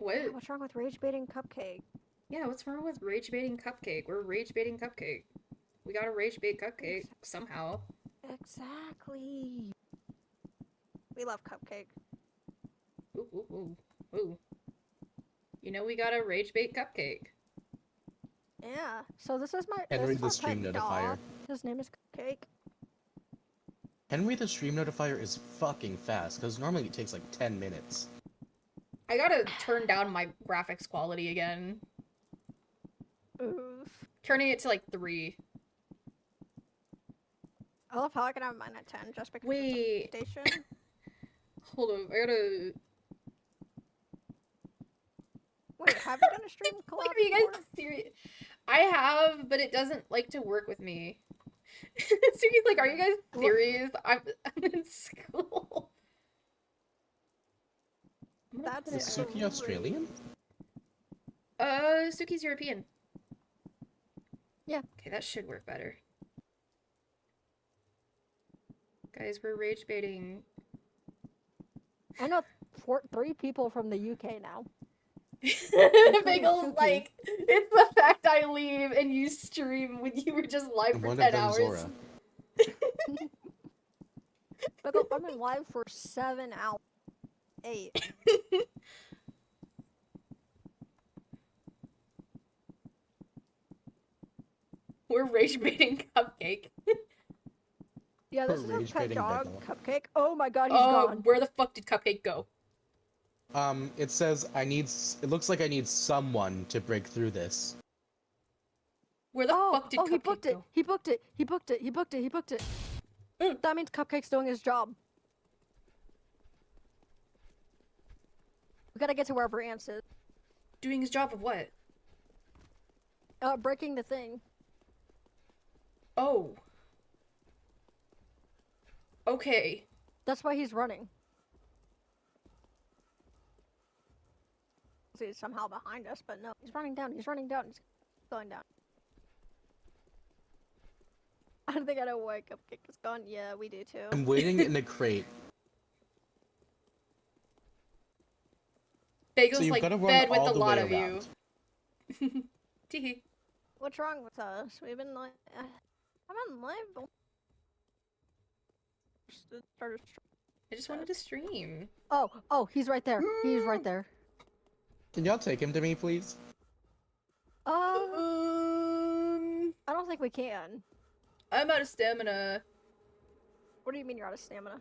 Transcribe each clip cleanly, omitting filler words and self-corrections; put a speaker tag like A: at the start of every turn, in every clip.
A: What?
B: What's wrong with rage baiting Cupcake?
A: Yeah, what's wrong with rage baiting Cupcake? We're rage baiting Cupcake. We gotta rage bait Cupcake somehow.
B: Exactly. We love Cupcake.
A: Ooh, ooh, ooh, ooh. You know we gotta rage bait Cupcake.
B: Yeah. So this is
C: Henry
B: our
C: the stream
B: pet
C: notifier.
B: dog. His name is Cupcake.
C: Henry the stream notifier is fucking fast, because normally it takes like 10 minutes.
A: I gotta turn down my graphics quality again.
B: Oof.
A: Turning it to like 3.
B: I love how I can have mine at 10 just because
A: Wait.
B: it's a station.
A: Hold on, I gotta...
B: Wait, have you done a stream collab
A: Like, are you guys
B: before?
A: serious? I have, but it doesn't like to work with me. Suki's like, are you guys serious? I'm in school.
B: That's
C: Is Suki Australian?
A: Suki's European.
B: Yeah.
A: Okay, that should work better. Guys, we're rage baiting.
B: I know 3 people from the UK now.
A: Bagel's
B: Suki.
A: like, it's the fact I leave and you stream when you were just live for
C: One
A: 10
C: of them,
A: hours.
C: Zora.
B: Bagel, I've been live for 7 hours. 8.
A: We're rage baiting Cupcake.
B: Yeah, this
C: We're
B: is our pet
C: rage-baiting
B: dog,
C: Bagel.
B: Cupcake. Oh my god, he's gone.
A: Where the fuck did Cupcake go?
C: It says it looks like I need someone to break through this.
A: Where the fuck did Cupcake
B: he booked it.
A: go?
B: He booked it. He booked it. He booked it. He booked it. That means Cupcake's doing his job. We gotta get to wherever Ants is.
A: Doing his job of what?
B: Breaking the thing.
A: Oh. Okay.
B: That's why he's running. He's somehow behind us, but no. He's running down. He's running down. He's going down. I don't think I know why Cupcake is gone. Yeah, we do too.
C: I'm waiting in the crate.
A: Bagel's
C: So you've
A: like
C: gotta run
A: bed with
C: all
A: a
C: the
A: lot
C: way
A: of
C: around.
A: you. Teehee.
B: What's wrong with us? We've been like, I'm on live.
A: I just wanted to stream.
B: Oh, he's right there. He's right there.
C: Can y'all take him to me, please?
B: I don't think we can.
A: I'm out of stamina.
B: What do you mean you're out of stamina?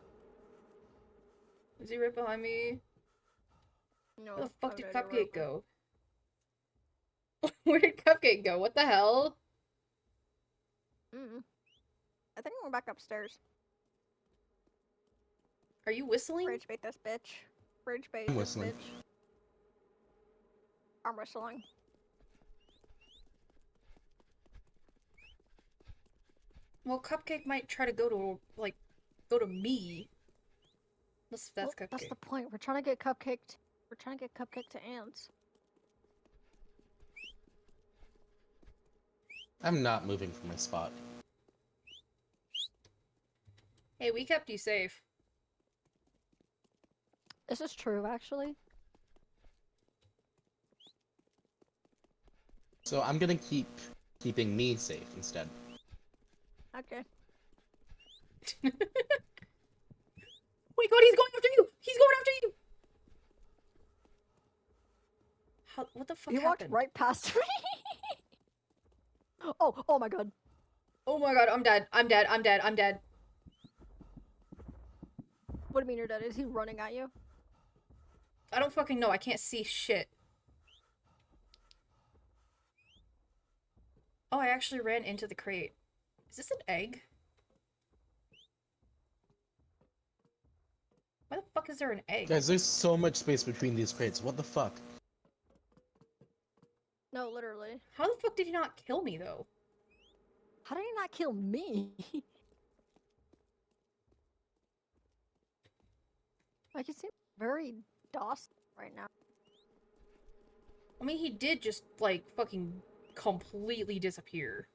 A: Is he right behind me?
B: No.
A: Where the fuck did Cupcake go? Where did Cupcake go? What the hell?
B: I think we're back upstairs.
A: Are you whistling?
B: Rage bait this bitch. Rage bait
C: I'm
B: this
C: whistling.
B: bitch. I'm whistling.
A: Well, Cupcake might try to go to me. That's Cupcake.
B: That's the point. We're trying to get Cupcake. We're trying to get Cupcake to Ants.
C: I'm not moving from my spot.
A: Hey, we kept you safe.
B: This is true, actually.
C: So I'm gonna keeping me safe instead.
B: Okay.
A: Oh my god, he's going after you! He's going after you! What the fuck
B: He
A: happened?
B: walked right past me. Oh my god.
A: Oh my god, I'm dead. I'm dead. I'm dead. I'm dead.
B: What do you mean you're dead? Is he running at you?
A: I don't fucking know. I can't see shit. Oh, I actually ran into the crate. Is this an egg? Why the fuck is there an egg?
C: Guys, there's so much space between these crates. What the fuck?
B: No, literally.
A: How the fuck did he not kill me, though?
B: How did he not kill me? Like, he seems very docile right now.
A: I mean, he did just, like, fucking completely disappear.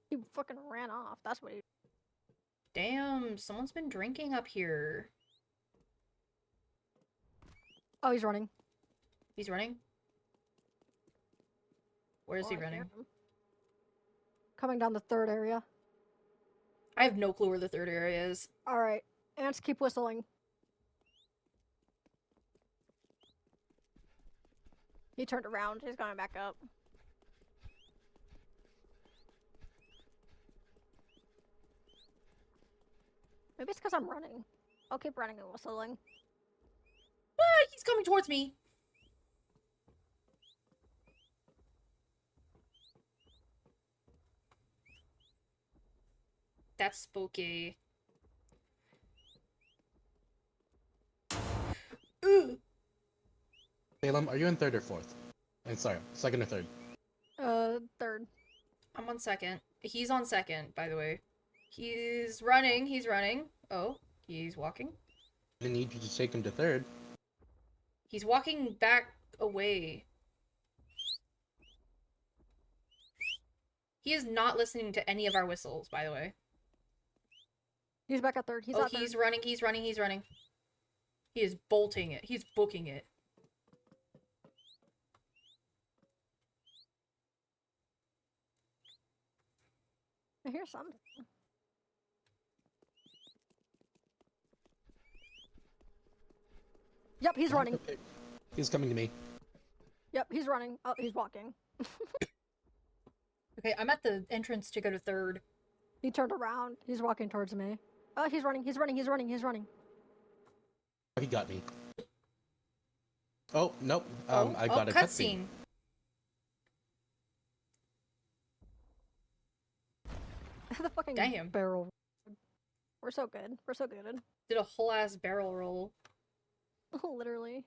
B: He fucking ran off. That's what he...
A: Damn, someone's been drinking up here.
B: Oh, he's running.
A: He's running? Where is
B: Oh,
A: he
B: I hear
A: running?
B: him. Coming down the third area.
A: I have no clue where the third area is.
B: Alright. Ants, keep whistling. He turned around. He's going back up. Maybe it's because I'm running. I'll keep running and whistling.
A: Ah, he's coming towards me. That's spooky. Ooh.
C: Salem, are you in third or fourth? And sorry, second or third?
B: Third.
A: I'm on second. He's on second, by the way. He's running. He's running. Oh, he's walking.
C: I need you to take him to third.
A: He's walking back away. He is not listening to any of our whistles, by the way.
B: He's back at third. He's
A: Oh,
B: at
A: he's
B: third.
A: running. He's running. He's running. He is bolting it. He's booking it.
B: I hear something. Yep, he's running.
C: Okay. He's coming to me.
B: Yep, he's running. Oh, he's walking.
A: Okay, I'm at the entrance to go to third.
B: He turned around. He's walking towards me. Oh, he's running. He's running. He's running. He's running.
C: He got me. Oh, nope.
A: Oh,
C: I got a cutscene.
B: The fucking
A: Damn.
B: barrel. We're so good. We're so good.
A: Did a whole ass barrel roll.
B: Literally.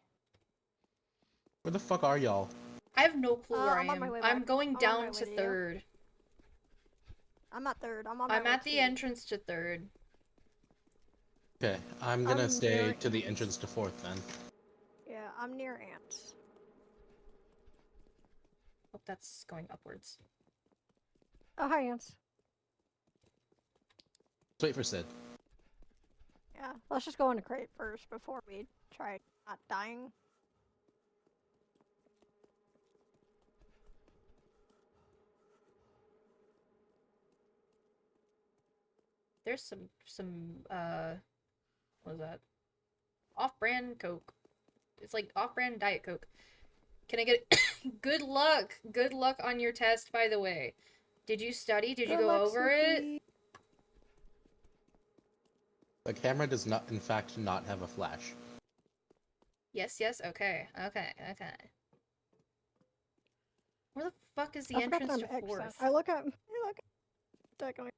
C: Where the fuck are y'all?
A: I have no clue where I
B: I'm on
A: am.
B: my way
A: I'm
B: back.
A: going
B: I'm on
A: down
B: my way
A: to
B: to you.
A: third.
B: I'm at third. I'm on my
A: I'm
B: way
A: at
B: to
A: the
B: you.
A: entrance to third.
C: Okay, I'm gonna
B: I'm
C: stay
B: near-
C: to the entrance to fourth then.
B: Yeah, I'm near ants.
A: Oh, that's going upwards.
B: Oh, hi, ants.
C: Let's wait for Sid.
B: Yeah, let's just go into crate first before we try not dying.
A: There's some what was that? Off-brand Coke. It's like off-brand Diet Coke. Can I get good luck? Good luck on your test, by the way. Did you study? Did you
B: Good
A: go
B: luck,
A: over it?
B: Suki.
C: The camera does not, in fact, not have a flash.
A: Yes, yes, okay. Okay, okay. Where the fuck is the
B: I forgot
A: entrance
B: that
A: to
B: I'm exit.
A: fourth?
B: I look at. Technically.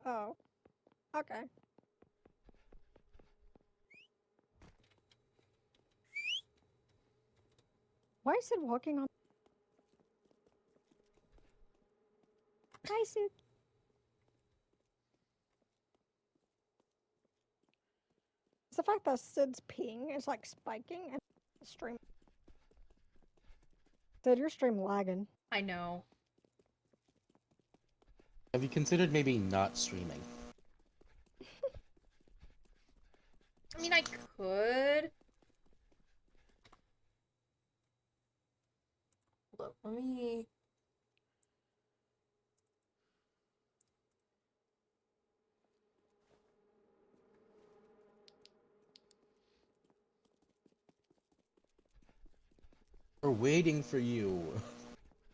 B: Oh. Okay. Why is it walking on? Hi, Suki. It's the fact that Sid's ping is like spiking and the stream. Sid, your stream lagging.
A: I know.
C: Have you considered maybe not streaming?
A: I mean, I could. Hold up, let me...
C: We're waiting for you.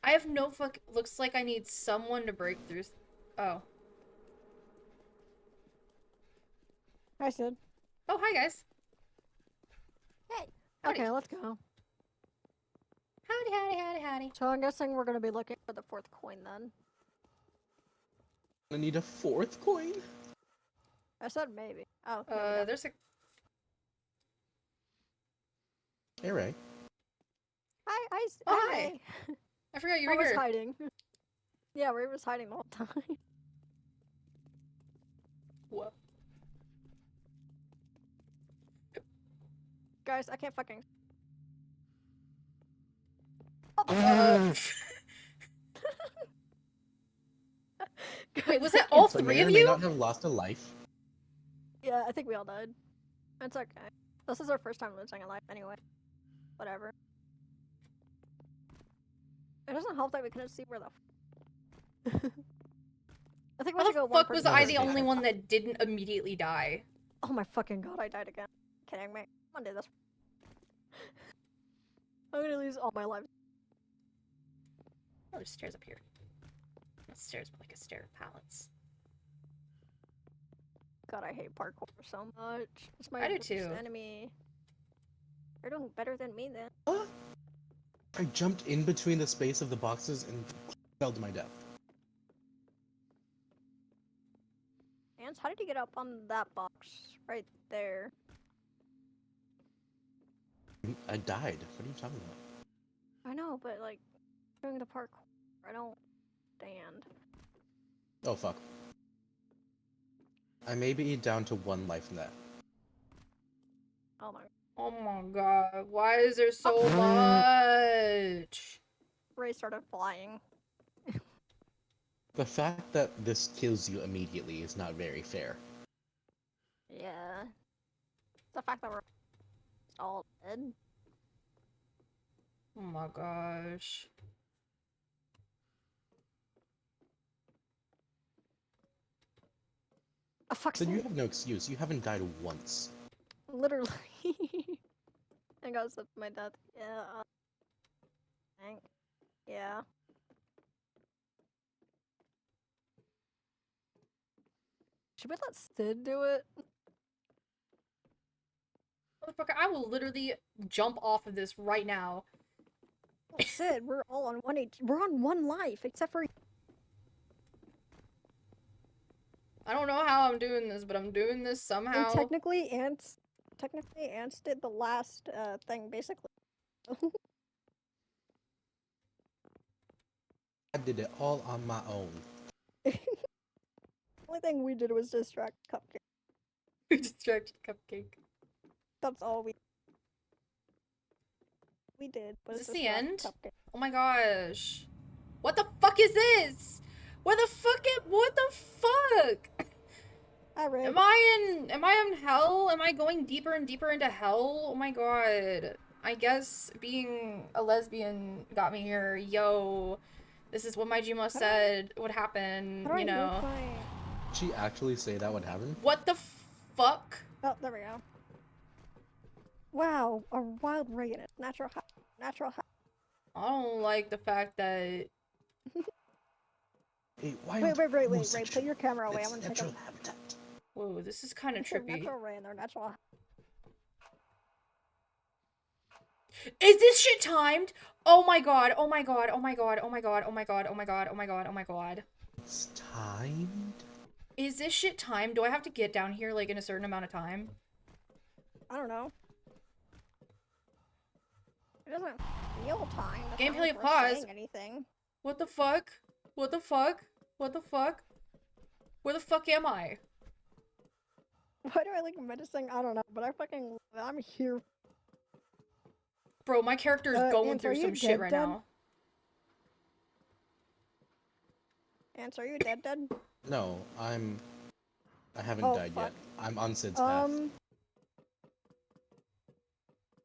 A: I have no fuck... Looks like I need someone to break through... Oh.
B: Hi, Sid.
A: Oh, hi, guys.
B: Hey.
A: Howdy.
B: Okay, let's go.
A: Howdy, howdy, howdy, howdy.
B: So I'm guessing we're gonna be looking for the fourth coin then.
C: I need a fourth coin?
B: I said maybe. Oh, no, we don't.
A: There's a...
C: Hey, Ray.
B: Hi.
A: Oh, hi.
B: Hey.
A: I forgot you
B: I
A: were
B: was
A: here.
B: hiding. Yeah, Ray was hiding the whole time.
A: What?
B: Guys, I can't fucking.
A: Wait, was that all
C: So I
A: three
C: may or
A: of
C: may
A: you?
C: not have lost a life.
B: Yeah, I think we all died. It's okay. This is our first time losing a life anyway. Whatever. It doesn't help that we couldn't see where the. I think we
A: How
B: should
A: the
B: go one
A: fuck was
B: person
A: I
B: at a
A: the only
B: time.
A: one that didn't immediately die?
B: Oh my fucking god! I died again. Kidding me? I'm gonna do this. I'm gonna lose all my lives.
A: Oh, there's stairs up here. Not stairs, but like a stair of pallets.
B: God, I hate parkour so much. It's my
A: I do
B: worst
A: too.
B: enemy. You're doing better than me then.
C: What? I jumped in between the space of the boxes and fell to my death.
B: Ants, how did you get up on that box right there?
C: I died. What are you talking about?
B: I know, but like doing the parkour, I don't stand.
C: Oh fuck. I may be down to 1 life in that.
B: Oh my.
A: Oh my god, why is there so much?
B: Ray started flying.
C: The fact that this kills you immediately is not very fair.
B: Yeah. The fact that we're all dead.
A: Oh my gosh.
B: Oh, fuck's
C: So you
B: sake.
C: have no excuse. You haven't died once.
B: Literally. I got stuck to my death. Yeah. Thank. Yeah. Should we let Sid do it?
A: Motherfucker, I will literally jump off of this right now.
B: Well, Sid, we're all on one H. We're on 1 life, except for.
A: I don't know how I'm doing this, but I'm doing this somehow.
B: And technically, Ants did the last thing basically.
C: I did it all on my own.
B: The only thing we did was distract Cupcake.
A: We distracted Cupcake.
B: That's all we did. Was
A: Is this the
B: distract
A: end?
B: Cupcake.
A: Oh my gosh. What the fuck is this? What the fuck?
B: Hi, Ray.
A: Am I in hell? Am I going deeper and deeper into hell? Oh my god. I guess being a lesbian got me here. Yo. This is what my Gmo said would happen,
B: How do I
A: you know.
B: move my...
C: Did she actually say that would happen?
A: What the fuck?
B: Oh, there we go. Wow, a wild ray in it. Natural high. Natural high.
A: I don't like the fact that...
C: Hey, why
B: Wait,
C: aren't
B: Ray,
C: homosexual?
B: put your camera away. I
C: It's
B: want to take
C: natural
B: a
C: habitat.
A: Whoa, this is kind of trippy.
B: natural ray in there. Natural high.
A: Is this shit timed? Oh my god, oh my god, oh my god, oh my god, oh my god, oh my god, oh my god, oh my god.
C: It's timed?
A: Is this shit timed? Do I have to get down here like in a certain amount of time?
B: I don't know. It doesn't feel timed. It's not
A: Gameplay
B: like we're
A: pause.
B: saying anything.
A: What the fuck? What the fuck? What the fuck? Where the fuck am I?
B: Why do I like medicine? I don't know, but I'm here.
A: Bro, my character is going
B: Ants,
A: through
B: are you
A: some shit right
B: dead?
A: now.
B: Ants, are you dead?
C: No, I haven't
B: Oh,
C: died
B: fuck.
C: yet. I'm on Sid's path.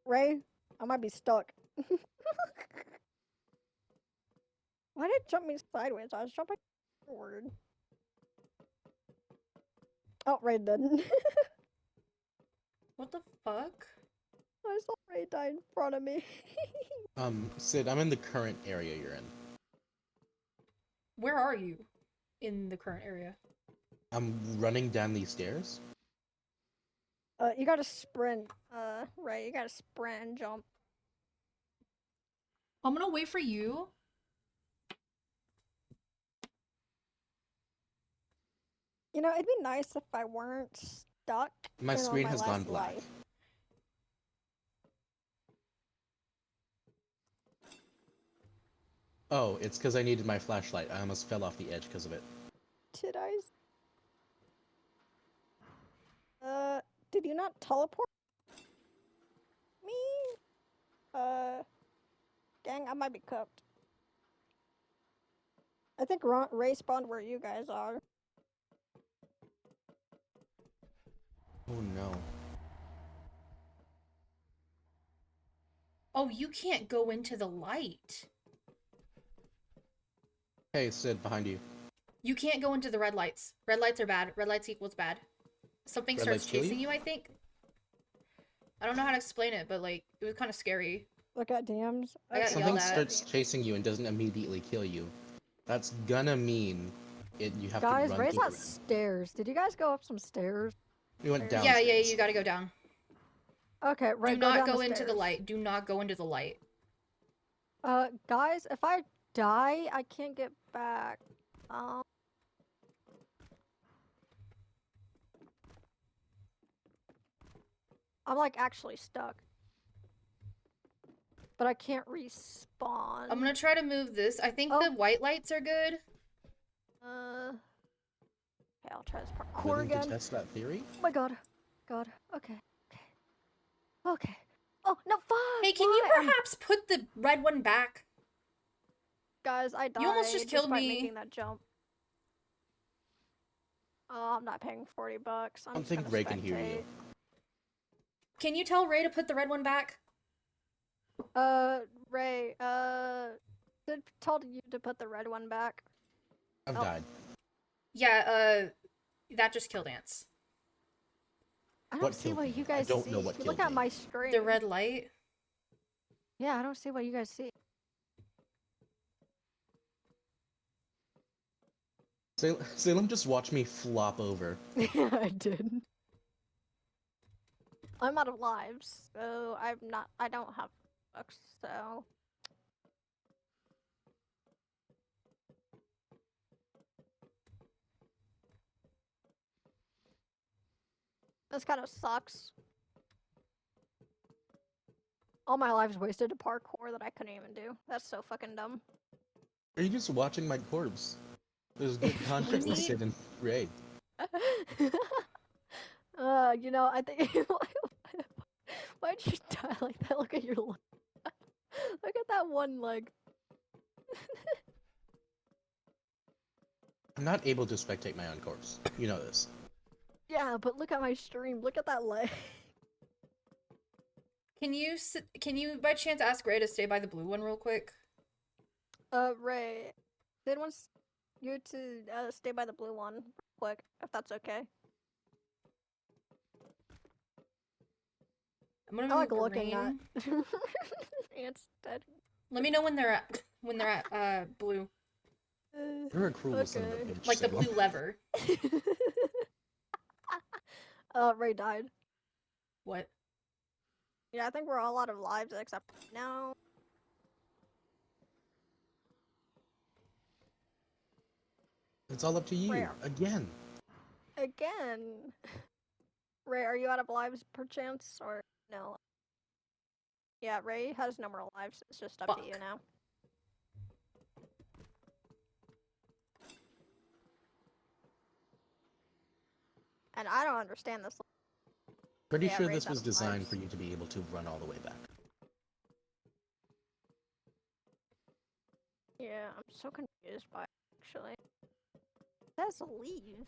B: Ray, I might be stuck. Why did it jump me sideways? I was jumping forward. Oh, Ray didn't.
A: What the fuck?
B: I saw Ray die in front of me.
C: Sid, I'm in the current area you're in.
A: Where are you in the current area?
C: I'm running down these stairs.
B: You gotta sprint. Ray, you gotta sprint and jump.
A: I'm gonna wait for you.
B: You know, it'd be nice if I weren't stuck.
C: My
B: on
C: screen
B: my
C: has gone
B: last
C: black.
B: life.
C: Oh, it's because I needed my flashlight. I almost fell off the edge because of it.
B: Did I? Did you not teleport me? Dang, I might be cooked. I think Ray spawned where you guys are.
C: Oh no.
A: Oh, you can't go into the light.
C: Hey, Sid, behind you.
A: You can't go into the red lights. Red lights are bad. Red lights equals bad. Something
C: Red
A: starts
C: lights kill
A: chasing
C: you?
A: you, I think. I don't know how to explain it, but like it was kind of scary.
B: Look at DMs.
A: I got
B: Okay,
A: yelled
C: Something
B: I'll
A: at.
B: look
C: starts
B: DMs.
C: chasing you and doesn't immediately kill you. That's gonna mean you have to
B: Guys,
C: run
B: Ray's
C: through the
B: at
C: red.
B: stairs. Did you guys go up some stairs?
C: We went
B: Stairs?
A: Yeah,
C: downstairs.
A: you gotta go down.
B: Okay, Ray,
A: Do
B: go
A: not
B: down
A: go
B: the
A: into the
B: stairs.
A: light. Do not go into the light.
B: Guys, if I die, I can't get back. I'm like actually stuck. But I can't respawn.
A: I'm gonna try to move this. I think
B: Oh.
A: the white lights are good.
B: Okay, I'll try this parkour
C: Willing to
B: again.
C: test that theory?
B: Oh my god. God. Okay. Okay. Oh, no, fuck!
A: Hey, can you perhaps put the red one back?
B: Guys, I died
A: You almost just killed
B: despite
A: me.
B: making that jump. Oh, I'm not paying $40.
C: I
B: I'm
C: don't
B: just
C: think
B: gonna
C: Ray can hear you.
B: spectate.
A: Can you tell Ray to put the red one back?
B: Ray, Sid told you to put the red one back.
C: I've
B: Oh.
C: died.
A: Yeah, that just killed Ants.
B: I don't
C: What
B: see
C: killed
B: what
C: me?
B: you
C: I
B: guys
C: don't
B: see.
C: know what
B: You
C: killed
B: look at
C: me.
B: my stream.
A: The red light?
B: Yeah, I don't see what you guys see.
C: Salem just watched me flop over.
B: Yeah, I did. I'm out of lives, so I don't have bucks, so. This kind of sucks. All my lives wasted to parkour that I couldn't even do. That's so fucking dumb.
C: Are you just watching my corpse? There's good content with
A: need-
C: Sid and Ray.
B: You know, I think. Why'd you die like that? Look at your leg. Look at that one leg.
C: I'm not able to spectate my own corpse. You know this.
B: Yeah, but look at my stream. Look at that leg.
A: Can you by chance ask Ray to stay by the blue one real quick?
B: Ray. Sid wants you to stay by the blue one real quick, if that's okay.
A: I'm gonna
B: I like
A: move
B: looking at.
A: green.
B: It's dead.
A: Let me know when they're at blue.
C: You're a cruel son of a
B: Okay.
C: bitch.
A: Like the
C: Salem.
A: blue lever.
B: Ray died.
A: What?
B: Yeah, I think we're all out of lives except now.
C: It's all up to you.
B: Rare.
C: Again.
B: Again. Ray, are you out of lives perchance, or no? Yeah, Ray has no more lives. It's just up to you
A: Fuck.
B: now. And I don't understand this.
C: Pretty
B: Yeah,
C: sure
B: Ray's
C: this
B: out
C: was
B: of
C: designed
B: lives.
C: for you to be able to run all the way back.
B: Yeah, I'm so confused by it, actually. It says leave.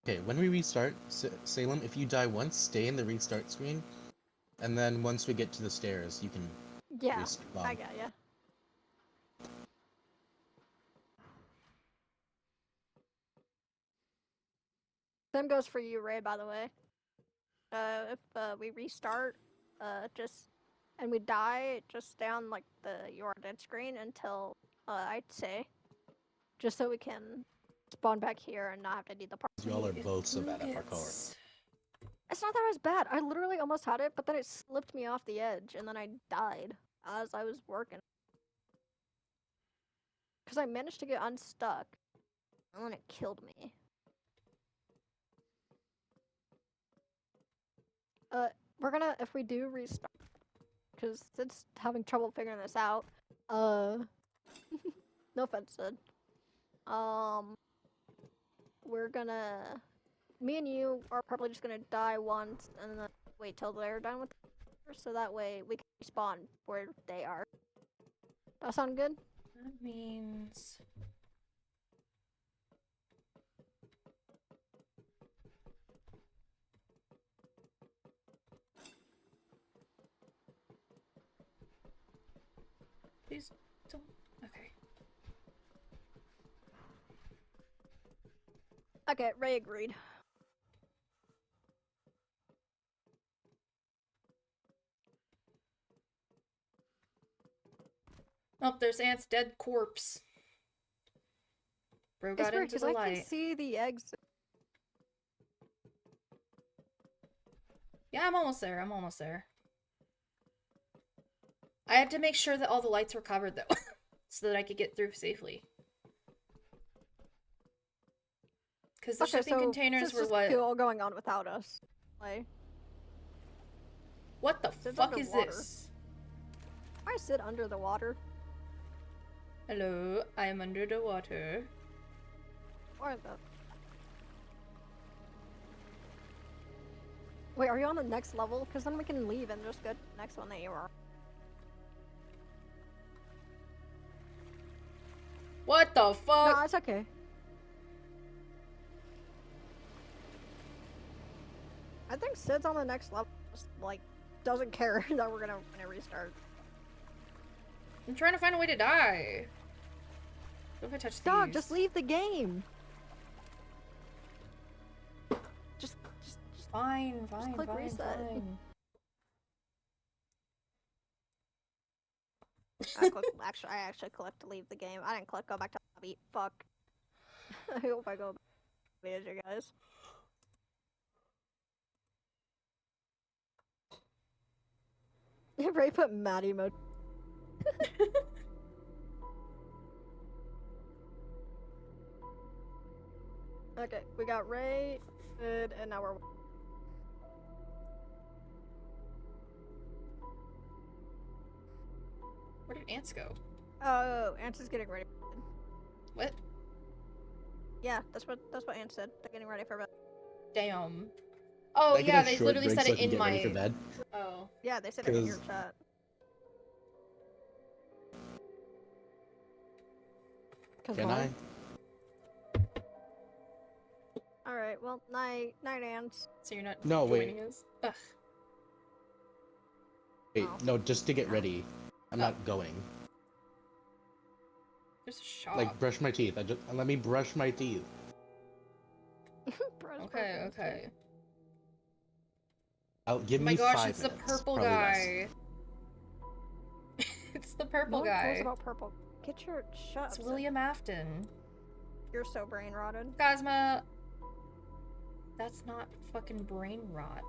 C: Okay, when we restart, Salem, if you die once, stay in the restart screen. And then once we get to the stairs, you can
B: Yeah,
C: respawn.
B: I got ya. Same goes for you, Ray, by the way. If we restart, and we die, just stay on like your dead screen until I'd say, just so we can spawn back here and not have to do the part.
C: Y'all are both so bad at parkour.
B: It's not that it was bad. I literally almost had it, but then it slipped me off the edge, and then I died as I was working. Because I managed to get unstuck, and then it killed me. We're gonna, if we do restart, because it's having trouble figuring this out. No offense, Sid. We're gonna, me and you are probably just gonna die once, and then wait till they're done with it, so that way we can respawn where they are. That sound good?
A: That means... Please don't. Okay.
B: Okay, Ray agreed.
A: Oh, there's Ant's dead corpse. Bro
B: It's
A: got
B: weird
A: into
B: because
A: the
B: I can
A: light.
B: see the eggs.
A: Yeah, I'm almost there. I'm almost there. I had to make sure that all the lights were covered, though, so that I could get through safely. Because the
B: Okay,
A: shipping
B: so
A: containers
B: this
A: were
B: is
A: what?
B: all going on without us. Like,
A: What the
B: Sid's
A: fuck is
B: underwater.
A: this?
B: I sit under the water.
A: Hello, I am under the water.
B: Or the. Wait, are you on the next level? Because then we can leave and just go to the next one that you are.
A: What the fuck?
B: No, it's okay. I think Sid's on the next level. Just, like, doesn't care that we're gonna restart.
A: I'm trying to find a way to die. What if I touch
B: Dog,
A: these?
B: just leave the game. Just
A: Fine, fine,
B: click
A: fine,
B: reset.
A: fine.
B: I actually clicked to leave the game. I didn't click go back to lobby. Fuck. I hope I go back to manager, guys. Ray put Maddie mode. Okay, we got Ray, Sid, and now we're.
A: Where did ants go?
B: Oh, Ants is getting ready.
A: What?
B: Yeah, that's what Ants said. They're getting ready for bed.
A: Damn. Oh
C: Can I get
A: yeah,
C: a
A: they
C: short
A: literally
C: break
A: said
C: so I
A: it
C: can
A: in
C: get ready for
A: my.
C: bed?
A: Oh.
B: Yeah, they said it in your
C: 'Cause-
B: chat.
C: Can I?
B: Alright, well, night, Ants.
A: So you're not
C: No, wait.
A: joining us? Ugh.
C: Wait,
B: Oh.
C: no, just to get ready. I'm not going.
A: There's a shop.
C: Like, brush my teeth. Let me brush my teeth.
A: Okay, okay.
C: Give
A: Oh
C: me
A: my gosh,
C: 5
A: it's the
C: minutes.
A: purple
C: Probably less.
A: guy. It's the
B: No
A: purple
B: one cares
A: guy.
B: about purple. Get your shut
A: It's
B: up, Sid.
A: William Afton.
B: You're so brain rotted.
A: Cosma. That's not fucking brain rot.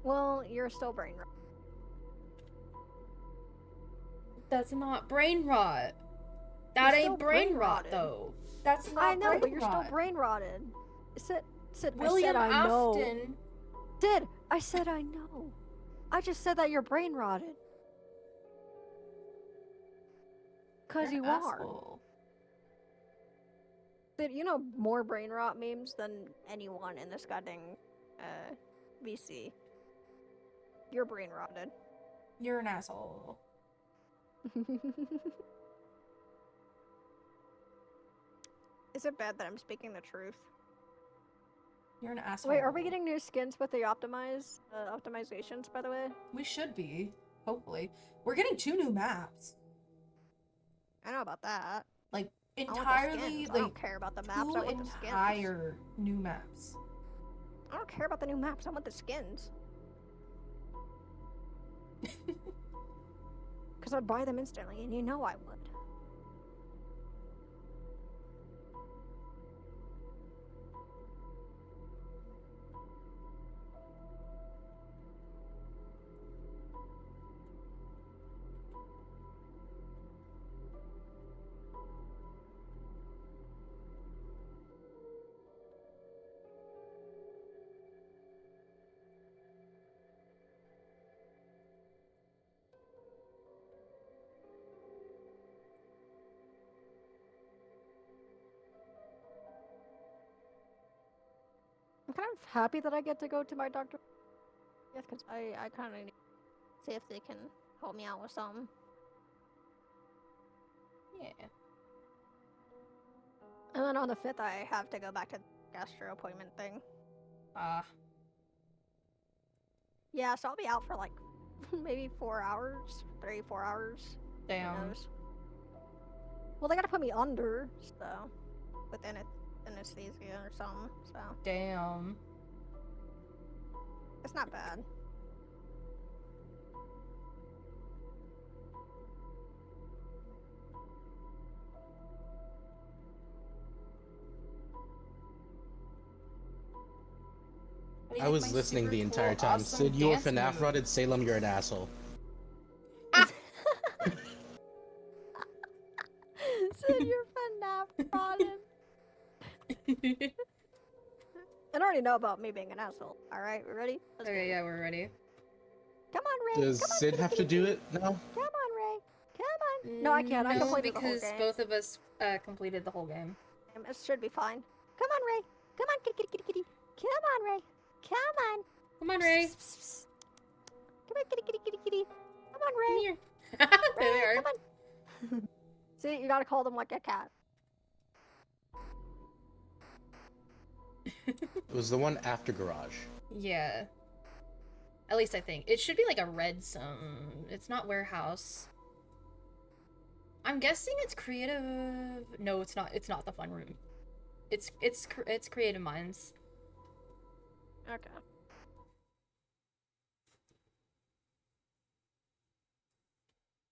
B: Well, you're still brain rotted.
A: That's not brain rot. That
B: You're
A: ain't
B: still
A: brain rot
B: brain-rotted.
A: though. That's not
B: I know,
A: brain
B: but you're
A: rot.
B: still brain rotted. Sid,
A: William
B: I said I know.
A: Afton.
B: Sid, I said I know. I just said that you're brain rotted. Cause
A: You're
B: you
A: an
B: are.
A: asshole.
B: Sid, you know more brain rot memes than anyone in this goddamn VC. You're brain rotted.
A: You're an asshole.
B: Is it bad that I'm speaking the truth?
A: You're an asshole.
B: Wait, are we getting new skins with the optimizations, by the way?
A: We should be. Hopefully. We're getting 2 new maps.
B: I know about that.
A: Like,
B: I want the
A: entirely,
B: skins. I
A: like,
B: don't care about the maps.
A: 2
B: I want the skins.
A: entire new maps.
B: I don't care about the new maps. I want the skins. Because I'd buy them instantly, and you know I would. I'm kind of happy that I get to go to my doctor. Yes, because I kind of need to see if they can help me out with something.
A: Yeah.
B: And then on the 5th, I have to go back to the gastro appointment thing.
A: Ah.
B: Yeah, so I'll be out for like maybe 4 hours, 3-4 hours. Who
A: Damn.
B: knows? Well, they gotta put me under, so with anesthesia or something. So
A: Damn.
B: it's not bad.
A: How do you
C: I
A: make
C: was
A: my
C: listening
A: super
C: the entire
A: cool,
C: time.
A: awesome
C: Sid, you're
A: dance
C: FNAF
A: move?
C: rotted. Salem, you're an asshole.
B: Sid, you're FNAF rotten. I already know about me being an asshole. All right, we ready? Let's get
A: Okay,
B: it.
A: yeah, we're ready.
B: Come on, Ray.
C: Does
B: Come on,
C: Sid
B: kitty,
C: have to
B: kitty,
C: do
B: kitty.
C: it now?
B: Come on, Ray. Come on. No, I can't. I
A: No,
B: completed the whole
A: because
B: game.
A: both of us completed the whole game.
B: It should be fine. Come on, Ray. Come on, kitty, kitty, kitty, kitty. Come on, Ray. Come on.
A: Come on, Ray.
B: Psst, psst, psst. Come on, kitty, kitty, kitty, kitty. Come on,
A: Come
B: Ray.
A: here.
B: Ray,
A: There they are.
B: come on. See, you gotta call them like a cat.
C: It was the one after Garage.
A: Yeah. At least I think. It should be like a red some. It's not warehouse. I'm guessing it's creative. No, it's not. It's not the fun room. It's creative minds.
B: Okay.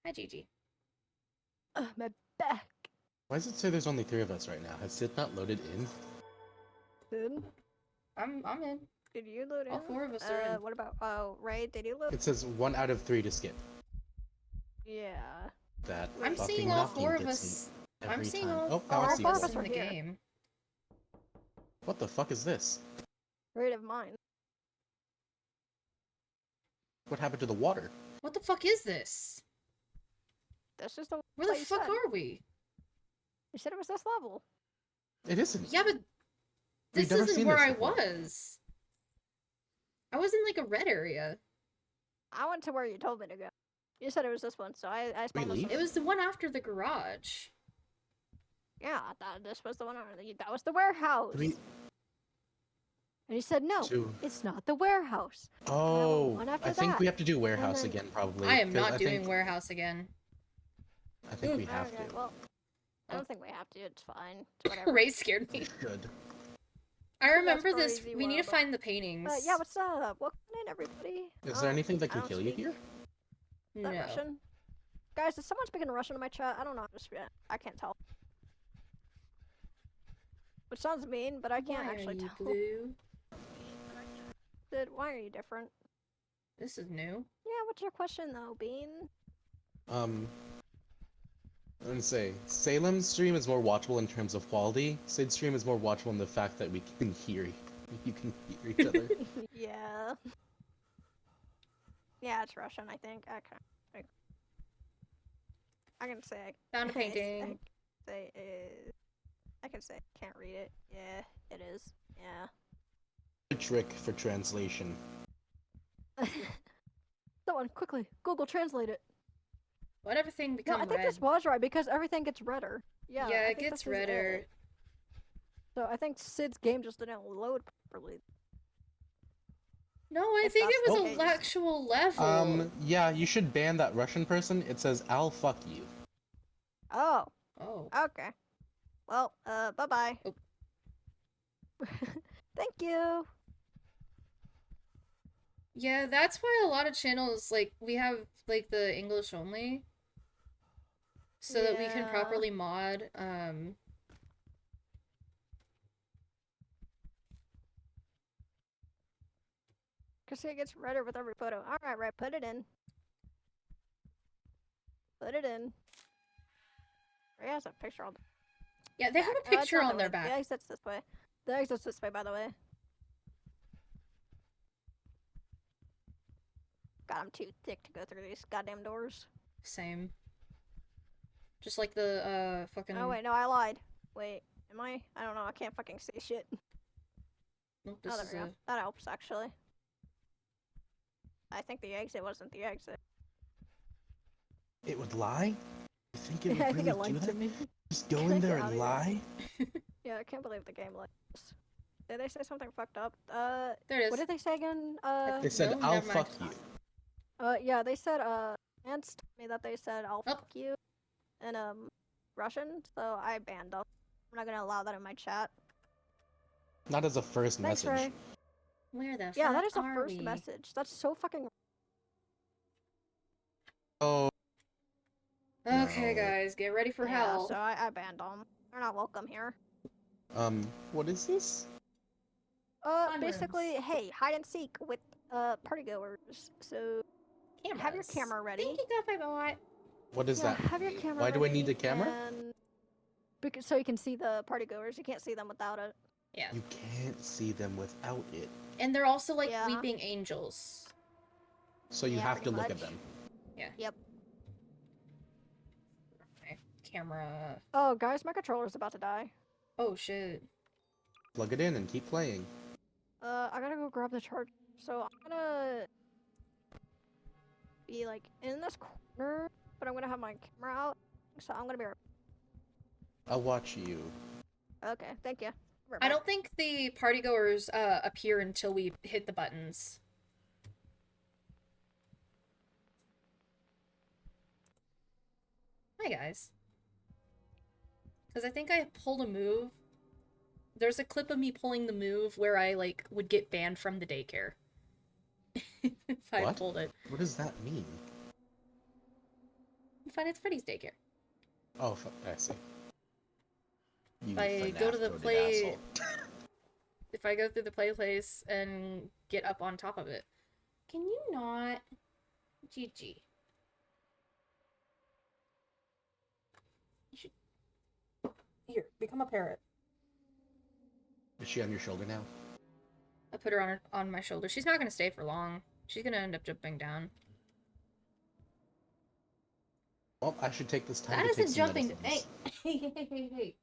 A: Hi, Gigi.
B: My back.
C: Why does it say there's only 3 of us right now? Has Sid not loaded in?
B: Sid,
A: I'm in.
B: did you load in?
A: All 4 of us are in.
B: What about Ray? Did you load?
C: It says 1 out of 3 to skip.
B: Yeah.
C: That
A: I'm
C: fucking
A: seeing all
C: knocking
A: 4 of
C: gets
A: us.
C: me
A: I'm
C: every
A: seeing
C: time.
A: all
C: Oh,
A: 4
C: now I
A: of
C: see
B: four
A: us
B: of
C: it.
B: us
A: in the
B: are here.
A: game.
C: What the fuck is this?
B: Creative mind.
C: What happened to the water?
A: What the fuck is this?
B: That's just the
A: Where the
B: place
A: fuck
B: said.
A: are we?
B: You said it was this level.
C: It isn't.
A: Yeah, but
C: We've
A: this
C: never
A: isn't
C: seen
A: where
C: this
A: I
C: before.
A: was. I was in like a red area.
B: I went to where you told me to go. You said it was this one, so I spawned
C: Really?
B: this
A: It was the one after the garage.
B: Yeah, I thought this was the one. That was the warehouse.
C: 3,
B: And you said no,
C: 2.
B: it's not the warehouse.
C: Oh,
B: one after
C: I think
B: that.
C: we have to do warehouse
B: then-
C: again, probably.
A: I am
C: 'cause
A: not doing warehouse again.
C: I think we have
B: Okay,
C: to.
B: well, I
A: Oh.
B: don't think we have to. It's fine. It's whatever.
A: Ray scared
C: We
A: me.
C: should.
A: I remember this.
B: crazy
A: We need to
B: world.
A: find the paintings.
B: Yeah, what's up? Welcome in, everybody.
C: Is there anything that
B: I
C: can
B: don't
C: kill you
B: speak
C: here?
A: No.
B: that Russian. Guys, is someone speaking Russian in my chat? I don't know. I can't tell. Which sounds mean, but I can't
A: Why
B: actually
A: are you
B: tell.
A: blue?
B: Sid, why are you different?
A: This is new.
B: Yeah, what's your question though, Bean?
C: I'm gonna say Salem's stream is more watchable in terms of quality. Sid's stream is more watchable in the fact that we can hear you can hear each other.
B: Yeah. Yeah, it's Russian, I think. I can say
A: Found a painting.
B: I can say I can't read it. Yeah, it is. Yeah.
C: A trick for translation.
B: Someone quickly Google Translate it.
A: Let everything
B: No,
A: become
B: I think
A: red.
B: this was right because everything gets redder. Yeah,
A: Yeah,
B: I
A: it
B: think
A: gets
B: this is
A: redder.
B: it. So I think Sid's game just didn't load properly.
A: No, I
B: If
A: think
B: that's
A: it was
B: the
A: an
B: case.
A: actual level.
C: Yeah, you should ban that Russian person. It says "I'll fuck you."
B: Oh,
A: Oh.
B: okay. Well, bye bye.
A: Oh.
B: Thank you.
A: Yeah, that's why a lot of channels, like, we have, like, the English only. So that we can
B: Yeah.
A: properly mod,
B: Cause it gets redder with every photo. Alright, right, put it in. Put it in. Ray has a picture on the
A: Yeah, they have
B: back.
A: a picture
B: it's
A: on
B: the
A: their
B: way.
A: back.
B: The exit's this way. The exit's this way, by the way. God, I'm too thick to go through these goddamn doors.
A: Same. Just like the, fucking...
B: Oh, wait, no, I lied. Wait, am I? I don't know, I can't fucking see shit.
A: Nope,
B: Oh,
A: this
B: there
A: is
B: we
A: a...
B: go. That helps, actually. I think the exit wasn't the exit.
C: It would lie? You think it would
B: I think
C: really
B: it lied
C: do
B: to
C: that?
B: me.
C: Just go
B: Can I
C: in there
B: get out
C: and
B: of
C: lie?
B: Yeah, I can't believe the game lied. Did they say something fucked up?
A: There it is.
B: What did they say again?
C: They said,
A: No,
C: "I'll
A: never mind.
C: fuck you."
B: Yeah, they said, Ants told me that they said, I'll
A: Oh.
B: fuck you in, Russian, so I banned them. I'm not gonna allow that in my chat.
C: Not as a first
B: Thanks,
C: message.
B: Ray.
A: Where the
B: Yeah,
A: fuck
B: that is the
A: are
B: first
A: we?
B: message. That's so fucking.
C: Oh.
A: Okay,
C: No.
A: guys, get ready for
B: Yeah,
A: hell.
B: so I banned them. They're not welcome here.
C: What is this?
A: Fun
B: Basically,
A: rooms.
B: hey, hide and seek with, partygoers. So,
A: Cameras.
B: have your camera ready.
A: Thank you, Coffee Bot.
C: What does
B: Yeah,
C: that
B: have your
C: mean?
B: camera
C: Why do I need
B: ready,
C: a camera?
B: And because so you can see the partygoers. You can't see them without it.
A: Yeah.
C: You can't see them without it.
A: And they're also like
B: Yeah.
A: weeping angels.
C: So you
B: Yeah,
C: have to
B: pretty
C: look at
B: much.
C: them.
A: Yeah.
B: Yep.
A: Okay. Camera.
B: Oh, guys, my controller's about to die.
A: Oh shit.
C: Plug it in and keep playing.
B: I gotta go grab the charger. So I'm gonna be like in this corner, but I'm gonna have my camera out. So I'm gonna be.
C: I'll watch you.
B: Okay, thank you. Right
A: I
B: back.
A: don't think the partygoers appear until we hit the buttons. Hi guys. Because I think I pulled a move. There's a clip of me pulling the move where I like would get banned from the daycare. If I
C: What?
A: pulled it.
C: What does that mean?
A: Find it's Freddy's daycare.
C: Oh, I see. You
A: If I go to the
C: FNAF-loaded
A: play,
C: asshole.
A: if I go through the play place and get up on top of it, can you not, GG? You should here become a parrot.
C: Is she on your shoulder now?
A: I put her on my shoulder. She's not gonna stay for long. She's gonna end up jumping down.
C: Well, I should take this time
A: That
C: to take
A: isn't
C: some
A: jumping.
C: medicines.
A: Hey.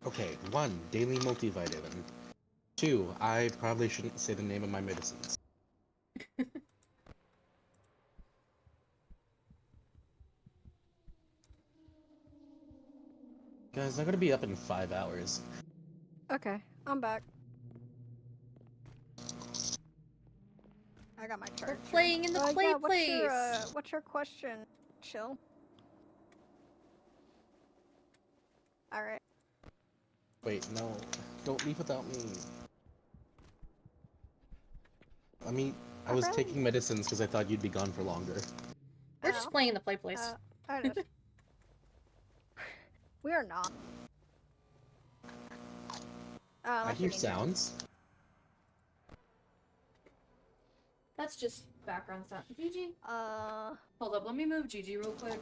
C: Okay, 1, daily multivitamin. 2, I probably shouldn't say the name of my medicines. Guys, I'm gonna be up in 5 hours.
B: Okay, I'm back. I got my charger.
A: We're playing in the play
B: yeah,
A: place.
B: what's your question, Chill? Alright.
C: Wait, no. Don't leave without me. I mean, I was
B: Alright.
C: taking medicines because I thought you'd be gone for longer.
A: We're just playing in the play place.
B: I just... We are not.
C: I hear sounds.
A: That's just background sound. GG.
B: Uh...
A: Hold up, let me move GG real quick.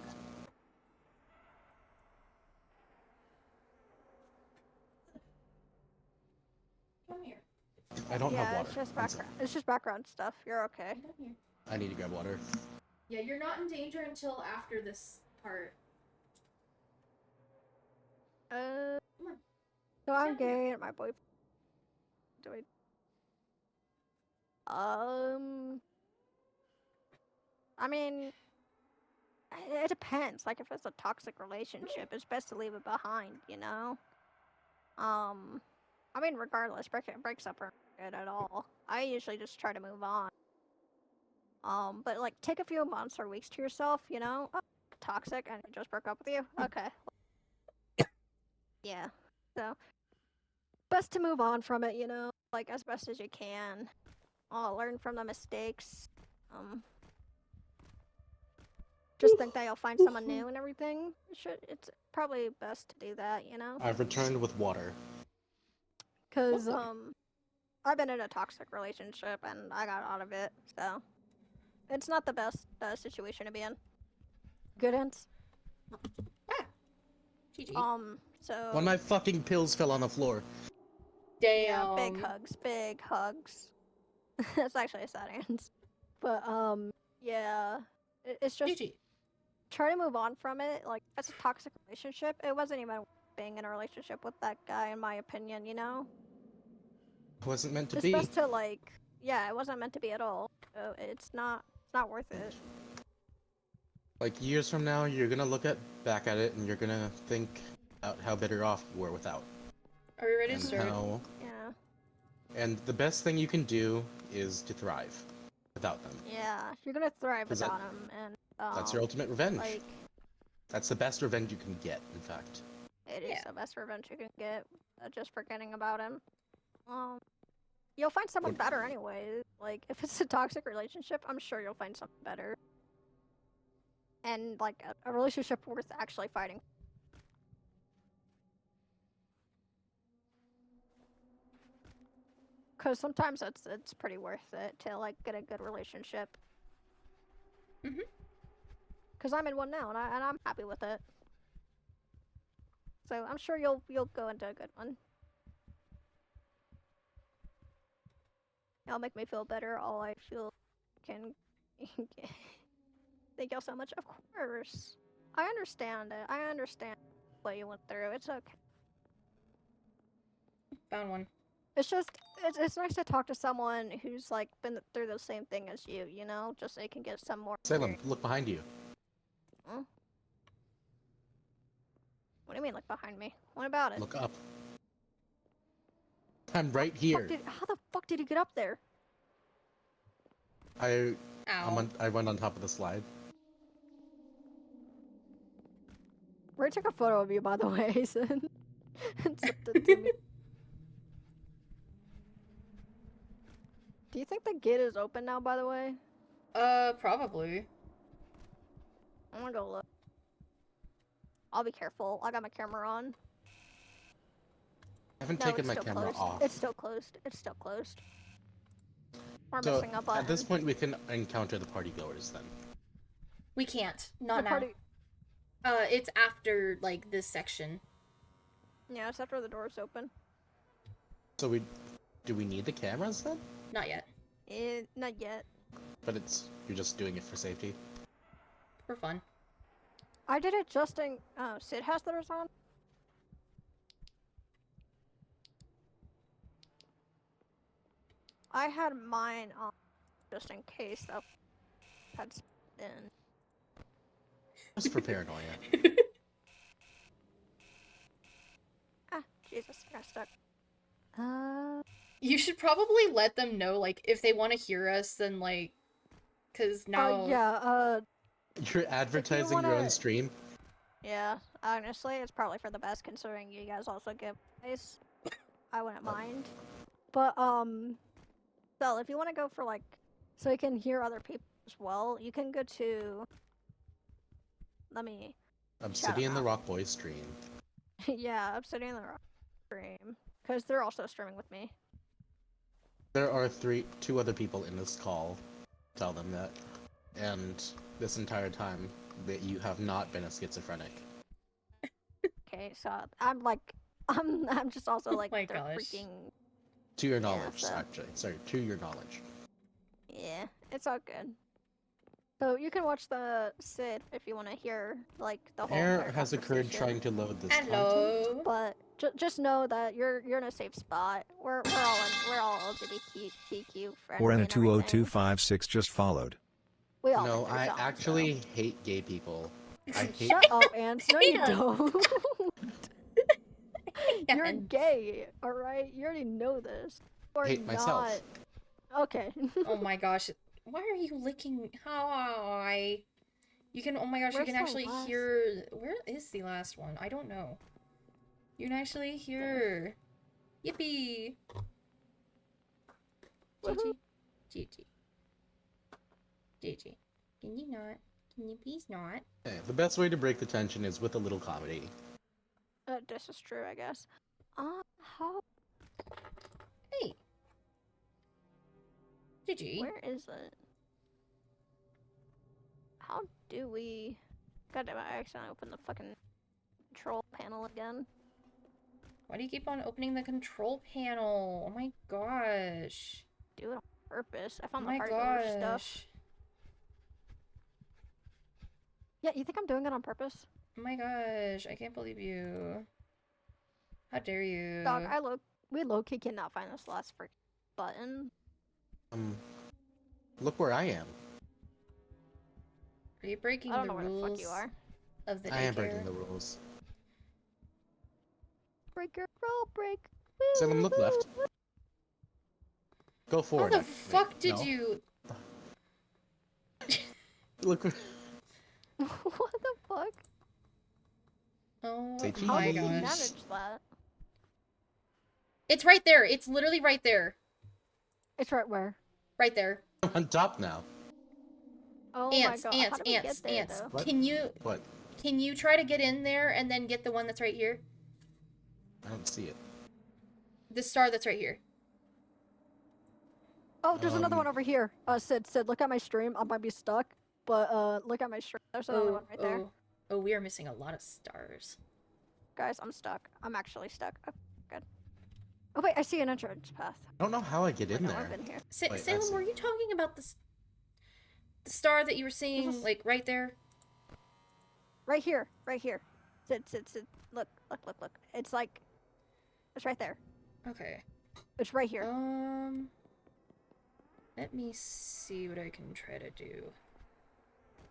A: Come here.
C: I don't have water.
B: It's just
C: I'm sorry.
B: background. It's just background stuff. You're okay.
A: Come here.
C: I need to grab water.
A: Yeah, you're not in danger until after this part. Come on.
B: So I'm
A: Down here.
B: gay and my boyfriend. Do we... I mean, it depends. Like, if it's a toxic relationship, it's best to leave it behind, you know? I mean, regardless, breaks up aren't good at all. I usually just try to move on. But, like, take a few months or weeks to yourself, you know? Oh, toxic, and it just broke up with you? Okay. Yeah. So, best to move on from it, you know? Like, as best as you can. Learn from the mistakes. Just think that you'll find someone new and everything. It's probably best to do that, you know?
C: I've returned with water.
B: Because, I've been in a toxic relationship and I got out of it, so it's not the best situation to be in. Good ends.
A: Ah. GG.
B: So
C: One of my fucking pills fell on the floor.
A: Damn.
B: yeah, big hugs. It's actually a sad ends. But yeah, it's just
A: GG.
B: try to move on from it. Like, if it's a toxic relationship, it wasn't even being in a relationship with that guy, in my opinion, you know?
C: It wasn't meant to
B: It's
C: be.
B: best to, like, yeah, it wasn't meant to be at all. So it's not worth it.
C: Like, years from now, you're gonna look back at it and you're gonna think about how better off you were without.
A: Are we ready to
C: And
A: start?
C: how
B: Yeah.
C: And the best thing you can do is to thrive without them.
B: Yeah, you're gonna thrive
C: 'Cause that-
B: without him, and
C: That's your ultimate revenge.
B: like
C: That's the best revenge you can get, in fact.
B: it is
A: Yeah.
B: the best revenge you can get. Just forgetting about him. You'll find someone better anyway. Like if it's a toxic relationship, I'm sure you'll find someone better. And like a relationship worth actually fighting. Because sometimes it's pretty worth it to like get a good relationship.
A: Mhm.
B: Because I'm in one now, and I'm happy with it. So I'm sure you'll go into a good one. It'll make me feel better. All I feel can. Thank y'all so much. Of course, I understand it. I understand what you went through. It's okay.
A: Found one.
B: It's just it's nice to talk to someone who's like been through the same thing as you. You know, just so you can get some more.
C: Salem, look behind you.
B: Huh? What do you mean, like behind me? What about it?
C: Look up. I'm right here.
B: How the fuck did he get up there?
C: I
A: Ow.
C: I went on top of the slide.
B: Ray took a photo of you, by the way, Hazen. And sent it to me. Do you think the gate is open now, by the way?
A: Probably.
B: I'm gonna go look. I'll be careful. I got my camera on.
C: I haven't
B: No,
C: taken
B: it's
C: my
B: still
C: camera
B: closed.
C: off.
B: It's still closed. It's still closed. We're
C: So
B: missing a button.
C: at this point, we can encounter the party goers then.
A: We can't. Not
B: the
A: now.
B: party.
A: It's after like this section.
B: Yeah, it's after the door's open.
C: So do we need the cameras then?
A: Not yet.
B: Not yet.
C: But you're just doing it for safety.
A: For fun.
B: I did it just in. Sid has theirs on. I had mine on just in case that had been.
C: Just for paranoia.
B: Ah, Jesus, I got stuck.
A: You should probably let them know, like, if they want to hear us, then, like, because now...
B: yeah,
C: You're advertising your own stream?
B: yeah, honestly, it's probably for the best considering you guys also give advice. I wouldn't mind. But, so if you want to go for, like, so you can hear other people as well, you can go to, let me,
C: Obsidian the Rock Boys stream.
B: yeah, Obsidian the Rock stream, because they're also streaming with me.
C: There are two other people in this call. Tell them that. And this entire time, that you have not been a schizophrenic.
B: Okay, so I'm like, I'm just also
A: Oh
B: like,
A: my
B: they're
A: gosh.
B: freaking,
C: To your knowledge,
B: so-
C: actually. Sorry, to your knowledge.
B: yeah, it's all good. So you can watch the Sid if you want to hear like the whole.
C: Error
B: entire
C: has occurred
B: conversation.
C: trying to load this content.
A: Hello.
B: But just know that you're in a safe spot. We're all LGBTQ friendly.
D: Or in a
B: and everything.
D: 20256 just followed.
B: We all
C: No,
B: went through
C: I
B: something,
C: actually hate gay people. I hate.
B: Shut up, Ants. No, you
A: Yeah.
B: don't. You're
A: Ants.
B: gay. All right. You already know this. You are
C: hate myself.
B: Not... Okay.
A: Oh my gosh. Why are you licking? Hi. You can, oh my gosh,
B: Where's
A: you
B: the
A: can actually
B: last-
A: hear, where is the last one? I don't know. You can actually hear, yippee.
B: Woohoo.
A: GG. GG. Can you not? Can you please not?
C: Okay, the best way to break the tension is with a little comedy.
B: This is true, I guess. How?
A: Hey. GG.
B: Where is it? How do we? God damn it! I accidentally opened the fucking control panel again.
A: Why do you keep on opening the control panel? Oh my gosh.
B: Do it on purpose. I
A: Oh
B: found the
A: my
B: party goer stuff.
A: gosh.
B: Yeah, you think I'm doing it on purpose?
A: Oh my gosh. I can't believe you. How dare you?
B: Dog, we low-key cannot find this last freaking button.
C: Look where I am.
A: Are you breaking
B: I don't
A: the
B: know where
A: rules
B: the fuck you are.
A: of the daycare?
C: I am breaking the rules.
B: Break your rule, break.
C: Salem, look left. Go
A: How
C: forward.
A: the
C: Wait,
A: fuck did
C: no.
A: you?
C: Look.
B: What the fuck?
A: Oh
C: Say
B: How
A: my
B: did he
C: cheese.
A: gosh.
B: manage that?
A: It's right there. It's literally right there.
B: It's right where?
A: Right there.
C: I'm on top now.
B: Oh my
A: Ants,
B: god, how
A: ants,
B: did we
A: ants,
B: get there
A: ants.
B: though?
C: What? What?
A: Can you try to get in there and then get the one that's right here?
C: I don't see it.
A: The star that's right here.
B: Oh, there's another one
C: Um,
B: over here. Sid, look at my stream. I might be stuck, but look at my stream. There's another one right there.
A: Oh, we are missing a lot of stars.
B: Guys, I'm stuck. I'm actually stuck. Oh, good. Oh wait, I see an entrance path.
C: I don't know how I get
B: I
C: in
B: know
C: there.
B: I've been here.
C: Wait, I
A: Salem,
C: see.
A: were you talking about the star that you were seeing,
B: This is-
A: like, right there?
B: Right here, right here. Sid. Look. It's like, it's right there.
A: Okay.
B: It's right here.
A: Let me see what I can try to do.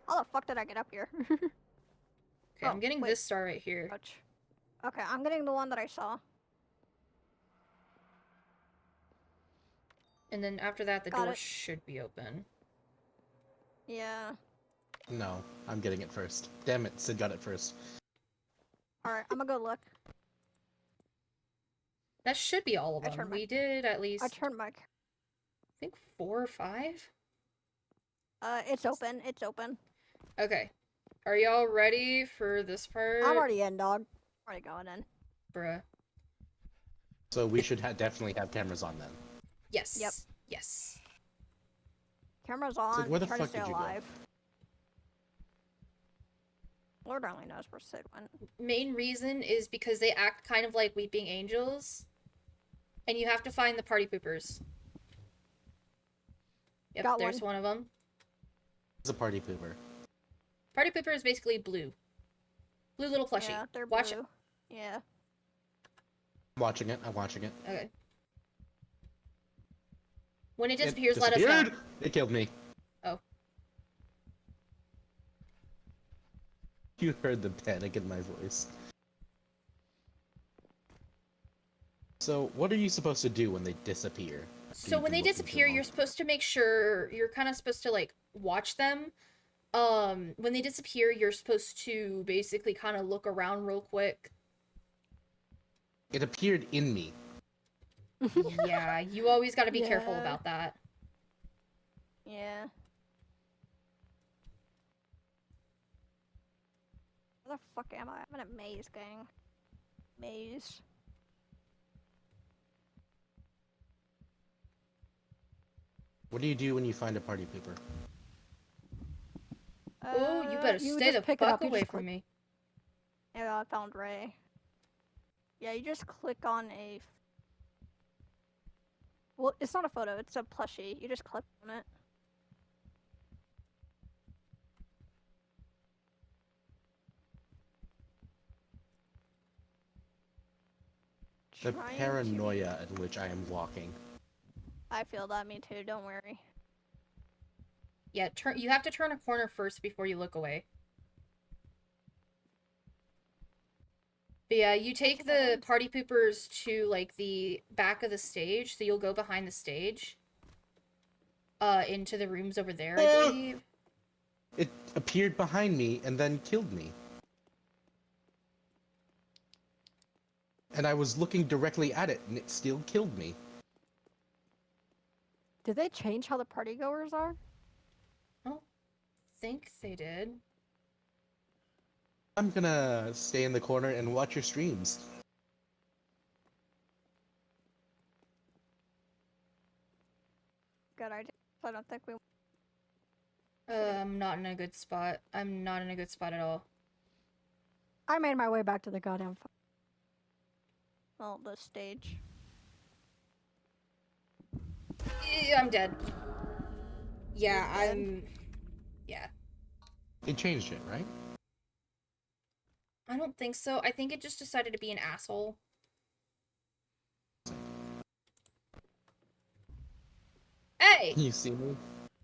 B: How the fuck did I get up here?
A: Okay, I'm
B: Oh,
A: getting
B: wait.
A: this star right here.
B: Ouch. Okay, I'm getting the one that I saw.
A: And then after that, the
B: Got
A: door
B: it.
A: should be open.
B: Yeah.
C: No, I'm getting it first. Damn it, Sid got it first.
B: Alright, I'm gonna go look.
A: That should be all of
B: I
A: them.
B: turned my-
A: We did at least,
B: I turned my...
A: I think 4 or 5?
B: It's open. It's open.
A: Okay. Are y'all ready for this part?
B: I'm already in, dog. Already going in.
A: Bruh.
C: So we should definitely have cameras on then.
A: Yes.
B: Yep.
A: Yes.
B: Camera's on.
C: where the
B: Try to
C: fuck
B: stay
C: did you go?
B: alive. Lord only knows where Sid went.
A: Main reason is because they act kind of like weeping angels. And you have to find the party poopers. Yep,
B: Got
A: there's one of them.
C: It's a party pooper.
A: Party pooper is basically blue. Blue little plushie.
B: Yeah, they're
A: Watch
B: blue. Yeah.
C: I'm watching it. I'm watching it.
A: Okay. When it
C: It
A: disappears, let us know.
C: disappeared! It killed me.
A: Oh.
C: You heard the panic in my voice. So, what are you supposed to do when they disappear?
A: So
C: you
A: when they
C: look into
A: disappear,
C: them?
A: you're supposed to make sure you're kind of supposed to like watch them. When they disappear, you're supposed to basically kind of look around real quick.
C: It appeared in me.
A: Yeah, you always got to be careful
B: Yeah.
A: about that.
B: Yeah. Where the fuck am I? I'm in a maze, gang. Maze.
C: What do you do when you find a party pooper?
A: Oh, you better
B: you
A: stay
B: just
A: the
B: pick it
A: fuck
B: up, you
A: away
B: just
A: from
B: click-
A: me.
B: Yeah, I found Ray. Yeah, you just click on a... Well, it's not a photo, it's a plushie. You just click on it.
C: The
B: Trying to-
C: paranoia in which I am walking.
B: I feel that, me too, don't worry.
A: Yeah, you have to turn a corner first before you look away. But yeah, you take the party poopers to like the back of the stage, so you'll go behind the stage. Into the rooms over there, I believe.
C: It appeared behind me and then killed me. And I was looking directly at it and it still killed me.
B: Did they change how the party goers are?
A: I don't think they did.
C: I'm gonna stay in the corner and watch your streams.
B: Good idea. I don't think we...
A: I'm not in a good spot. I'm not in a good spot at all.
B: I made my way back to the goddamn... Well, the stage.
A: I'm dead. Yeah,
B: You're dead?
A: I'm... Yeah.
C: It changed it, right?
A: I don't think so. I think it just decided to be an asshole. Hey!
C: You see me?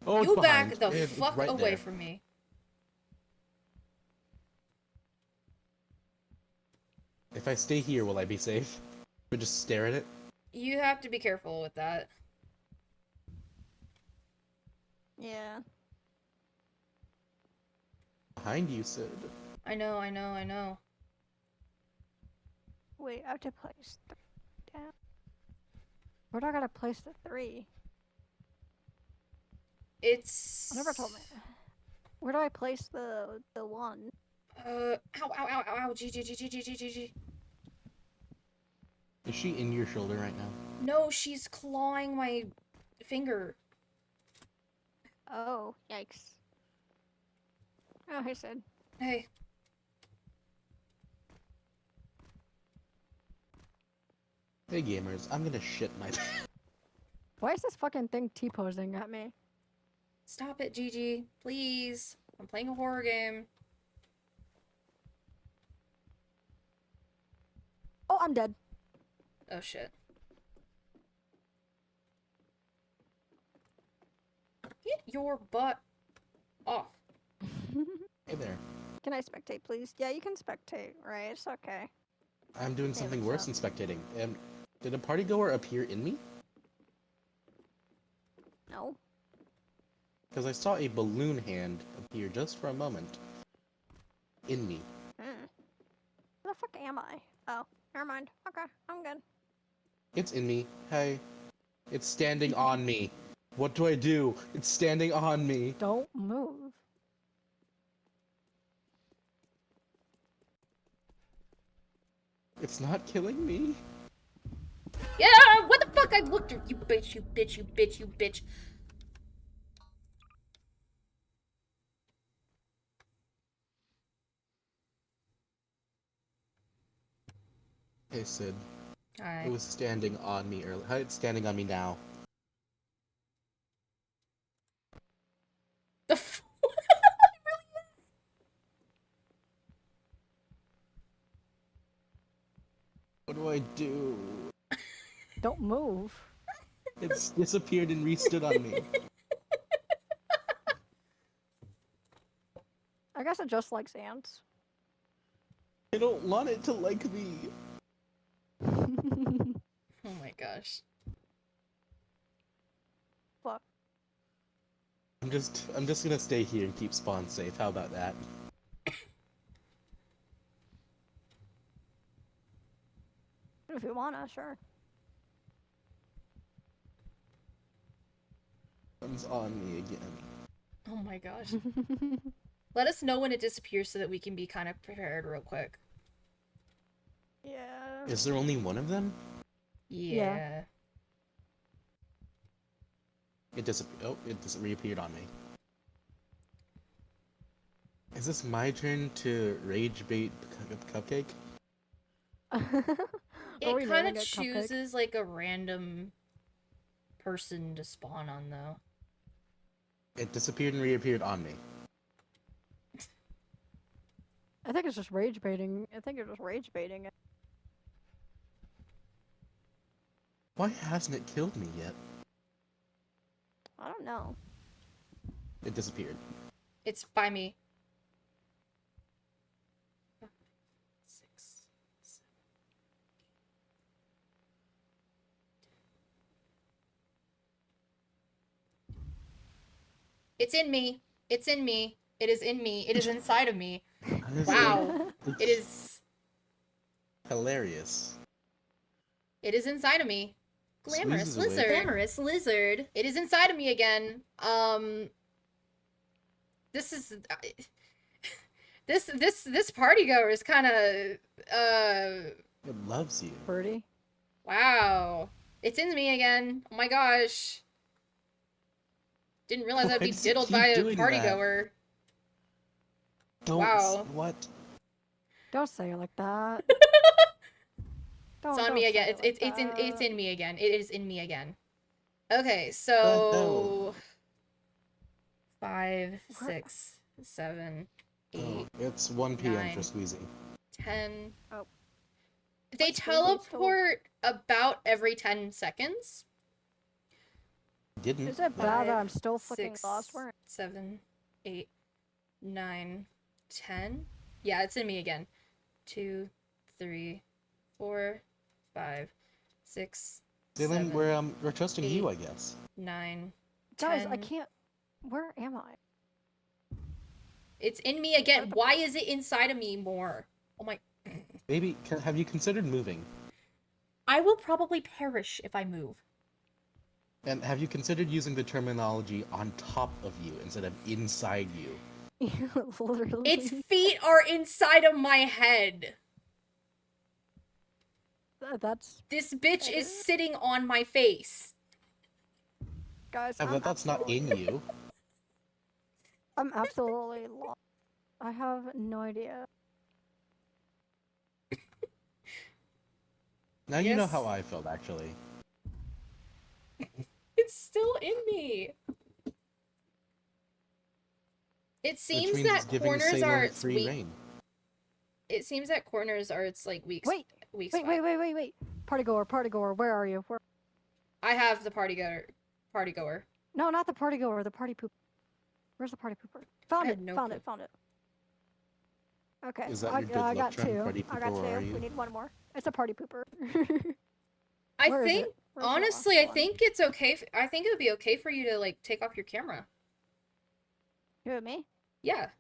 C: Oh, it's
A: You
C: behind.
A: back the
C: It's
A: fuck
C: right
A: away
C: there.
A: from me.
C: If I stay here, will I be safe? Or just stare at it?
A: You have to be careful with that.
B: Yeah.
C: Behind you, Sid.
A: I know, I know, I know.
B: Wait, I have to place 3 down. Where do I gotta place the 3?
A: It's...
B: I never told me. Where do I place the 1?
A: Ow, ow, ow, ow, ow, G.
C: Is she in your shoulder right now?
A: No, she's clawing my finger.
B: Oh, yikes. Oh, hey, Sid.
A: Hey.
C: Hey gamers, I'm gonna shit my
B: Why is this fucking thing T-posing at me?
A: Stop it, Gigi. Please. I'm playing a horror game.
B: Oh, I'm dead.
A: Oh, shit. Get your butt off.
C: Hey there.
B: Can I spectate, please? Yeah, you can spectate, right? It's okay.
C: I'm doing
B: Hey,
C: something
B: what's
C: worse than spectating. Did a party goer appear in me?
B: No.
C: Because I saw a balloon hand appear just for a moment. In me.
B: Where the fuck am I? Oh, never mind. Okay, I'm good.
C: It's in me. Hey. It's standing on me. What do I do? It's standing on me.
B: Don't move.
C: It's not killing me.
A: Yeah, what the fuck? I looked at you, bitch, you bitch, you bitch, you bitch.
C: Hey Sid.
A: Hi.
C: It was standing on me earlier. How it's standing on me now?
A: The f-
C: What do I do?
B: Don't move.
C: It's disappeared and restood on me.
B: I guess it just likes ants.
C: I don't want it to like me.
A: Oh my gosh.
B: Fuck.
C: I'm just gonna stay here and keep spawn safe. How about that?
B: If you wanna, sure.
C: It's on me again.
A: Oh my gosh. Let us know when it disappears so that we can be kind of prepared real quick.
B: Yeah.
C: Is there only one of them?
A: Yeah.
C: It disappeared. Oh, it just reappeared on me. Is this my turn to rage bait Cupcake?
B: Are
A: It
B: we
A: kind of
B: naming it Cupcake?
A: chooses like a random person to spawn on though.
C: It disappeared and reappeared on me.
B: I think it's just rage baiting. I think you're just rage baiting it.
C: Why hasn't it killed me yet?
B: I don't know.
C: It disappeared.
A: It's by me. 5, 6, 7. It's in me. It's in me. It is in me. It is inside of me. Wow. It is.
C: Hilarious.
A: It is inside of me. Glamorous
C: Squeezes away.
A: lizard. Glamorous lizard. It is inside of me again. This is. This party goer is kind of.
C: It loves you.
B: Birdie.
A: Wow. It's in me again. Oh my gosh. Didn't realize
C: Why
A: I'd be
C: does it
A: diddled
C: keep
A: by a
C: doing
A: party
C: that?
A: goer.
C: Don't.
A: Wow.
C: What?
B: Don't say it like that.
A: It's on me
B: don't
A: again.
B: say it like
A: It's
B: that.
A: in me again. It is in me again. Okay,
C: The
A: so 5, 6, 7, 8,
C: Oh, it's 1 p.m.
A: 9,
C: for squeezing.
A: 10.
B: Oh.
A: They
B: What's Squeezy's
A: teleport about every 10 seconds.
C: Didn't.
B: Is it
C: but-
B: bad that
A: 5,
B: I'm still fucking
A: 6,
B: lost? Where?
A: 7, 8, 9, 10. Yeah, it's in me again. 2, 3, 4, 5, 6,
C: Dylan,
A: 7,
C: we're trusting you,
A: 8,
C: I guess.
A: 9,
B: Guys,
A: 10.
B: I can't. Where am I?
A: It's in me again.
B: What the-
A: Why is it inside of me more? Oh my.
C: Maybe have you considered moving?
A: I will probably perish if I move.
C: And have you considered using the terminology on top of you instead of inside you?
B: Literally.
A: Its feet are inside of my head.
B: That's
A: This bitch is
B: better.
A: sitting on my face.
B: Guys.
C: Yeah,
B: I'm
C: but that's not in
B: absolutely-
C: you.
B: I'm absolutely lost. I have no idea.
C: Now you know
A: Yes.
C: how I felt, actually.
A: It's still in me. It
C: Which
A: seems
C: means
A: that
C: it's giving
A: corners are
C: Salem
A: its
C: free
A: weak.
C: reign.
A: It seems that corners are its like weak.
B: Wait,
A: weak
B: Wait,
A: spot.
B: wait. Party goer, where are you? Where...
A: I have the party goer. Party goer.
B: No, not the party goer, the party poop. Where's the party pooper? Found
A: I
B: it,
A: had no
B: found
A: clue.
B: it, found it. Okay,
C: Is that
B: I,
C: your good
B: I
C: luck
B: got
C: charm,
B: two.
C: party
B: I got
C: pooper, or are
B: two.
C: you?
B: We need one more. It's a party pooper.
A: I
B: Where is
A: think
B: it? Where's the
A: honestly,
B: last
A: I
B: one?
A: think it's okay. I think it would be okay for you to like take off your camera.
B: You and me?
A: Yeah.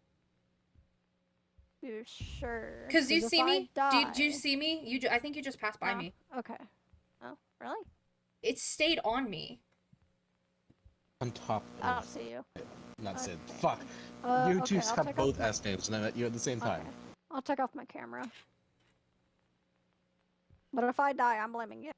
B: You sure?
A: Cause you
B: if
A: see
B: I
A: me? Did you
B: die-
A: see me? I think you just passed by
B: No?
A: me.
B: Okay. Oh, really?
A: It stayed on me.
C: On top
B: I don't
C: of...
B: see you.
C: Not Sid.
B: Okay.
C: Fuck. You two
B: okay, I'll
C: have
B: take
C: both
B: off my...
C: S names, and I met you at the same time.
B: Okay. I'll take off my camera. But if I die, I'm blaming you.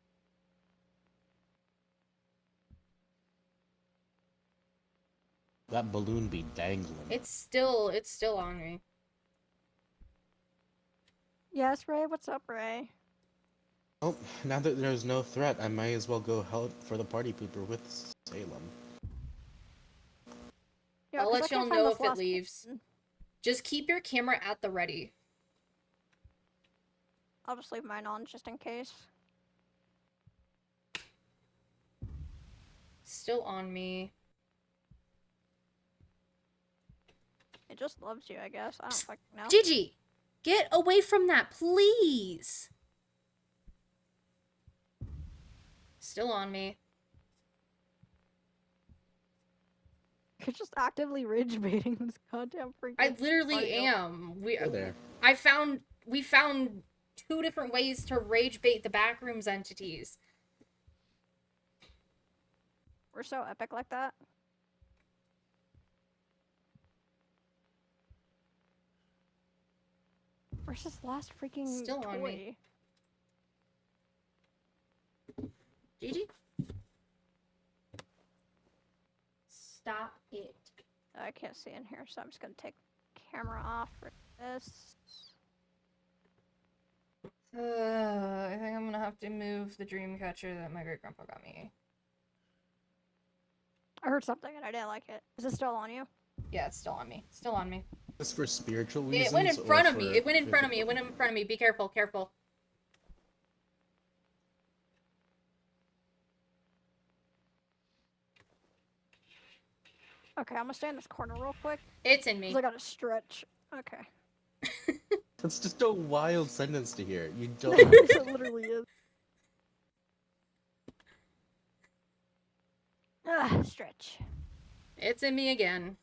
C: That balloon be dangling.
A: It's still on me.
B: Yes, Ray? What's up, Ray?
C: Oh, now that there's no threat, I might as well go help for the party pooper with Salem.
B: Yeah,
A: I'll
B: 'cause I
A: let y'all
B: can't find
A: know
B: this
A: if it
B: last
A: leaves.
B: one.
A: Just keep your camera at the ready.
B: I'll just leave mine on just in case.
A: Still on me.
B: It just loves you, I guess. I don't
A: Psst,
B: fucking know.
A: Gigi, get away from that, please. Still on me.
B: You're just actively rage baiting this goddamn freaking.
A: I literally
B: party goer.
A: am.
C: Hey there.
A: We found 2 different ways to rage bait the backrooms entities.
B: We're so epic like that. Where's this last freaking
A: Still
B: toy?
A: on me. Gigi? Stop it.
B: I can't see in here, so I'm just gonna take camera off for this.
A: I think I'm gonna have to move the dream catcher that my great grandpa got me.
B: I heard something and I didn't like it. Is it still on you?
A: Yeah, it's still on me. Still on me.
C: Just for spiritual reasons.
A: It went in
C: or
A: front of me.
C: for
A: It went in front of me. It
C: physical?
A: went in front of me. Be careful. Careful.
B: Okay, I'm gonna stay in this corner real quick.
A: It's in me.
B: Cause I gotta stretch. Okay.
C: That's just a wild sentence to hear. You don't.
B: It literally is. Stretch.
A: It's in me again.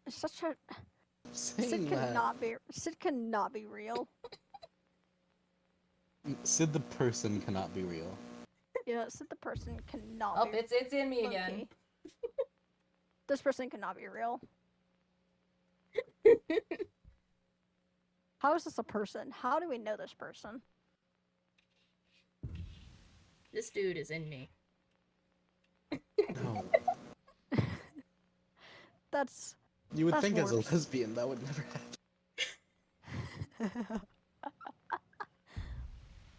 B: It's such a
C: Saying that.
B: Sid cannot be real.
C: Sid the person cannot be real.
B: Yeah, Sid the person cannot
A: Oh,
B: be
A: it's in me
B: low-key.
A: again.
B: This person cannot be real. How is this a person? How do we know this person?
A: This dude is in me.
C: No.
B: That's
C: You would
B: That's
C: think as a
B: worse.
C: lesbian that would never happen.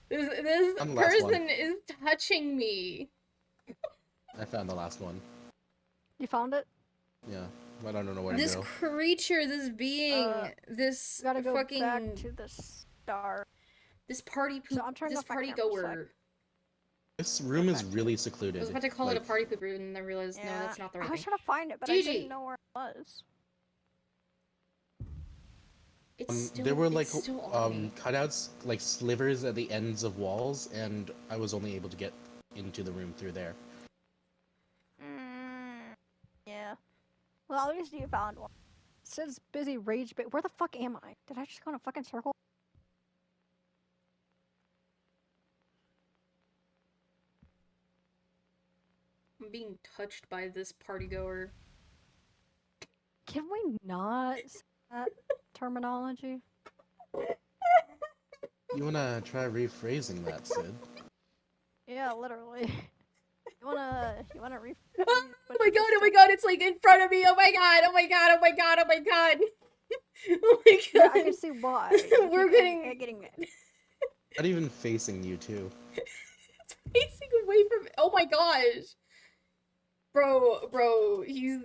A: This
C: On the last one.
A: person is touching me.
C: I found the last one.
B: You found it?
C: Yeah. But I don't know where
A: This
C: to go.
A: creature, this being, this
B: You gotta go
A: fucking,
B: back to the start.
A: this party poop,
B: So I'm turning
A: this
B: off my
A: party
B: camera a sec.
A: goer.
C: This room is
B: back.
C: really
A: I
C: secluded.
A: was about to call it a
C: Like,
A: party pooper, and then I realized no, that's not the right
B: I was
A: thing.
B: trying to find it, but I
A: Gigi.
B: didn't know where it was.
A: It's still,
C: there were like
A: it's still on me.
C: cutouts, like slivers at the ends of walls, and I was only able to get into the room through there.
B: Yeah. Well, at least you found one. Sid's busy rage bait. Where the fuck am I? Did I just go in a fucking circle?
A: I'm being touched by this party goer.
B: Can we not say that terminology?
C: You wanna try rephrasing that, Sid?
B: Yeah, literally. You wanna
A: Oh
B: what
A: my
B: you
A: god,
B: just
A: oh my
B: said?
A: god, it's like in front of me. Oh my god, oh my god, oh my god, oh my god. Oh my god.
B: Yeah, I can see why. You
A: We're
B: keep
A: getting
B: mad.
C: Not even facing you two.
A: it's facing away from oh my gosh. Bro, he's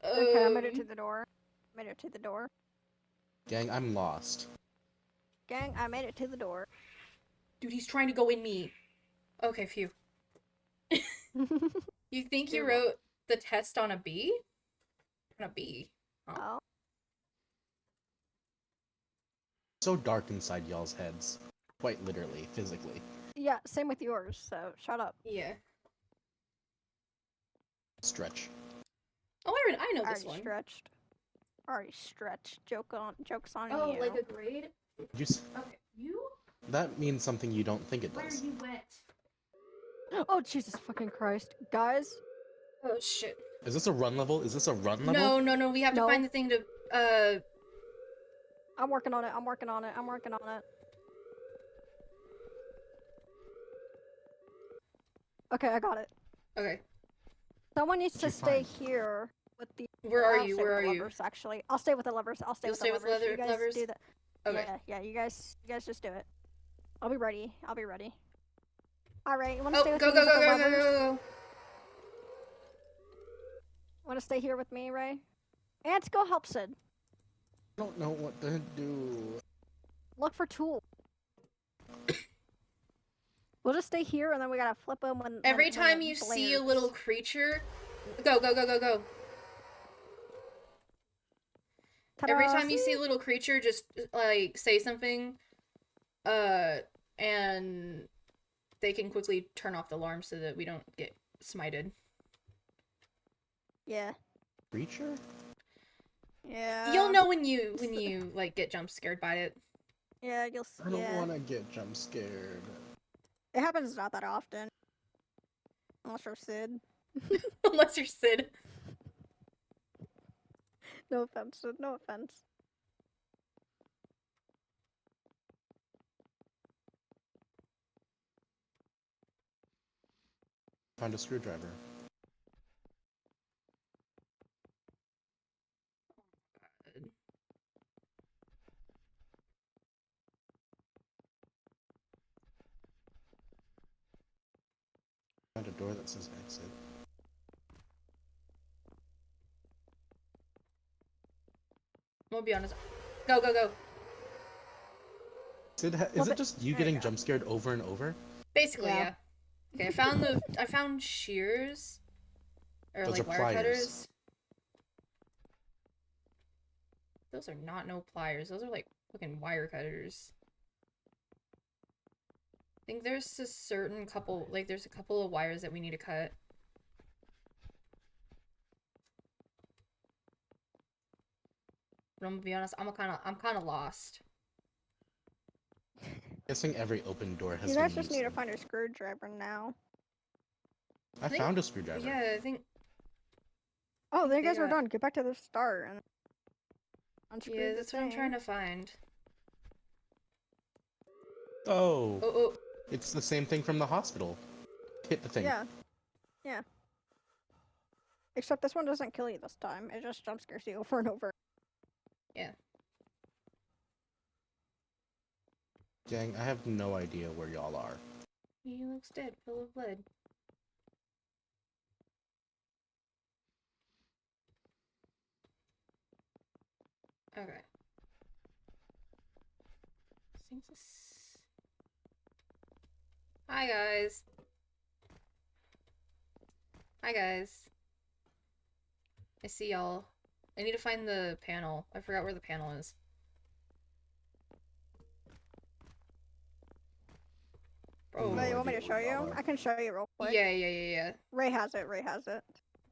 B: Okay, I made it to the door. Made it to the door.
C: Gang, I'm lost.
B: Gang, I made it to the door.
A: Dude, he's trying to go in me. Okay, phew. You think you
B: You're
A: wrote the test on a B? On a B. Huh?
B: Oh.
C: So dark inside y'all's heads. Quite literally, physically.
B: Yeah, same with yours, so shut up.
A: Yeah.
C: Stretch.
A: Oh, I know this
B: Already
A: one.
B: stretched. Already stretched. Jokes on
A: Oh,
B: you.
A: like a grade?
C: You
A: Okay, you?
C: that means something you don't think it
A: Where
C: does.
A: you went?
B: Oh, Jesus fucking Christ. Guys,
A: Oh, shit.
C: Is this a run level? Is this a run level?
A: No, we have to
B: No.
A: find the thing to,
B: I'm working on it. I'm working on it. Okay, I got it.
A: Okay.
B: Someone needs
C: What'd
B: to
C: you
B: stay
C: find?
B: here with the.
A: Where are
B: I'll
A: you?
B: stay
A: Where
B: with
A: are
B: the
A: you?
B: levers, actually. I'll stay with the levers.
A: You'll stay with
B: You guys
A: levers?
B: do that.
A: Okay.
B: Yeah. You guys just do it. I'll be ready. All right, you want to
A: Oh,
B: stay with
A: go,
B: me
A: go,
B: with
A: go,
B: the
A: go, go,
B: levers?
A: go, go.
B: Want to stay here with me, Ray? And go help Sid.
C: I don't know what to do.
B: Look for tools. We'll just stay here, and then we gotta flip them when.
A: Every
B: when
A: time
B: it
A: you see a
B: blares.
A: little creature, go, go, go, go, go. Every
B: Ta-da!
A: time you see
B: See?
A: a little creature, just like say something, and they can quickly turn off the alarm so that we don't get smited.
B: Yeah.
C: Creature?
B: Yeah.
A: You'll know when you like get jump scared by it.
B: Yeah,
C: I don't
B: yeah.
C: want to get jump scared.
B: It happens not that often. Unless you're Sid.
A: Unless you're Sid.
B: No offense, Sid. No offense.
C: Find a screwdriver. Find a door that says exit.
A: I'm gonna be honest. Go, go, go.
C: Sid, is it just you
B: There you
C: getting
B: go.
C: jump scared over and over?
A: Basically,
B: Yeah.
A: yeah. Okay, I found shears. Or
C: Those
A: like
C: are
A: wire
C: pliers.
A: cutters. Those are not no pliers. Those are like fucking wire cutters. I think there's a certain couple, like there's a couple of wires that we need to cut. But I'm gonna be honest, I'm kind of lost.
C: Guessing every open door has
B: You
C: been
B: guys just need to
C: used.
B: find a screwdriver now.
C: I
A: think-
C: found a screwdriver.
A: Yeah, I think
B: Oh, then you
A: they
B: guys are
A: got-
B: done. Get back to the start and unscrew
A: yeah,
B: the
A: that's what I'm
B: thing.
A: trying to find.
C: Oh,
A: Oh,
C: it's the same thing from the hospital. Hit the thing.
B: Yeah. Except this one doesn't kill you this time. It just jump scares you over and over.
A: yeah.
C: Dang, I have no idea where y'all are.
A: He looks dead, full of blood. Okay. Seems Hi guys. Hi guys. I see y'all. I need to find the panel. I forgot where the panel is. Bro.
C: No
B: Wait, you want me
C: idea
B: to show
C: where
B: you?
C: y'all are.
B: I can show you real quick.
A: Yeah.
B: Ray has it.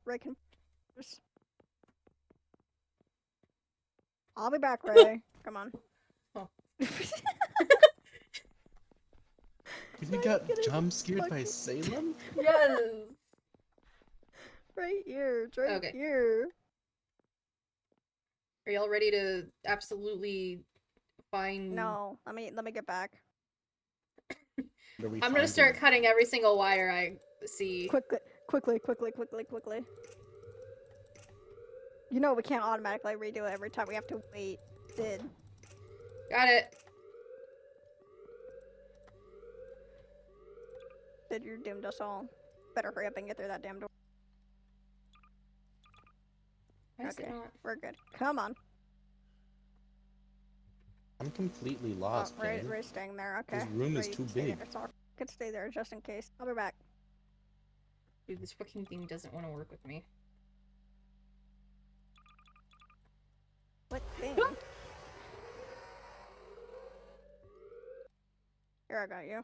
B: Ray can. I'll be back, Ray. Come on.
A: Oh.
C: You got jump scared by Salem?
A: Yes.
B: Right here. It's right
A: Okay.
B: here.
A: Are y'all ready to absolutely find?
B: No, let me get back.
A: I'm gonna start cutting every single wire I see.
B: Quickly. You know we can't automatically redo it every time. We have to wait. Did.
A: Got it.
B: Did you doomed us all? Better hurry up and get through that damn door.
A: Why is it
B: Okay,
A: not?
B: we're good. Come on.
C: I'm completely lost,
B: Ray's
C: gang.
B: staying there. Okay.
C: This room is
B: Ray,
C: too
B: stay
C: big.
B: there. It's all. Could stay there just in case. I'll be back.
A: Dude, this fucking thing doesn't want to work with me.
B: What thing? Here, I got you.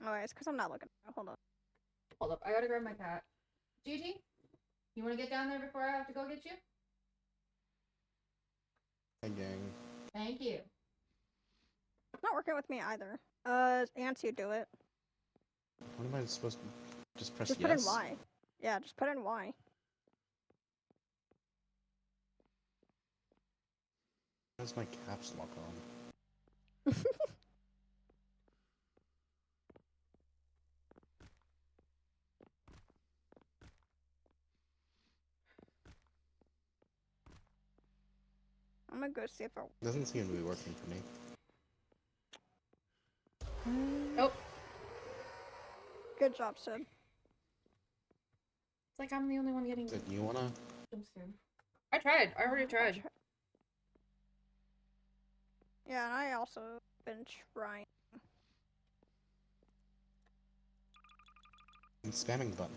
B: Oh, it's because I'm not looking. Hold on.
A: Hold up, I gotta grab my cat. Gigi, you want to get down there before I have to go get you?
C: Hey, gang.
A: Thank you.
B: Not working with me either. Ants, you do it.
C: What am I supposed to just press
B: Just
C: yes?
B: put in Y. Yeah, just put in Y.
C: How's my caps lock on?
B: I'm gonna go see if it.
C: Doesn't seem to be working for me.
A: Nope.
B: Good job, Sid.
A: It's like I'm the only one getting
C: Did you wanna?
A: jump scared. I tried. I already tried.
B: Yeah, and I also been trying.
C: I'm spamming the button.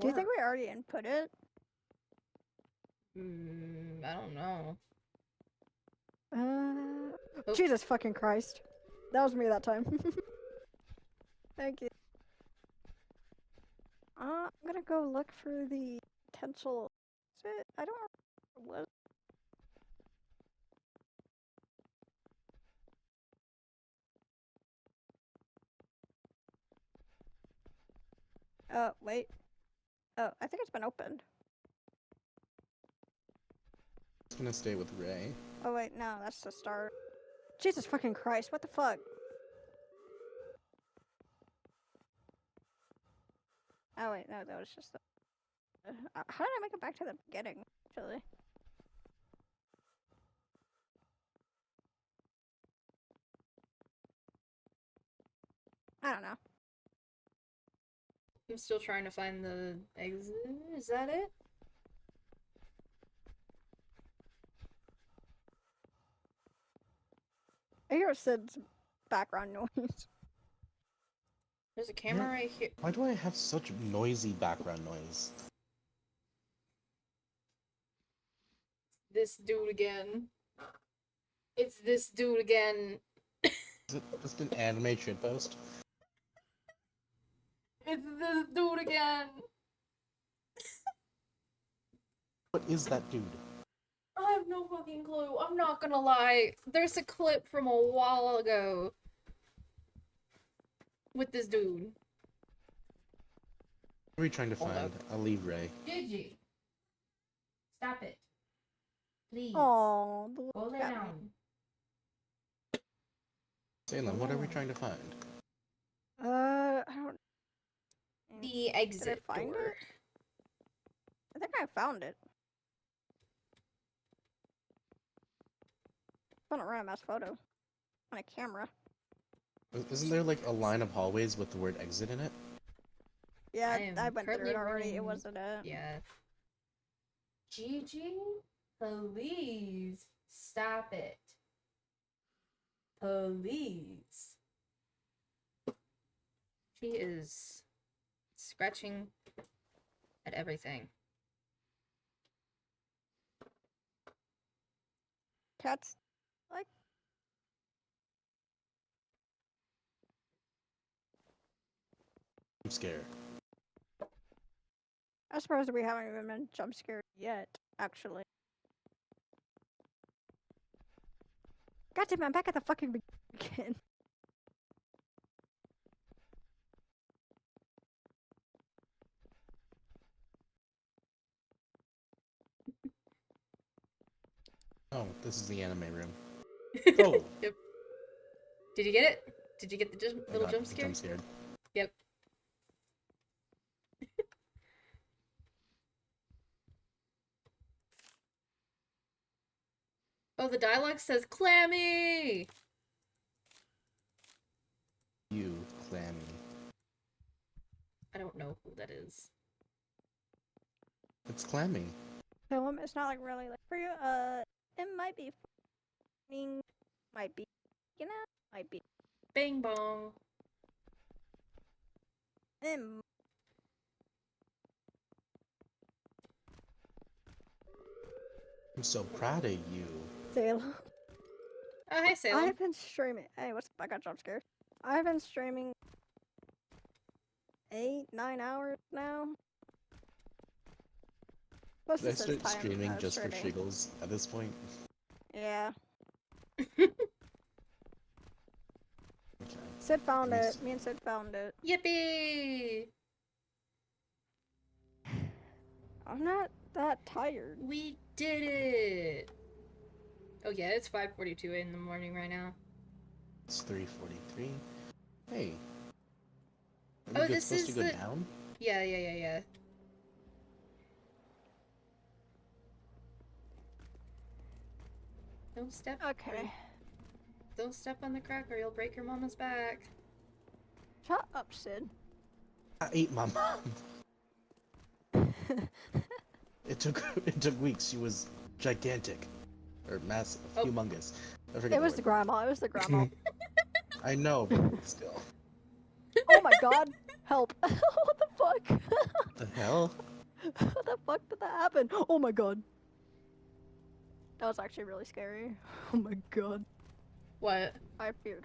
B: Do you think we already input it?
A: I don't know. Oh.
B: Jesus fucking Christ. That was me that time. Thank you. I'm gonna go look for the potential. I don't remember what. Oh, wait. Oh, I think it's been opened.
C: I'm just gonna stay with Ray.
B: Oh, wait, no, that's the start. Jesus fucking Christ, what the fuck? Oh, wait, no, that was just the. How did I make it back to the beginning, actually? I don't know.
A: I'm still trying to find the exit. Is that it?
B: I hear Sid's background noise.
A: There's a camera right here.
C: Why do I have such noisy background noise?
A: This dude again. It's this dude again.
C: Is it just an anime shitpost?
A: It's this dude again.
C: What is that dude?
A: I have no fucking clue. I'm not gonna lie. There's a clip from a while ago with this dude.
C: What are we trying to
A: Hold
C: find?
A: up.
C: I'll leave Ray.
A: Gigi. Stop it. Please.
B: Oh,
A: Go lay down.
C: Salem, what are we trying to find?
B: I don't.
A: The exit
B: find
A: door.
B: it? I think I found it. Found a random ass photo on a camera.
C: Isn't there like a line of hallways with the word exit in it?
B: Yeah,
A: am
B: I went through
A: currently
B: it already. It
A: running-
B: wasn't it.
A: Yeah. Gigi, please stop it. Please. She is scratching at everything.
B: Cats, like,
C: I'm scared.
B: I suppose we haven't even been jump scared yet, actually. God damn, I'm back at the fucking beginning.
C: Oh, this is the anime room. Oh,
A: Yep. Did you get it? Did you get the
C: I
A: little
C: got
A: jump scare?
C: jump scared.
A: Yep. Oh, the dialogue says clammy!
C: You clammy.
A: I don't know who that is.
C: It's clammy.
B: Film, it's not like really like for you. It might be funny, might be, you know, might be.
A: Bing bong.
B: Um,
C: I'm so proud of you.
B: Salem.
A: Oh, hey, Salem.
B: I've been streaming. Hey, what's up? I got jump scared. I've been streaming 8-9 hours now. What's
C: Did I
B: this
C: start
B: time?
C: streaming just for
B: streaming.
C: shiggles at this point?
B: Yeah.
C: Okay.
B: Sid found
C: Nice.
B: it. Me and Sid found it.
A: Yippee!
B: I'm not that tired.
A: We did it! Oh yeah, it's 5:42 in the morning right now.
C: It's 3:43. Hey.
A: Oh,
C: Are we
A: this
C: supposed
A: is
C: to go
A: the-
C: down?
A: Yeah. Don't step.
B: Okay.
A: Don't step on the crack or you'll break your mama's back.
B: Shut up, Sid.
C: I ate my mom. It took weeks. She was gigantic, or massive,
A: Oh.
C: humongous. I forget
B: It was the
C: word.
B: grandma. It was the grandma.
C: I know, but still.
B: Oh my god. Help. What the fuck?
C: The hell?
B: What the fuck did that happen? Oh my god. That was actually really scary. Oh my god.
A: What?
B: I feared.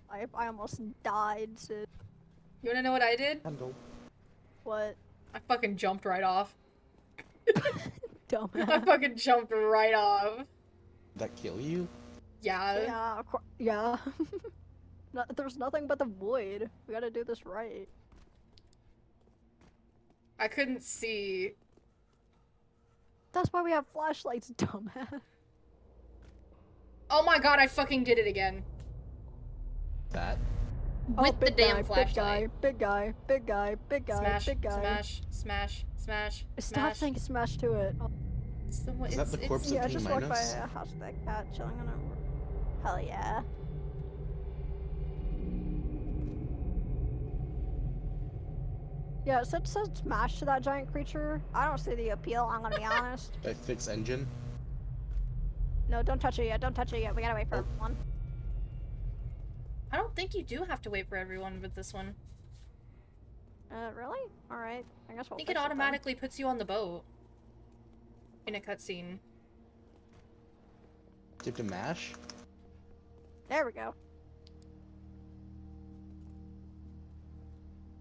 B: I almost died, Sid.
A: You wanna know what I did?
C: Handle.
B: What?
A: I fucking jumped right off. I
B: Dumbass.
A: fucking jumped right off.
C: Did that kill you?
A: Yeah.
B: Yeah, of course. Yeah. No, there's nothing but the void. We gotta do this right.
A: I couldn't see.
B: That's why we have flashlights, dumbass.
A: Oh my god, I fucking did it again.
C: That?
A: With the
B: big
A: damn
B: guy,
A: flashlight.
B: Big guy, big guy, big guy,
A: Smash,
B: big guy.
A: smash.
B: Stop
A: Smash.
B: saying smash to it. Oh,
A: It's the one-
C: Is that the corpse
B: yeah, I
C: of King
B: just walked by
C: Minos?
B: a house with that cat chilling on a. Hell yeah. Yeah, it said smash to that giant creature. I don't see the appeal, I'm gonna be honest.
C: Did I fix engine?
B: No, don't touch it yet, don't touch it yet. We gotta wait for
C: Oh.
B: everyone.
A: I don't think you do have to wait for everyone with this one.
B: Really? Alright. I guess
A: I
B: we'll
A: think
B: fix
A: it
B: then.
A: automatically puts you on the boat. In a cutscene.
C: Do you have to mash?
B: There we go.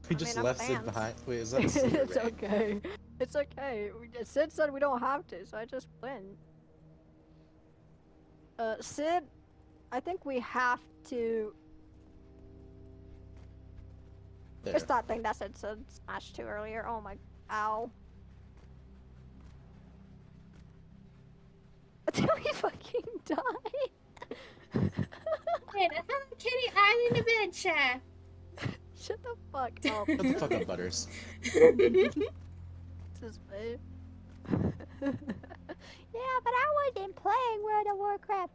C: We
B: I
C: just
B: mean, I'm
C: left Sid
B: fans.
C: behind. Wait, is that Sid? or
B: It's
C: Ray?
B: okay. It's okay. Sid said we don't have to, so I just went. Sid, I think we have to.
C: There.
B: It's that thing that said smash to earlier. Oh my. Ow. Until we fucking die.
A: Wait, a Hello Kitty Island adventure!
B: Shut the fuck up.
C: Shut the fuck up, Butters.
B: This is me. Yeah, but I wasn't playing World of Warcraft.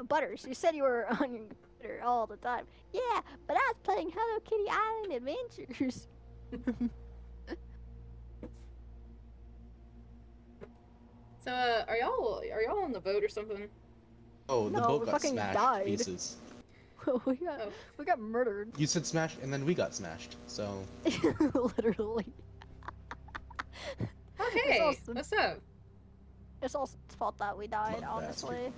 B: Butters, you said you were on your computer all the time. Yeah, but I was playing Hello Kitty Island Adventures.
A: So, are y'all on the boat or something?
C: Oh, the
B: No,
C: boat
B: we
C: got
B: fucking
C: smashed
B: died.
C: to pieces.
A: Oh.
B: we got murdered.
C: You said smash, and then we got smashed. So
B: Literally.
A: Oh,
B: It's
A: hey,
B: awesome.
A: what's up?
B: It's all Sid's fault that we died,
C: Love
B: honestly.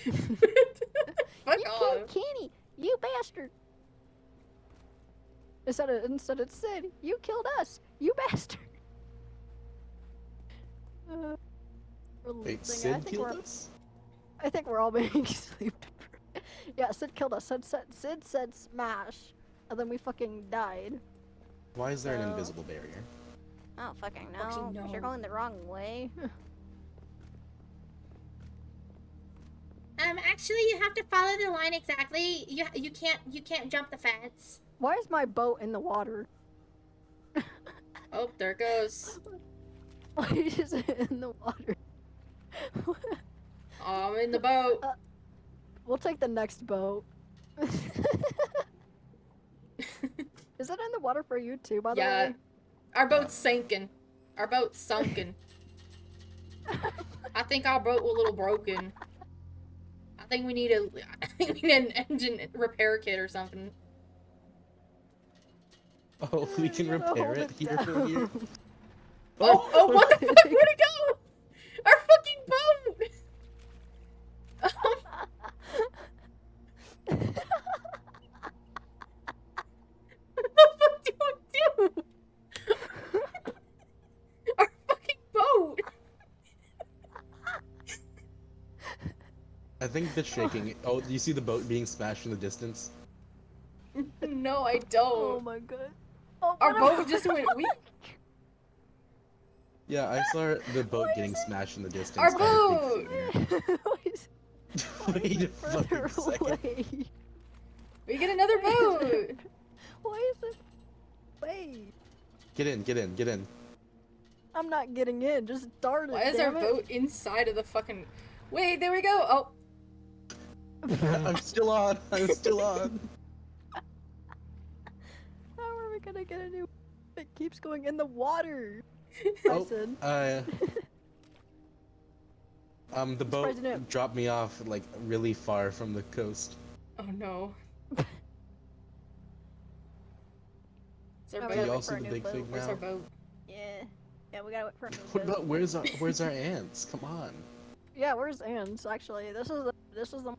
A: Fuck
B: You
A: off.
B: killed Kenny! You bastard! Instead it said, you killed us! You bastard! We're
C: Wait,
B: losing.
C: Sid killed us?
B: I think we're all being sleep deprived. Yeah, Sid killed us. Sid said smash, and then we fucking died.
C: Why is there an
B: So-
C: invisible barrier?
B: I don't fucking know.
A: Fucking
B: 'Cause you're
A: no.
B: going the wrong way.
A: Actually, you have to follow the line exactly. You can't jump the fence.
B: Why is my boat in the water?
A: Oh, there it goes.
B: Why is it in the water?
A: Oh, I'm in the boat.
B: We'll take the next boat. Is it in the water for you too, by the
A: Yeah.
B: way?
A: Our boat's sinking. Our boat's sunken. I think our boat was a little broken. I think we need an engine repair kit or something.
C: Oh, we can
B: You gotta
C: repair
B: hold
C: it here from here.
B: down.
A: Oh, what the fuck? Where'd it go? Our fucking boat! What the fuck do we do? Our fucking boat!
C: I think the shaking. Oh, do you see the boat being smashed in the distance?
A: No, I
B: Oh
A: don't.
B: my god. Oh,
A: Our
B: what
A: boat just went weak.
C: Yeah, I saw the boat getting smashed in the distance.
A: Our
C: by a big
A: boat!
C: figure.
B: Why is
C: Wait a
B: further
C: fucking second.
B: away?
A: We get another boat!
B: Why is it? Wait.
C: Get in, get in, get in.
B: I'm not getting in. Just start it.
A: Why is our
B: damn it.
A: boat inside of the fucking... Wait, there we go! Oh,
C: I'm still on. I'm still on.
B: How are we gonna get a new? It keeps going in the water.
C: Oh,
B: Listen.
C: The boat
B: surprised you didn't-
C: dropped me off like really far from the coast.
A: oh no. Is our
B: Oh,
C: Do
B: we gotta
C: you
A: boat?
B: wait
C: all
B: for
C: see
B: a
C: the
B: new
C: big
B: boat.
C: fig
A: Where's
C: now?
A: our boat?
B: Yeah. Yeah, we gotta wait for a new
C: What
B: boat.
C: about where's our ants? Come on.
B: Yeah, where's ants? Actually, this is the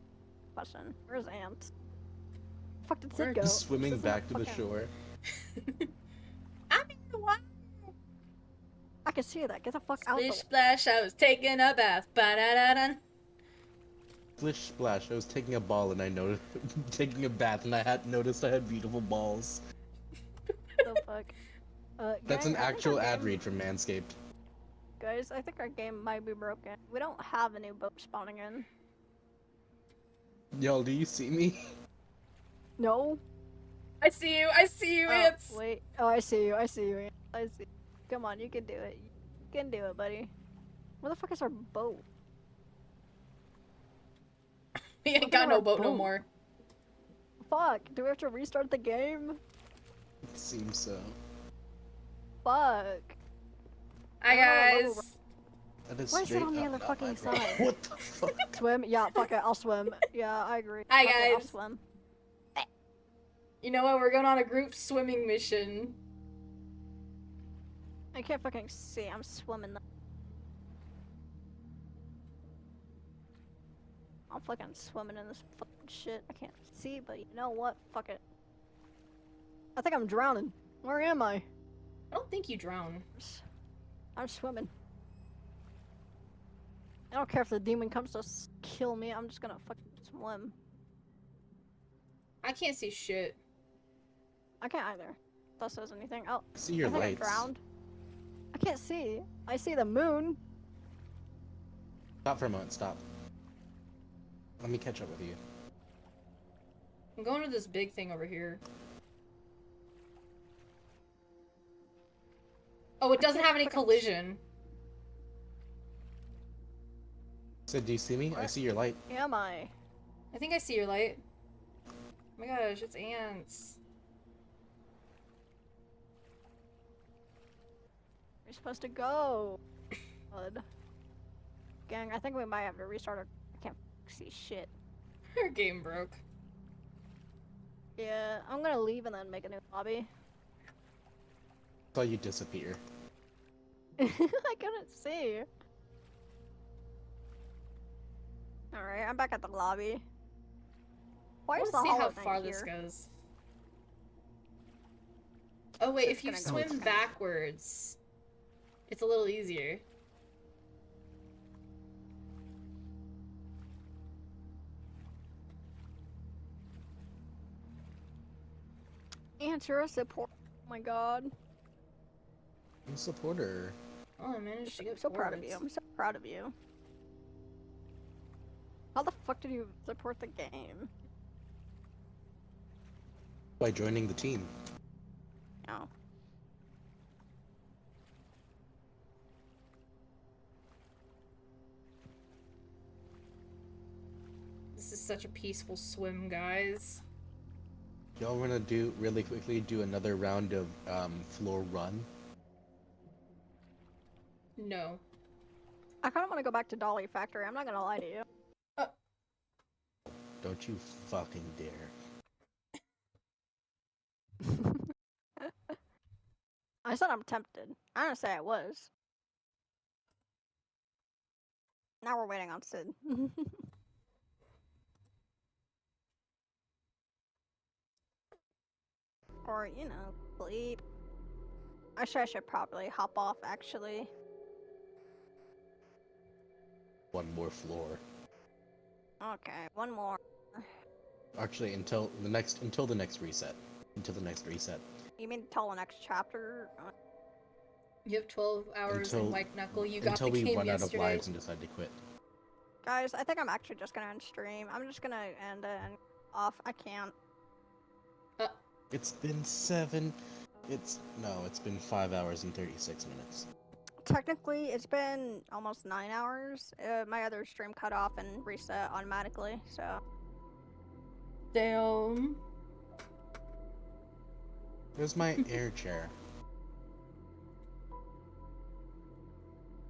B: question. Where's ants? Fuck did
A: We're
B: Sid go?
C: Just swimming
B: Sid's
C: back to the
B: fucking-
C: shore.
A: I'm in the water!
B: I can see that. Get the fuck out
A: Splish
B: the.
A: splash, I was taking a bath. Ba-da-da-dun.
C: Splish splash. I was taking a ball and I noticed taking a bath and I had noticed I had beautiful balls.
B: The fuck.
C: That's
B: gang,
C: an
B: I think
C: actual
B: our
C: ad
B: game-
C: read from Manscaped.
B: Guys, I think our game might be broken. We don't have a new boat spawning in.
C: Yo, do you see me?
B: No.
A: I see you,
B: Oh,
A: ants!
B: wait. Oh, I see you. I see you. Ant. I see. Come on, you can do it. You can do it, buddy. Where the fuck is our boat?
A: We
B: Look
A: ain't
B: at
A: got no
B: our
A: boat no
B: boat.
A: more.
B: Fuck. Do we have to restart the game?
C: It seems so.
B: Fuck.
A: Hi
B: I don't know what level
A: guys!
C: That is
B: Why is it
C: straight
B: on the
C: up
B: other
C: not
B: fucking
C: my fault.
B: side?
C: What the fuck?
B: Swim? Yeah, fuck it. I'll swim. Yeah, I agree.
A: Hi,
B: Fuck it, I'll
A: guys.
B: swim.
A: You know what? We're going on a group swimming mission.
B: I can't fucking see. I'm swimming. I'm fucking swimming in this fucking shit. I can't see, but you know what? Fuck it. I think I'm drowning. Where am I?
A: I don't think you drown.
B: I'm swimming. I don't care if the demon comes to kill me. I'm just gonna fucking swim.
A: I can't see shit.
B: I can't either. If that says anything. Oh,
C: See your
B: I think
C: lights.
B: I drowned. I can't see. I see the moon.
C: Stop for a moment. Stop. Let me catch up with you.
A: I'm going to this big thing over here. Oh, it doesn't have any collision.
C: Sid, do you see me? I
B: Where?
C: see your light.
B: Am I?
A: I think I see your light. Oh my gosh, it's ants.
B: We're supposed to go. Bud. Gang, I think we might have to restart our. I can't see shit.
A: Our game broke.
B: Yeah, I'm gonna leave and then make a new lobby.
C: Saw you disappear.
B: I couldn't see. Alright, I'm back at the lobby. Why
A: I
B: is
A: want
B: the
A: to see how
B: Hollow
A: far
B: Knight
A: this
B: here?
A: goes. Oh wait,
B: It's
A: if you
B: gonna go
A: swim
B: fast.
A: backwards, it's a little easier.
B: Answer a support. Oh my god.
C: I'm a supporter.
A: Oh, I managed to
B: I'm
A: get
B: so proud of you.
A: forwards.
B: I'm so proud of you. How the fuck did you support the game?
C: By joining the team.
B: Oh.
A: This is such a peaceful swim, guys.
C: Y'all wanna do really quickly do another round of floor run?
A: No.
B: I kind of want to go back to Dolly Factory. I'm not gonna lie to you.
C: Don't you fucking dare.
B: I said I'm tempted. I didn't say I was. Now we're waiting on Sid. Or, you know, sleep. I should probably hop off, actually.
C: One more floor.
B: Okay, one more.
C: Actually, until the next reset. Until the next reset.
B: You mean till the next chapter?
A: You have 12 hours in White Knuckle. You got
C: until
A: the
C: we
A: game
C: run
A: yesterday.
C: out of lives and decide to quit.
B: Guys, I think I'm actually just gonna end stream. I'm just gonna end it and off. I can't.
C: It's been it's been 5 hours and 36 minutes.
B: Technically, it's been almost 9 hours. My other stream cut off and reset automatically, so.
A: Damn.
C: Where's my air chair?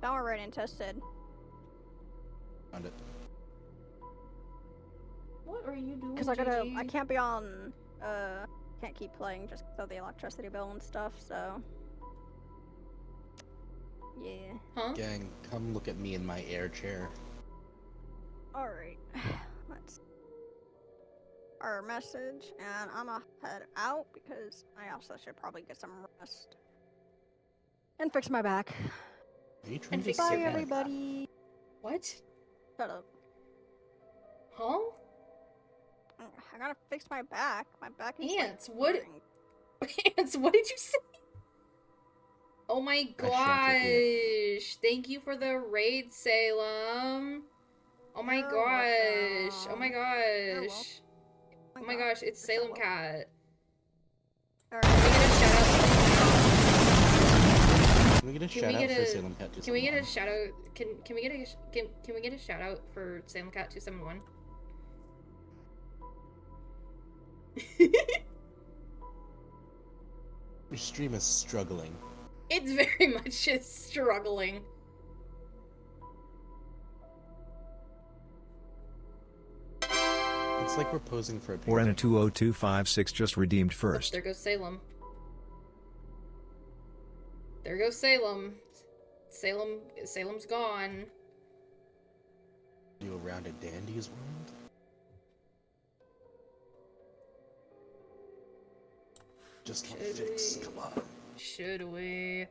B: Now we're right into Sid.
C: Found it.
A: What are you doing,
B: Because I
A: GG?
B: can't be on, can't keep playing just because of the electricity bill and stuff, so. Yeah.
A: Huh?
C: Gang, come look at me in my air chair.
B: Alright. Let's. Our message, and I'm gonna head out because I also should probably get some rest. And fix my back.
C: Are you trying
A: And
C: to
A: fix
C: say
B: Bye,
A: your
C: that?
B: everybody.
A: What?
B: Shut up.
A: Huh?
B: I gotta fix my back. My back is
A: Ants,
B: like,
A: what?
B: hurting.
A: Ants, what did you say? Oh my
C: I
A: gosh. Thank you for the raid, Salem. Oh my
B: You're
A: gosh. Oh
B: welcome.
A: my
B: You're welcome.
A: gosh. Oh my gosh, it's
B: You're so
A: Salem
B: welcome.
A: Cat.
B: Alright.
C: Can we get a
A: Can
C: shout
A: we
C: out
A: get
C: for
A: a-
C: Salem Cat 271?
A: Can we get a shout out? Can we get a can we get a shout out for Salem Cat 271?
C: Your stream is struggling.
A: It's very much just struggling.
C: It's like we're posing for a
D: Or in a
C: painting.
D: 20256 just redeemed
A: Oh,
D: first.
A: there goes Salem. There goes Salem. Salem's gone.
C: You around a dandy's world? Just one
A: Should
C: fix,
A: we?
C: come on.
A: Should we?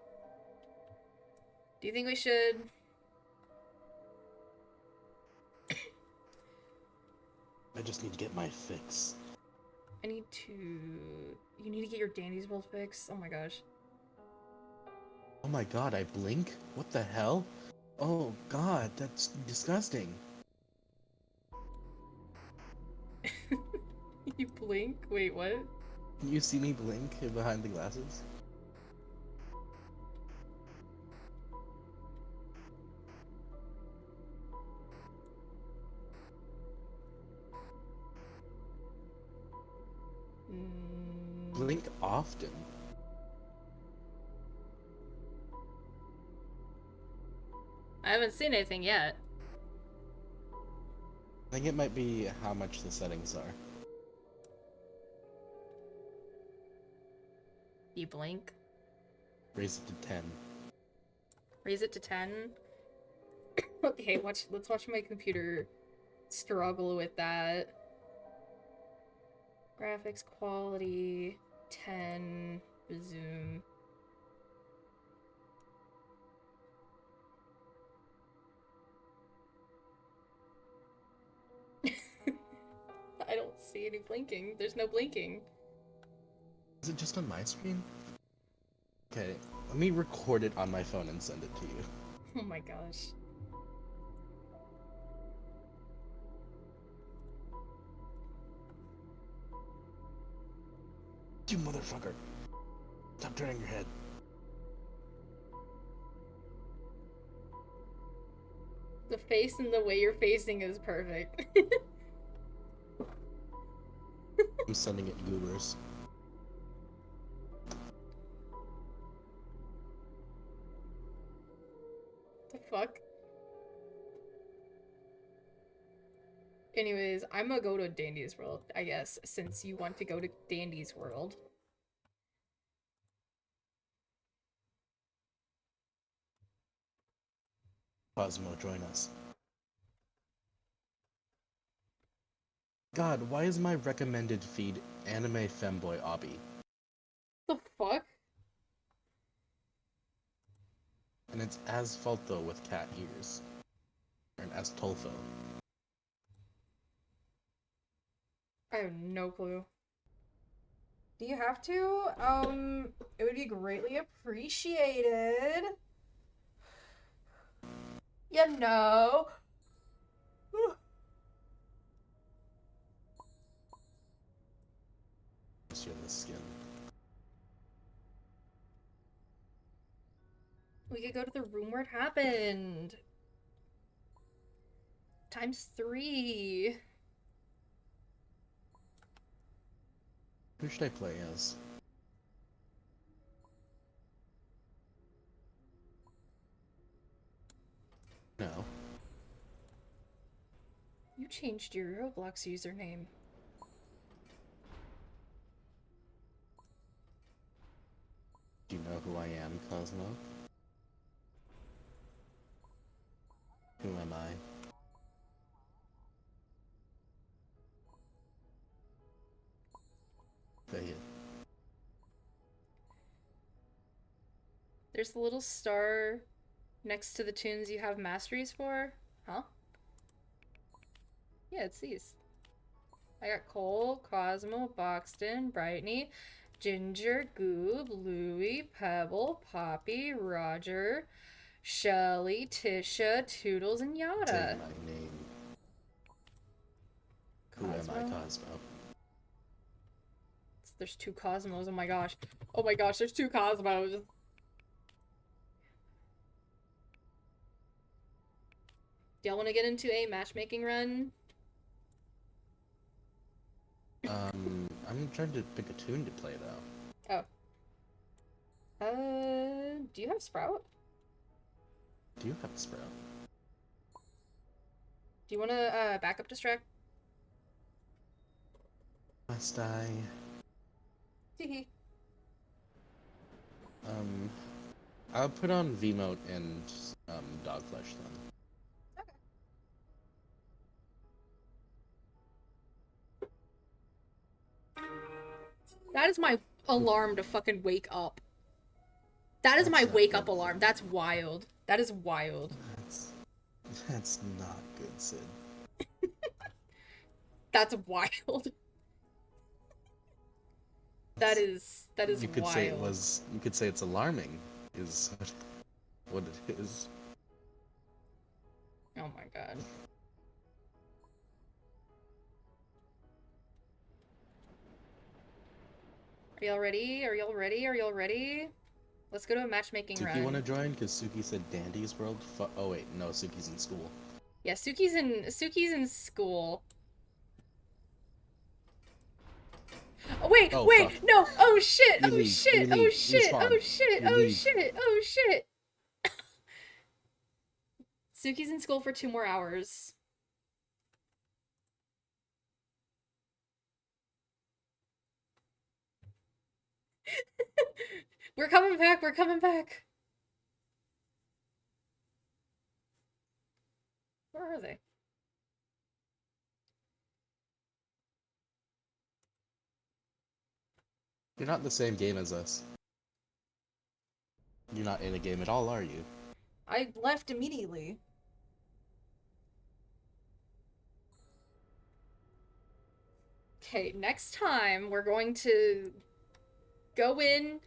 A: Do you think we should?
C: I just need to get my fix.
A: I need to... You need to get your Dandy's World fixed? Oh my gosh.
C: Oh my god, I blink? What the hell? Oh god, that's disgusting.
A: You blink? Wait, what?
C: Can you see me blink behind the glasses? Blink often.
A: I haven't seen anything yet.
C: I think it might be how much the settings are.
A: You blink?
C: Raise it to 10.
A: Raise it to 10. Okay, let's watch my computer struggle with that. Graphics quality 10. Resume. I don't see any blinking. There's no blinking.
C: Is it just on my screen? Okay, let me record it on my phone and send it to you.
A: Oh my gosh.
C: You motherfucker. Stop turning your head.
A: The face and the way you're facing is perfect.
C: I'm sending it goobers.
A: The fuck? Anyways, I'm gonna go to Dandy's World, I guess, since you want to go to Dandy's World.
C: Cosmo, join us. God, why is my recommended feed anime femboy obby?
A: The fuck?
C: And it's Asfalto with cat ears. Or an Astolfo.
A: I have no clue. Do you have to? It would be greatly appreciated. You know.
C: Share the skin.
A: We could go to the room where it happened. ×3.
C: Who should I play as? No.
A: You changed your Roblox username.
C: Do you know who I am, Cosmo? Who am I? Say it.
A: There's the little star next to the tunes you have masteries for. Huh? Yeah, it's these. I got Cole, Cosmo, Boxton, Brightney, Ginger, Goob, Louie, Pebble, Poppy, Roger, Shelly, Tisha, Toodles, and
C: Say
A: Yada.
C: my name. Who am I, Cosmo?
A: There's 2 Cosmos, oh my gosh. Oh my gosh, there's 2 Cosmos. Do y'all want to get into a matchmaking run?
C: I'm trying to pick a tune to play though.
A: Oh. Do you have Sprout?
C: Do you have a Sprout?
A: Do you want to backup distract?
C: Must I?
A: Teehee.
C: I'll put on Vmote and Dogflesh then.
A: That is my alarm to fucking wake up. That is
C: That's
A: my
C: not
A: wake up
C: good,
A: alarm.
C: Sid.
A: That's wild. That is wild.
C: That's not good, Sid.
A: That's wild. That is
C: You could
A: wild.
C: say it was. You could say it's alarming. Is what it is.
A: Oh my god. Are y'all ready? Are y'all ready? Are y'all ready? Let's go to a matchmaking
C: Suki
A: run.
C: want to join? Because Suki said Dandy's World. Oh wait, no, Suki's in school.
A: Yeah, Suki's in school. Oh, wait,
C: Oh,
A: wait,
C: fuck.
A: no! Oh shit!
C: We
A: Oh
C: leave,
A: shit!
C: we
A: Oh
C: leave,
A: shit!
C: respawn,
A: Oh shit!
C: we
A: Oh
C: leave.
A: shit! Oh shit! Suki's in school for 2 more hours. We're coming back! We're coming back! Where are they?
C: You're not in the same game as us. You're not in a game at all, are you?
A: I left immediately. Okay, next time we're going to go in,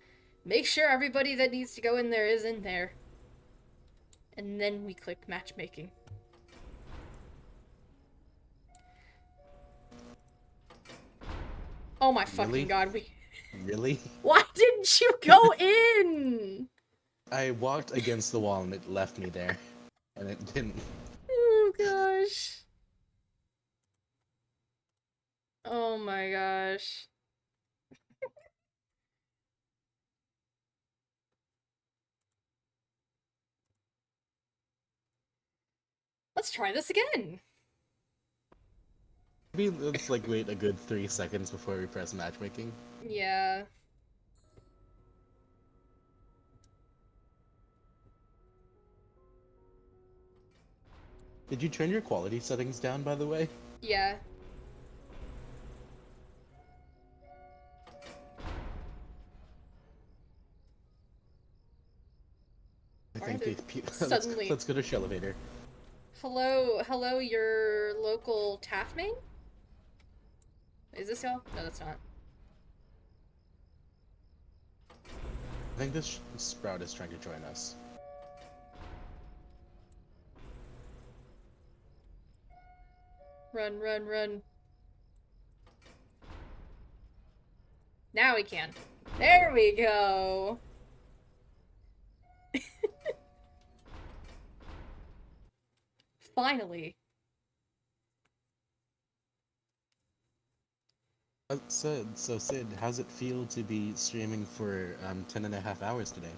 A: make sure everybody that needs to go in there is in there. And then we click matchmaking. Oh my fucking
C: Really?
A: god, we...
C: Really?
A: Why didn't you go in?
C: I walked against the wall and it left me there. And it didn't.
A: Oh gosh. Oh my gosh. Let's try this again.
C: Maybe let's like wait a good 3 seconds before we press matchmaking.
A: Yeah.
C: Did you turn your quality settings down, by the way?
A: Yeah.
C: I
A: Why
C: think
A: are
C: they...
A: they
C: let's,
A: suddenly...
C: let's go to elevator.
A: Hello, your local TAF main? Is this y'all? No, that's not.
C: I think this Sprout is trying to join us.
A: Run, run, run. Now we can. There we go. Finally.
C: So Sid, how's it feel to be streaming for 10.5 hours today?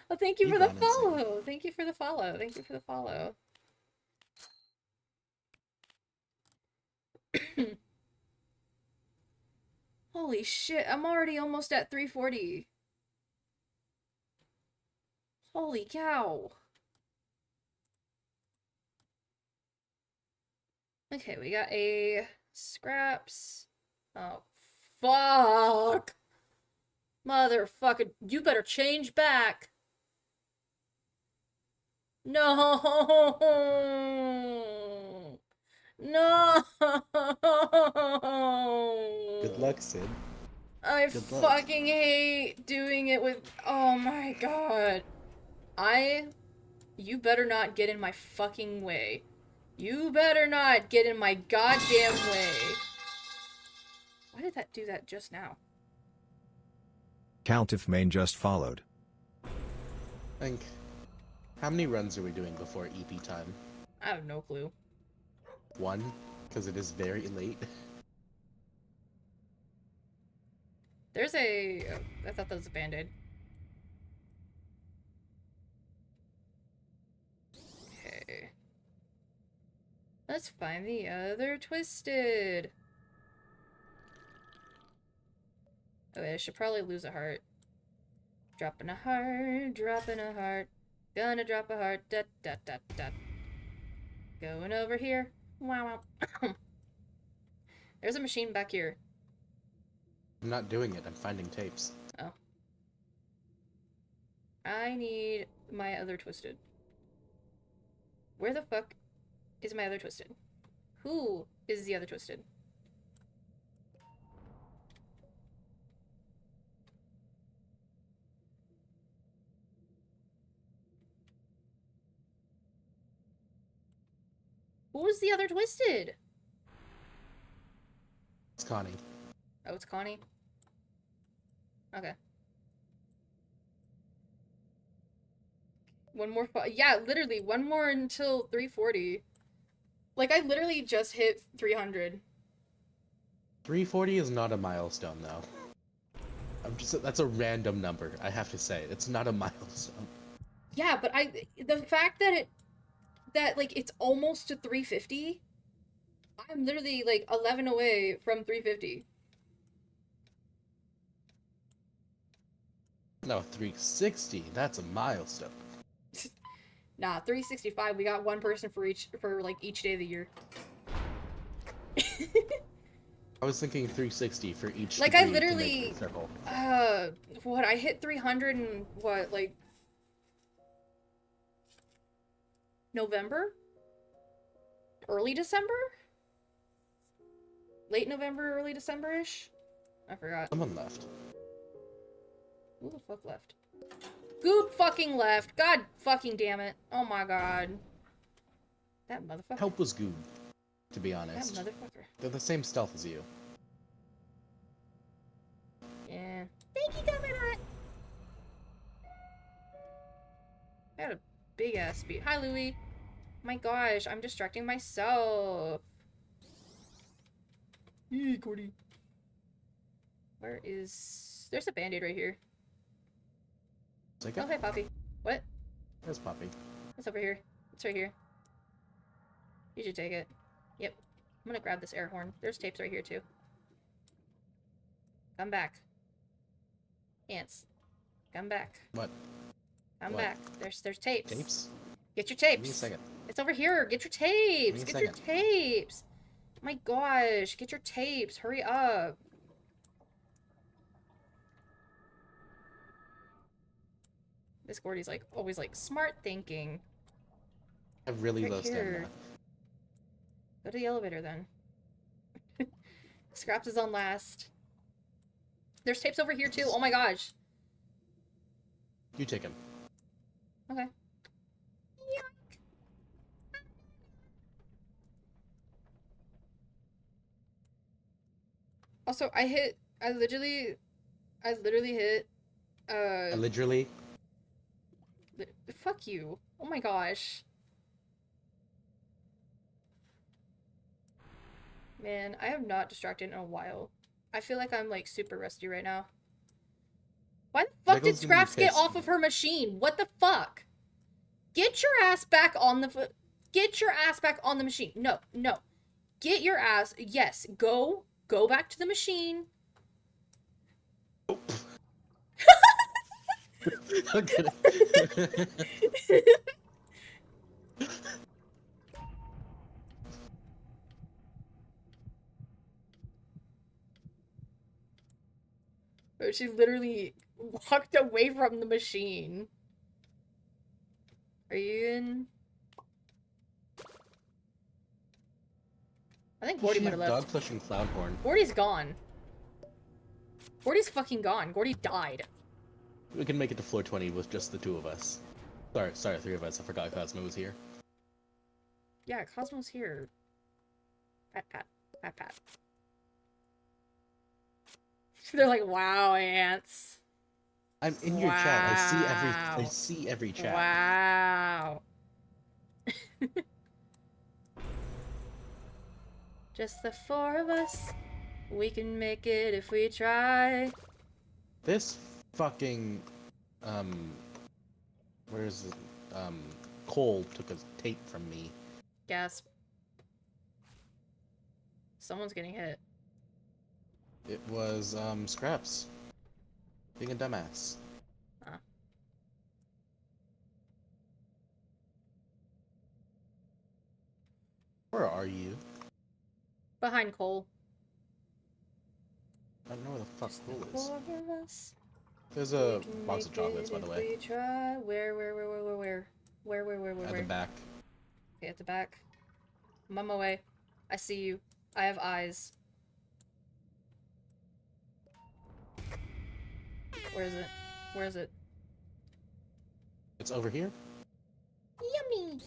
A: Well, thank you
C: Be
A: for the
C: gone and sing.
A: follow. Thank you for the follow. Thank you for the follow. Holy shit, I'm already almost at 340. Holy cow. Okay, we got a scraps. Oh, fuck. Motherfucker, you better change back. No. No.
C: Good luck, Sid.
A: I
C: Good luck.
A: fucking hate doing it with... Oh my god. You better not get in my fucking way. You better not get in my goddamn way. Why did that do that just now?
D: Count if main just followed.
C: Think. How many runs are we doing before EP time?
A: I have no clue.
C: 1? Because it is very late.
A: There's a... Oh, I thought that was a band-aid. Okay. Let's find the other twisted. Okay, I should probably lose a heart. Dropping a heart, dropping a heart. Gonna drop a heart, da da da da. Going over here. Wow, wow. There's a machine back here.
C: I'm not doing it, I'm finding tapes.
A: Oh. I need my other twisted. Where the fuck is my other twisted? Who is the other twisted? Who's the other twisted?
C: It's Connie.
A: Oh, it's Connie? Okay. One more yeah, literally, one more until 340. Like, I literally just hit 300.
C: 340 is not a milestone, though. That's a random number, I have to say. It's not a milestone.
A: Yeah, but the fact that like, it's almost to 350, I'm literally like 11 away from 350.
C: No, 360. That's a milestone.
A: Nah, 365. We got one person for each day of the year.
C: I was thinking 360 for each
A: Like, I
C: degree to
A: literally,
C: make a circle.
A: what, I hit 300 in, what, like, November? Early December? Late November, early December-ish? I forgot.
C: Someone left.
A: Who the fuck left? Goop fucking left! God fucking damn it. Oh my god. That motherfucker.
C: Help was good, to be
A: That
C: honest.
A: motherfucker.
C: They're the same stealth as you.
A: Yeah. Thank you, Governor! I had a big ass speed. Hi, Louie. My gosh, I'm distracting myself. Yee, Gordy. Where is... There's a band-aid right here.
C: Take
A: Oh,
C: it.
A: hey, Poppy. What?
C: There's Poppy.
A: It's over here. It's right here. You should take it. Yep. I'm gonna grab this air horn. There's tapes right here, too. Come back. Ants. Come back.
C: What?
A: Come
C: What?
A: back. There's tapes.
C: Tapes?
A: Get your
C: Give me a
A: tapes.
C: second.
A: It's over here. Get your tapes.
C: Give me
A: Get
C: a
A: your
C: second.
A: tapes. My gosh. Get your tapes. Hurry up. This Gordy's like always like smart thinking.
C: I have really
A: Right
C: low stamina.
A: here. Go to the elevator then. Scraps is on last. There's tapes over here too. Oh my gosh.
C: You take him.
A: Okay. Also, I literally hit,
C: Literally.
A: fuck you. Oh my gosh. Man, I have not distracted in a while. I feel like I'm like super rusty right now. Why the fuck did
C: Michael's gonna be
A: Scraps get
C: pissed.
A: off of her machine? What the fuck? Get your ass back on the get your ass back on the machine. No, no. Get your ass. Yes, go back to the machine.
C: Okay.
A: She literally walked away from the machine. Are you in? I think Gordy
C: She
A: might have
C: have dog
A: left.
C: pushing Cloudhorn.
A: Gordy's gone. Gordy's fucking gone. Gordy died.
C: We can make it to floor 20 with just the two of us. Sorry, three of us. I forgot Cosmo was here.
A: Yeah, Cosmo's here. Pat. They're like, wow, ants.
C: I'm in your chat. I see every chat.
A: Wow. Just the four of us. We can make it if we try.
C: This fucking where's it? Cole took a tape from me.
A: Gasp. Someone's getting hit.
C: It was Scraps. Being a dumbass.
A: Huh.
C: Where are you?
A: Behind Cole.
C: I don't know where the fuck Cole is.
A: Four of us.
C: There's
A: We
C: a
A: can
C: box of
A: make
C: chocolates,
A: it
C: by the
A: if
C: way.
A: we try. Where?
C: At the back.
A: Okay, at the back. I'm on my way. I see you. I have eyes. Where is it? Where is it?
C: It's over here.
A: Yummy!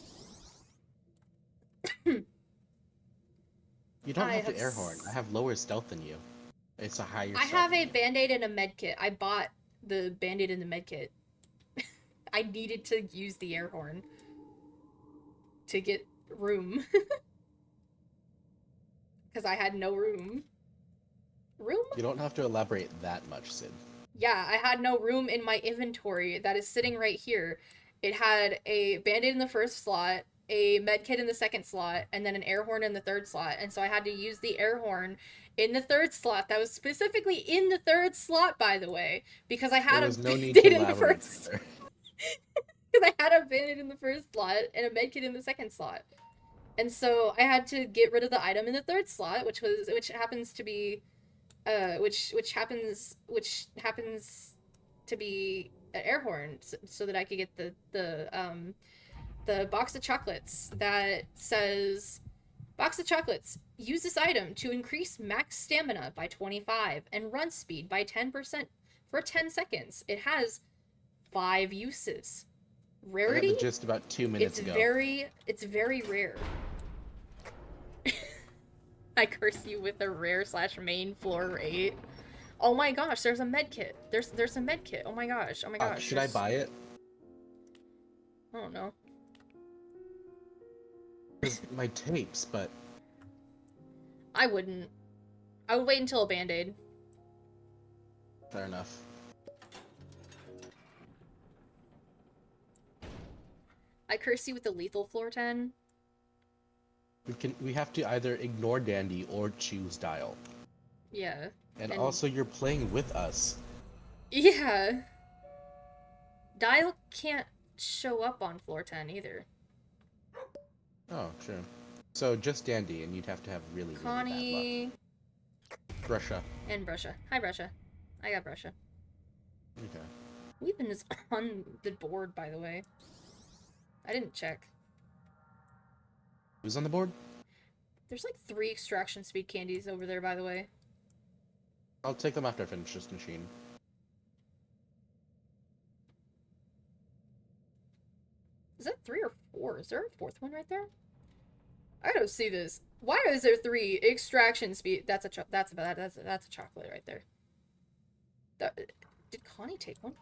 C: You don't
A: I
C: have the
A: have
C: air horn. I have lower stealth than you. It's a higher
A: I
C: stealth
A: have
C: than
A: a
C: you.
A: band-aid and a med kit. I bought the band-aid and the med kit. I needed to use the air horn to get room. Because I had no room. Room?
C: You don't have to elaborate that much, Sid.
A: Yeah, I had no room in my inventory that is sitting right here. It had a band-aid in the first slot, a med kit in the second slot and then an air horn in the third slot, and so I had to use the air horn in the third slot. That was specifically in the third slot, by the way, because I had
C: There
A: a
C: was no need
A: band-aid
C: to
A: in the
C: elaborate
A: first.
C: further.
A: Because I had a band-aid in the first slot and a med kit in the second slot, and so I had to get rid of the item in the third slot, which happens to be, which happens to be an air horn, so that I could get the box of chocolates that says, box of chocolates, use this item to increase max stamina by 25 and run speed by 10% for 10 seconds. It has 5 uses.
C: I got
A: Rarity?
C: the gist about 2 minutes ago.
A: It's very rare. I curse you with a rare / main floor 8. Oh my gosh, there's a med kit. There's a med kit. Oh my gosh. Oh my gosh.
C: Should I buy it?
A: I don't know.
C: Because my tapes, but
A: I wouldn't. I would wait until a band-aid.
C: fair enough.
A: I curse you with the lethal floor 10.
C: We have to either ignore Dandy or choose Dial.
A: Yeah.
C: And also, you're playing with us.
A: Yeah. Dial can't show up on floor 10 either.
C: Oh, true. So just Dandy, and you'd have to have really,
A: Connie
C: really bad luck. Brusha.
A: and Brusha. Hi, Brusha. I got Brusha.
C: Okay.
A: Weepin is on the board, by the way. I didn't check.
C: Who's on the board?
A: There's like 3 extraction speed candies over there, by the way.
C: I'll take them after I finish this machine.
A: Is that 3 or 4? Is there a 4th one right there? I don't see this. Why is there 3 extraction speed? That's a chocolate right there. Did Connie take one?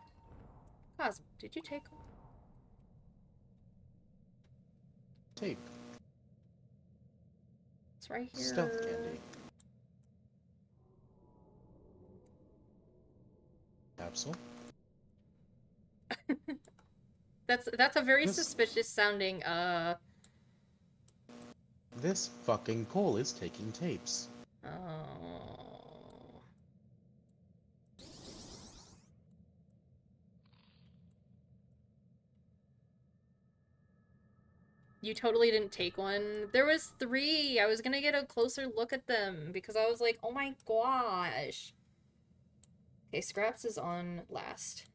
A: Cosmo, did you take one?
C: Tape.
A: It's right here.
C: Stealth candy. Capsule.
A: That's a very
C: This-
A: suspicious sounding,
C: This fucking Cole is taking tapes.
A: Oh. You totally didn't take one. There was 3. I was gonna get a closer look at them because I was like, oh my gosh. Okay, Scraps is on last.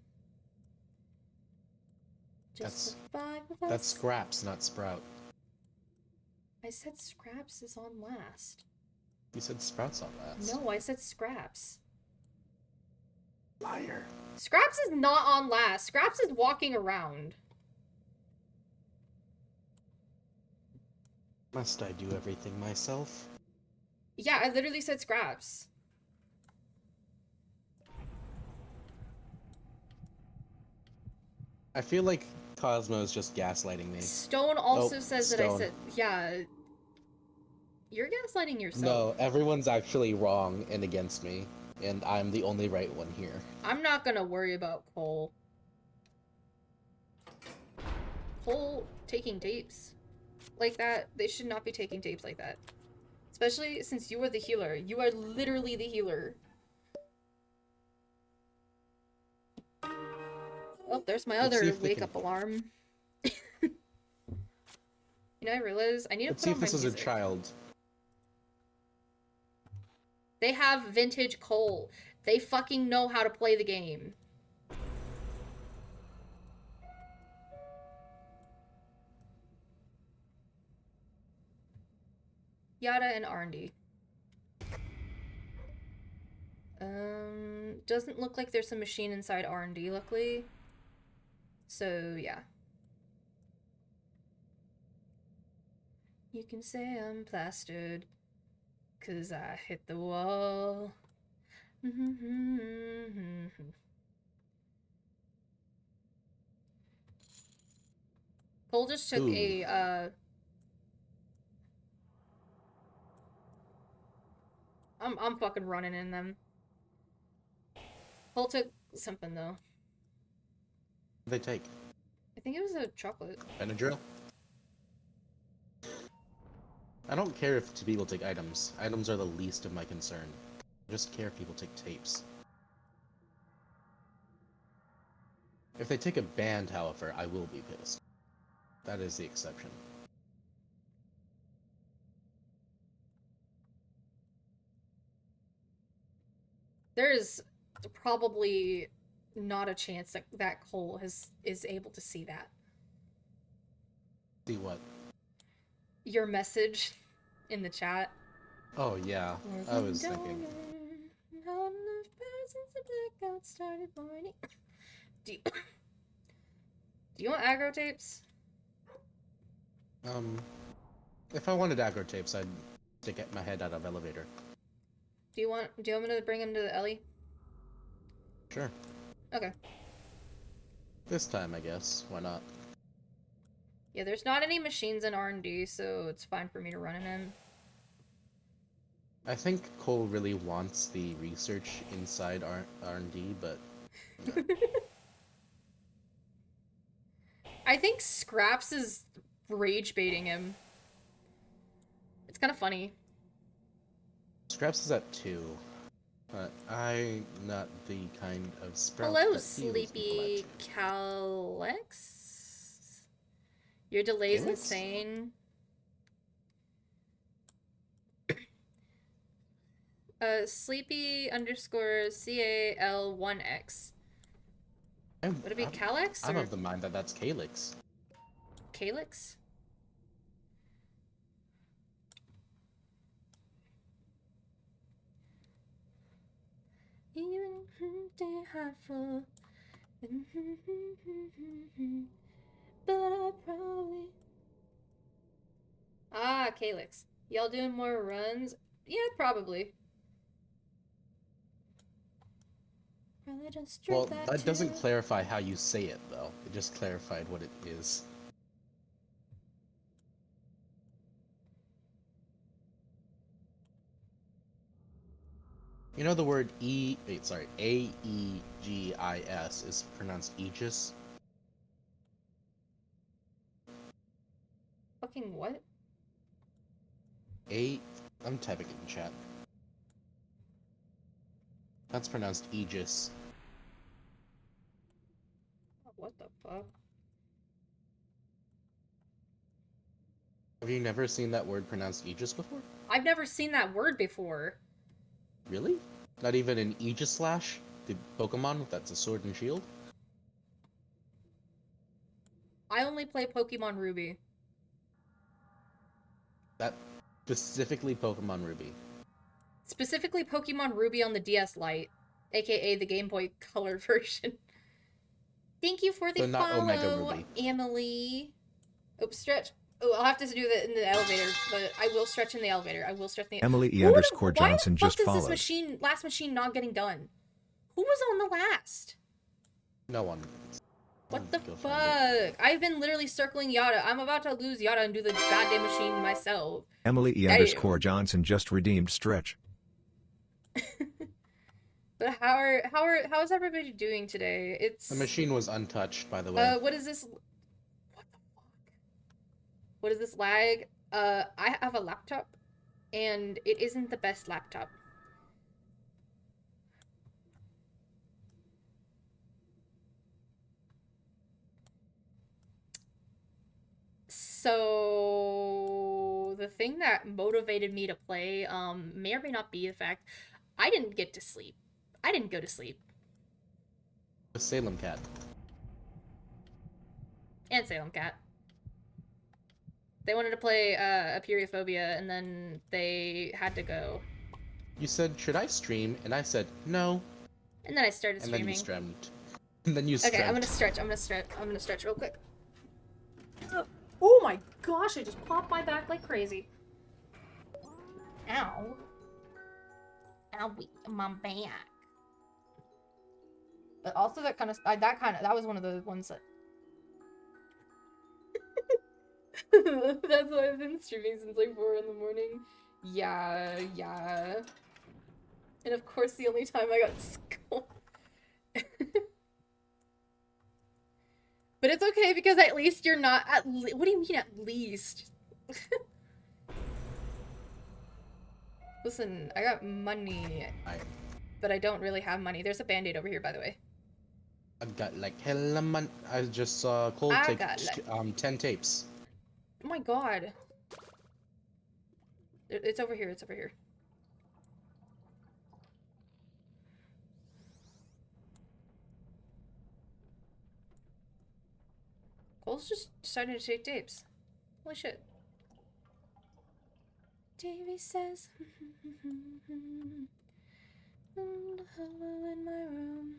A: Just the 5 of us.
C: That's Scraps, not Sprout.
A: I said Scraps is on last.
C: You said Sprout's on last.
A: No, I said Scraps.
C: Liar.
A: Scraps is not on last. Scraps is walking around.
C: Must I do everything myself?
A: Yeah, I literally said Scraps.
C: I feel like Cosmo is just gaslighting me.
A: Stone also
C: Oh,
A: says that I
C: Stone.
A: said, yeah. You're gaslighting yourself.
C: No, everyone's actually wrong and against me, and I'm the only right one here.
A: I'm not gonna worry about Cole. Cole taking tapes like that, they should not be taking tapes like that. Especially since you are the healer. You are literally the healer. Oh, there's my
C: Let's see
A: other
C: if they
A: wake
C: can-
A: up alarm. You know, I realized I need to
C: Let's
A: put
C: see
A: on
C: if
A: my
C: this is a
A: music.
C: child.
A: They have vintage Cole. They fucking know how to play the game. Yada and R&D. Doesn't look like there's a machine inside R&D, luckily. So, yeah. You can say I'm plastered, 'cause I hit the wall. Cole just took
C: Ooh.
A: I'm fucking running in them. Cole took something though.
C: What do they take?
A: I think it was a chocolate.
C: Benadryl? I don't care if people take items. Items are the least of my concern. I just care if people take tapes. If they take a band, however, I will be pissed. That is the exception.
A: There is probably not a chance that Cole is able to see that.
C: See what?
A: Your message in the chat.
C: Oh yeah, I was thinking.
A: Not enough power since the blackout started morning. Do you want aggro tapes?
C: If I wanted aggro tapes, I'd stick my head out of elevator.
A: Do you want me to bring him to the Ellie?
C: Sure.
A: Okay.
C: This time, I guess. Why not?
A: Yeah, there's not any machines in R&D, so it's fine for me to run him in.
C: I think Cole really wants the research inside R&D, but... No.
A: I think Scraps is rage baiting him. It's kind of funny.
C: Scraps is at 2. But I'm not the kind of sprout
A: Hello,
C: that he was
A: Sleepy Calyx. Your delay's
C: Calyx?
A: insane. Sleepy underscore CAL1X. Would it be Calyx
C: I'm
A: or
C: of the mind that that's Calyx.
A: Calyx? Even they hurtful, but I probably. Ah, Calyx. Y'all doing more runs? Yeah, probably. Probably just drink
C: Well,
A: that
C: that doesn't
A: too.
C: clarify how you say it, though. It just clarified what it is. You know the word A-E-G-I-S is pronounced Aegis?
A: Fucking what?
C: I'm typing it in chat. That's pronounced Aegis.
A: What the fuck?
C: Have you never seen that word pronounced Aegis before?
A: I've never seen that word before.
C: Really? Not even an Aegislash? The Pokemon that's a sword and shield?
A: I only play Pokemon Ruby.
C: That specifically Pokemon Ruby.
A: Specifically Pokemon Ruby on the DS Lite, aka the Game Boy Color version. Thank you for the
C: So not Omega
A: follow,
C: Ruby.
A: Emily. Oh, stretch. Oh, I'll have to do that in the elevator, but I will stretch in the elevator. I will stretch in the
D: Emily E.
A: Why
D: Johnson
A: the fuck
D: just
A: is this
D: followed.
A: last machine not getting done? Who was on the last?
C: No one.
A: What the
C: Go find it.
A: fuck? I've been literally circling Yada. I'm about to lose Yada and do the goddamn machine myself.
D: Emily E.
A: Damn.
D: Johnson just redeemed stretch.
A: But how is everybody doing today? It's
C: The machine was untouched, by the way.
A: what is this? What the fuck? What is this lag? I have a laptop, and it isn't the best laptop. So the thing that motivated me to play may or may not be the fact I didn't get to sleep. I didn't go to sleep.
C: The Salem Cat.
A: And Salem Cat. They wanted to play Aperiophobia, and then they had to go.
C: You said, should I stream? And I said, no.
A: And then I started
C: And
A: streaming.
C: then you streamed. And then you
A: Okay, I'm gonna
C: streamed.
A: stretch. I'm gonna stretch real quick. Oh my gosh, I just popped my back like crazy. Ow. Owie, my back. But also that was one of the ones that that's why I've been streaming since like 4 in the morning. Yeah. And of course the only time I got scolded. But it's okay because at least you're not what do you mean at least? Listen, I got money,
C: I
A: but I don't really have money. There's a band-aid over here, by the way.
C: I've got like hella money. I just saw Cole
A: I
C: take
A: got, like-
C: 10 tapes.
A: Oh my god. It's over here, it's over here. Cole's just decided to take tapes. Holy shit. TV says hello in my room.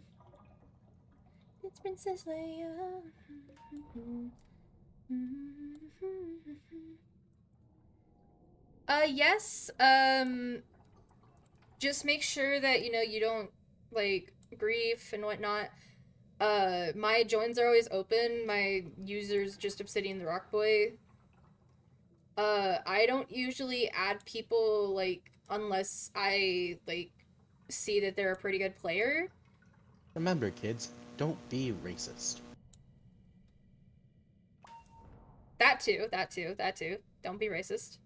A: It's Princess Leia. Yes, just make sure that, you know, you don't, like, grief and whatnot. My joins are always open. My user's just Obsidian the Rock Boy. I don't usually add people, like, unless I, like, see that they're a pretty good player.
C: Remember, kids, don't be racist.
A: That too, that too, that too. Don't be racist.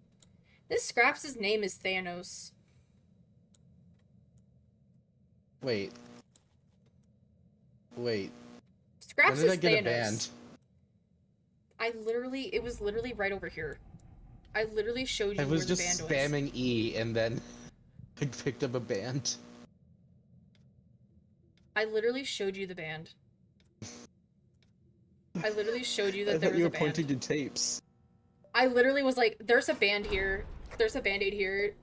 A: This Scraps' name is Thanos.
C: Wait. When
A: Scraps
C: did
A: is
C: I get
A: Thanos.
C: a band?
A: It was literally right over here. I literally showed you
C: I
A: where
C: was
A: the
C: just
A: band was.
C: spamming E and then I picked up a band.
A: I literally showed you the band. I literally showed you
C: I
A: that there
C: thought
A: was
C: you
A: a
C: were
A: band.
C: pointing to tapes.
A: I literally was like, there's a band here. There's a band-aid here.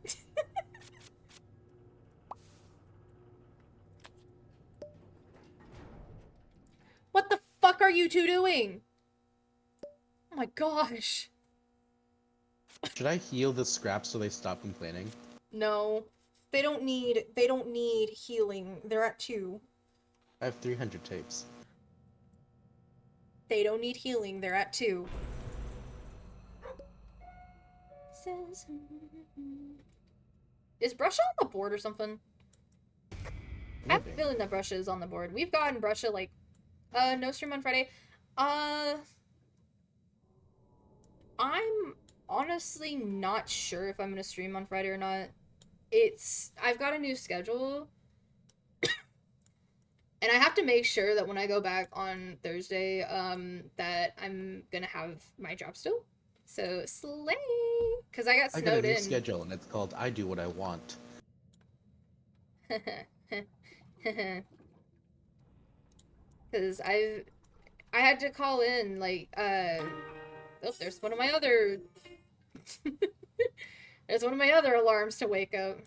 A: What the fuck are you two doing? Oh my gosh.
C: Should I heal the scraps so they stop complaining?
A: No. They don't need healing. They're at 2.
C: I have 300 tapes.
A: They don't need healing. They're at 2. Is Brusha on the board or something? I have a
C: Maybe.
A: feeling that Brusha is on the board. We've gotten Brusha, like, no stream on Friday. I'm honestly not sure if I'm gonna stream on Friday or not. I've got a new schedule. And I have to make sure that when I go back on Thursday, that I'm gonna have my job still. So, slay! Because I got
C: I got a
A: snowed
C: new
A: in.
C: schedule and it's called I Do What I Want.
A: Because I had to call in, like, oh, there's one of my other... There's one of my other alarms to wake up.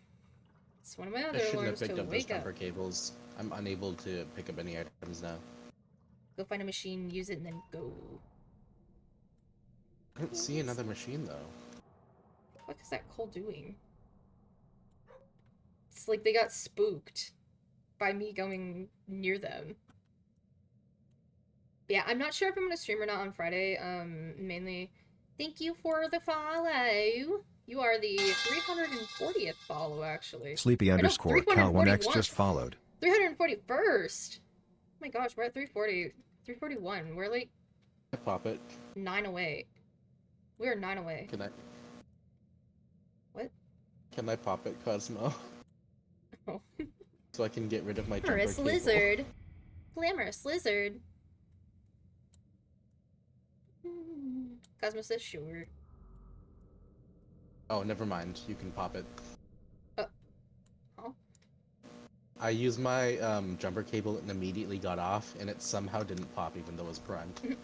A: It's one of my
C: I
A: other
C: shouldn't have
A: alarms
C: picked
A: to
C: up those
A: wake up.
C: jumper cables. I'm unable to pick up any items now.
A: Go find a machine, use it, and then go.
C: I don't see another machine though.
A: What is that Cole doing? It's like they got spooked by me going near them. But yeah, I'm not sure if I'm gonna stream or not on Friday. Mainly, thank you for the follow. You are the 340th follow, actually.
D: Sleepy
A: Or no,
D: underscore Cal1X
A: 341.
D: just followed.
A: 341st. Oh my gosh, we're at 340. 341. We're like
C: I pop it.
A: 9 away. We are 9 away.
C: Can I?
A: What?
C: Can I pop it, Cosmo?
A: Oh.
C: So I can get rid of my jumper
A: Glamorous
C: cable.
A: lizard. Glamorous lizard. Cosmo says sure.
C: Oh, never mind. You can pop it.
A: Huh?
C: I used my jumper cable and immediately got off, and it somehow didn't pop even though it was primed.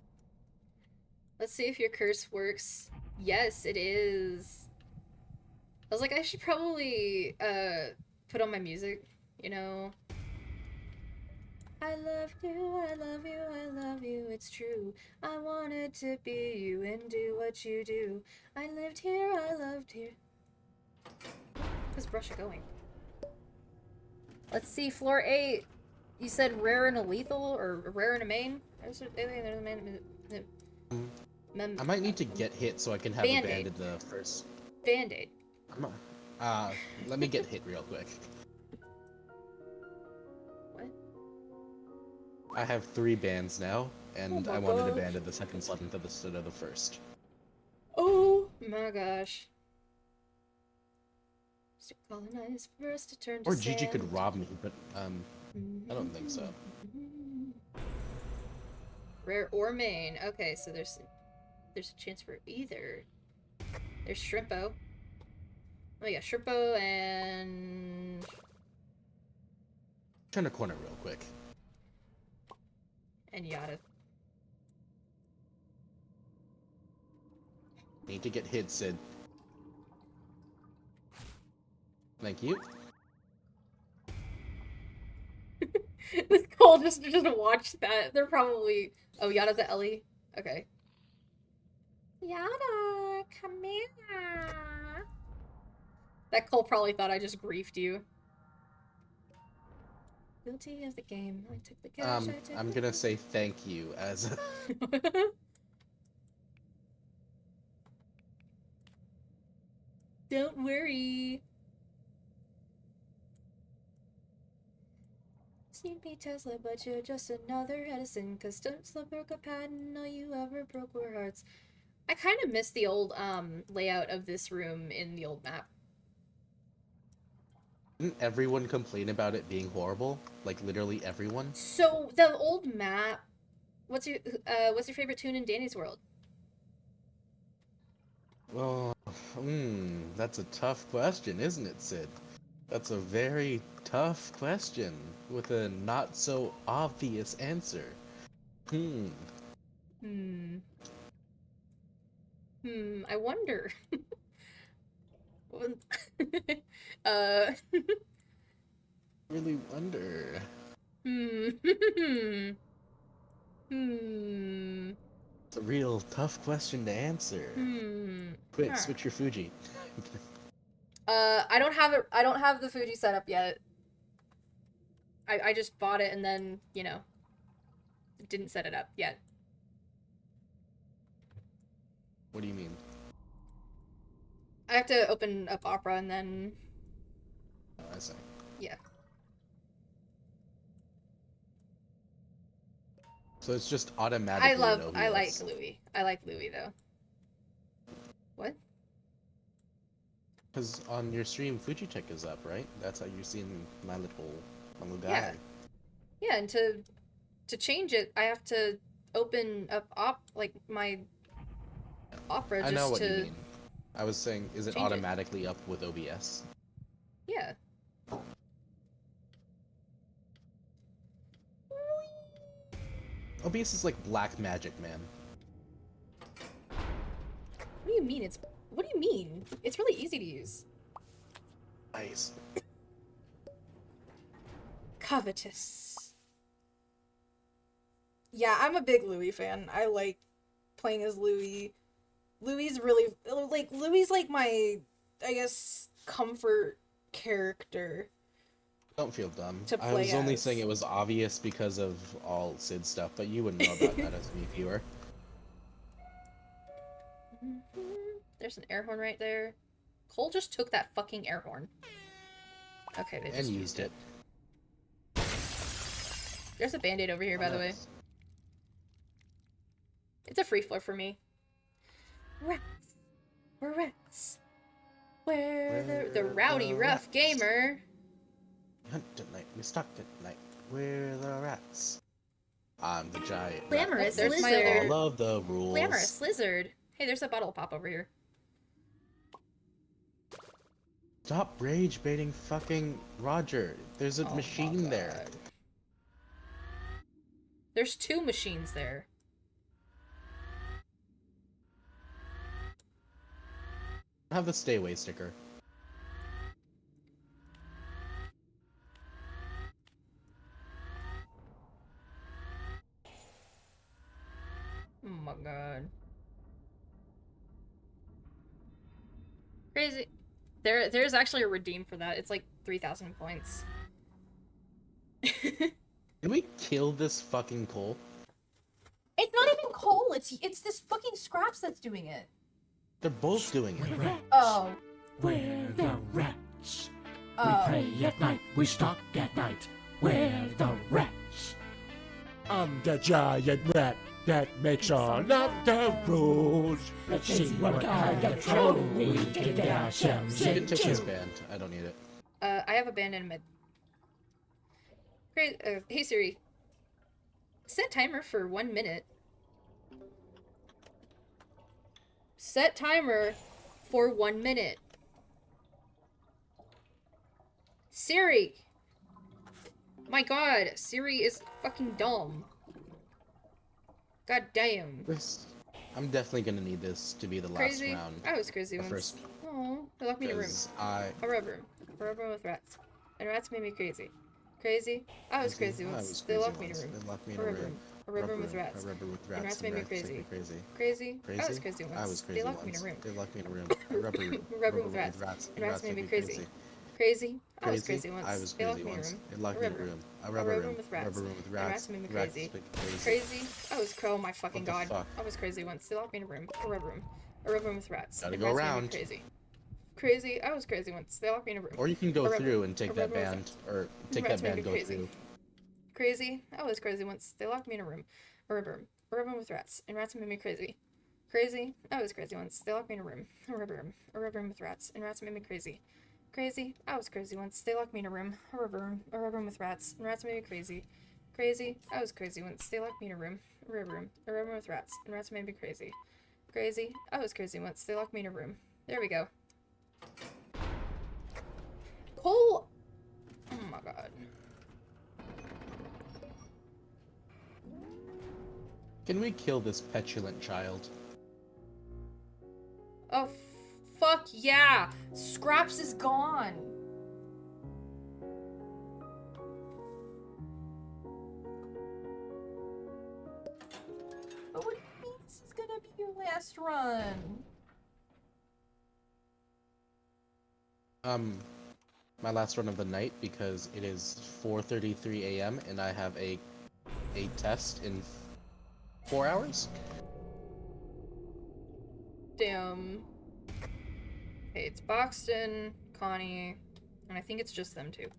A: Let's see if your curse works. Yes, it is. I was like, I should probably put on my music, you know. I love you, I love you, I love you, it's true. I wanted to be you and do what you do. I lived here, I loved here. Where's Brusha going? Let's see, floor 8. You said rare and a lethal, or rare and a main? There's a main.
C: I might need to get hit so I can have
A: Band-Aid.
C: a banded the first.
A: Band-Aid.
C: Let me get hit real quick.
A: What?
C: I have 3 bands now, and
A: Oh my
C: I wanted to
A: gosh.
C: band the second, 7th, instead of the first.
A: Oh my gosh. To colonize for us to turn to
C: Or Gigi
A: sand.
C: could rob me, but I don't think so.
A: Rare or main. Okay, so there's a chance for either. There's Shrimpo. Oh yeah, Shrimpo and
C: Turn a corner real quick.
A: Yada.
C: Need to get hit, Sid. Thank you.
A: This Cole just watched that. They're probably Yada's the Ellie. Okay. Yada, come here. That Cole probably thought I just griefed you. Guilty of the game. I took the cash.
C: I'm gonna say thank you as
A: Don't worry. You'd be Tesla, but you're just another Edison. Cause Tesla broke a patent, all you ever broke were hearts. I kind of miss the old layout of this room in the old map.
C: Didn't everyone complain about it being horrible? Like literally everyone?
A: So the old map. What's your favorite tune in Danny's World?
C: Well, that's a tough question, isn't it, Sid? That's a very tough question with a not so obvious answer.
A: I wonder.
C: Really wonder. It's a real tough question to answer. Quick, switch your Fuji.
A: I don't have it. I don't have the Fuji setup yet. I just bought it and then, you know, didn't set it up yet.
C: What do you mean?
A: I have to open up Opera and then...
C: Oh, I see.
A: Yeah.
C: So it's just automatically
A: I like Louis. I like Louis, though. What?
C: Because on your stream, Fujitech is up, right? That's how you're seeing my little guy.
A: Yeah. Yeah, and to change it, I have to open up my Opera just to...
C: I know what you mean. I was saying, is it
A: change it.
C: automatically up with OBS?
A: Yeah.
C: OBS is like black magic, man.
A: What do you mean? What do you mean? It's really easy to use.
C: Nice.
A: Covetous. Yeah, I'm a big Louis fan. I like playing as Louis. Louis like my, I guess, comfort character.
C: Don't feel dumb.
A: To
C: I
A: play
C: was only
A: as.
C: saying it was obvious because of all Sid stuff, but you wouldn't know about that as a viewer.
A: There's an air horn right there. Cole just took that fucking air horn. Okay, they just
C: used it.
A: There's a band-aid over here, by the way. It's a free flow for me. Rats. We're rats. We're the rowdy rough gamer.
C: We hunt at night, we stalk at night. We're the rats. I'm the giant rat.
A: Glamorous
C: There's
A: lizard.
C: all of the rules.
A: Glamorous lizard. Hey, there's a bottle pop over here.
C: Stop rage baiting fucking Roger. There's a machine there.
A: There's two machines there.
C: I have the stay away sticker.
A: Oh my god. Crazy. There's actually a redeem for that. It's like 3,000 points.
C: Can we kill this fucking Cole?
A: It's not even Cole. It's this fucking Scraps that's doing it.
C: They're both doing it.
A: Oh.
E: We're the rats.
A: Oh.
E: We play at night, we stalk at night. We're the rats. I'm the giant rat. that makes all of the rules. Let's see what kind of trouble we can get ourselves
C: You can take this
E: into.
C: band. I don't need it.
A: I have a band in mid. Great. Hey Siri. Set timer for 1 minute. Set timer for 1 minute. Siri! My god, Siri is fucking dumb. God damn.
C: I'm definitely gonna need this to be the last
A: Crazy?
C: round.
A: I was crazy
C: The
A: once.
C: first,
A: Oh, they locked me in a room.
C: because
A: A rub room. A rub room with rats. And rats made me crazy. Crazy? I was crazy once. They locked me in a room.
C: They locked me in
A: A
C: a
A: rub
C: room.
A: room. A rub room with rats.
C: A rubber with
A: And rats made me crazy.
C: Crazy.
A: Crazy?
C: Crazy?
A: I was crazy once.
C: I was
A: They
C: crazy
A: locked me in a
C: once.
A: room.
C: They locked me in a room. A rubber,
A: Rub room with rats. And rats made me crazy. Crazy? I was crazy once.
C: I was
A: They locked
C: crazy
A: me in a
C: once.
A: room.
C: They locked
A: A
C: me in a
A: rub room.
C: room. A
A: A
C: rubber
A: rub
C: room.
A: room with
C: A
A: rats.
C: rubber room with
A: And
C: rats.
A: rats made me
C: Rats
A: crazy.
C: made me
A: Crazy? I was oh my fucking
C: What the
A: god.
C: fuck?
A: I was crazy once. They locked me in a room. A rub room. A rub room with rats.
C: Gotta
A: And
C: go
A: rats made me
C: around.
A: crazy. Crazy? I was crazy once. They locked me in a room.
C: Or you can
A: A
C: go
A: rubber-
C: through and
A: a
C: take that
A: rubber with
C: band, or take
A: Rats
C: that
A: made me
C: band, go
A: crazy.
C: through.
A: Crazy? I was crazy once. They locked me in a room. A rubber room. A rub room with rats. And rats made me crazy. Crazy? I was crazy once. They locked me in a room. A rubber room. A rubber room with rats. And rats made me crazy. Crazy? I was crazy once. They locked me in a room. A rubber room. A rubber room with rats. And rats made me crazy. Crazy? I was crazy once. They locked me in a room. A rubber room. A rubber room with rats. And rats made me crazy. Crazy? I was crazy once. They locked me in a room. There we go. Cole! Oh my god.
C: Can we kill this petulant child?
A: Oh, fuck yeah! Scraps is gone! But what do you mean this is gonna be your last run?
C: My last run of the night, because it is 4:33 a.m. and I have a test in 4 hours.
A: Damn. Okay, it's Boxton, Connie, and I think it's just them two.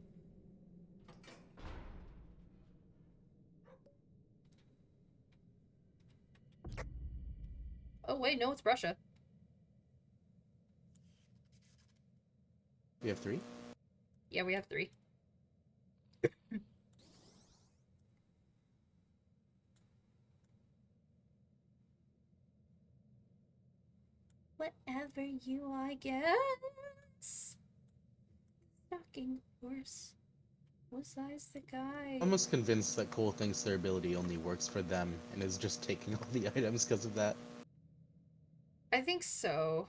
A: Oh wait, no, it's Russia.
C: We have 3.
A: Yeah, we have 3. Whatever you, I guess. Fucking horse. Was I's the guy?
C: I'm almost convinced that Cole thinks their ability only works for them and is just taking all the items because of that.
A: I think so.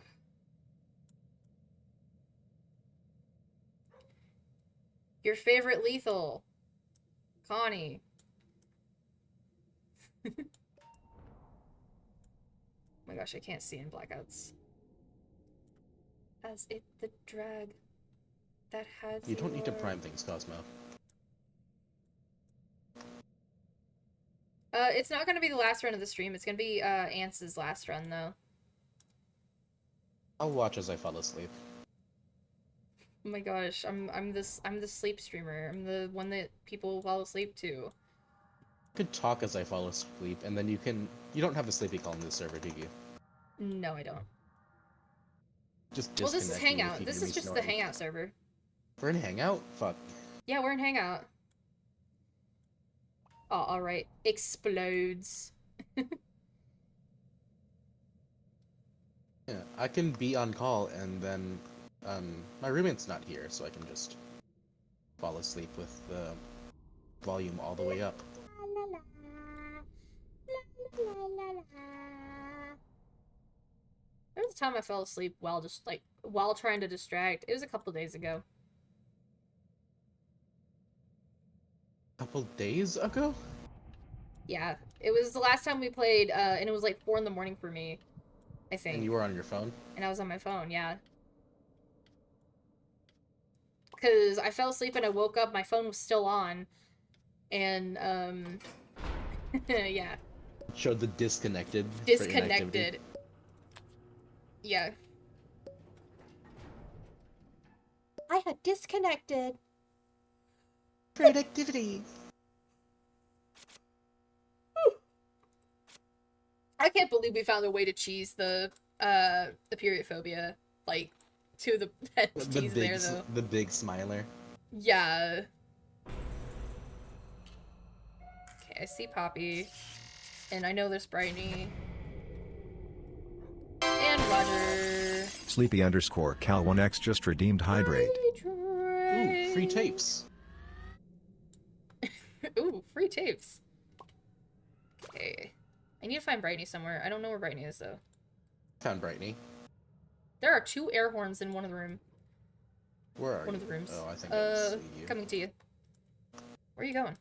A: Your favorite lethal. Connie. Oh my gosh, I can't see in blackouts. As it the drag that had
C: You don't need to
A: lure.
C: prime things, Cosmo.
A: It's not gonna be the last run of the stream. It's gonna be Ance's last run though.
C: I'll watch as I fall asleep.
A: Oh my gosh, I'm the sleep streamer. I'm the one that people fall asleep to.
C: You could talk as I fall asleep, and then you don't have a sleepy call in the server, do you?
A: No, I don't.
C: Just
A: Well, this is
C: disconnect me if
A: Hangout.
C: you
A: This
C: hear
A: is
C: me
A: just the
C: snoring.
A: Hangout server.
C: We're in Hangout? Fuck.
A: Yeah, we're in Hangout. Oh, alright. Explodes.
C: Yeah, I can be on call, and then my roommate's not here, so I can just fall asleep with the volume all the way up.
A: There was a time I fell asleep while while trying to distract. It was a couple days ago.
C: A couple days ago?
A: Yeah, it was the last time we played, and it was like 4 in the morning for me, I think.
C: And you were on your phone?
A: And I was on my phone, yeah. Because I fell asleep and I woke up, my phone was still on, and, yeah.
C: Showed the disconnected. for
A: Disconnected.
C: inactivity.
A: Yeah. I had disconnected.
C: For inactivity.
A: I can't believe we found a way to cheese the Aperiophobia, like, to the entities there, though.
C: The big smiler.
A: Yeah. Okay, I see Poppy. And I know there's Brightney. And Roger.
D: Sleepy_Cal1X just redeemed hydrate.
C: Ooh, free tapes.
A: Ooh, free tapes. Okay. I need to find Brightney somewhere. I don't know where Brightney is, though.
C: Found Brightney.
A: There are 2 air horns in one of the rooms.
C: Where are
A: One
C: you?
A: of the rooms.
C: Oh, I think I see you.
A: Coming to you. Where are you going?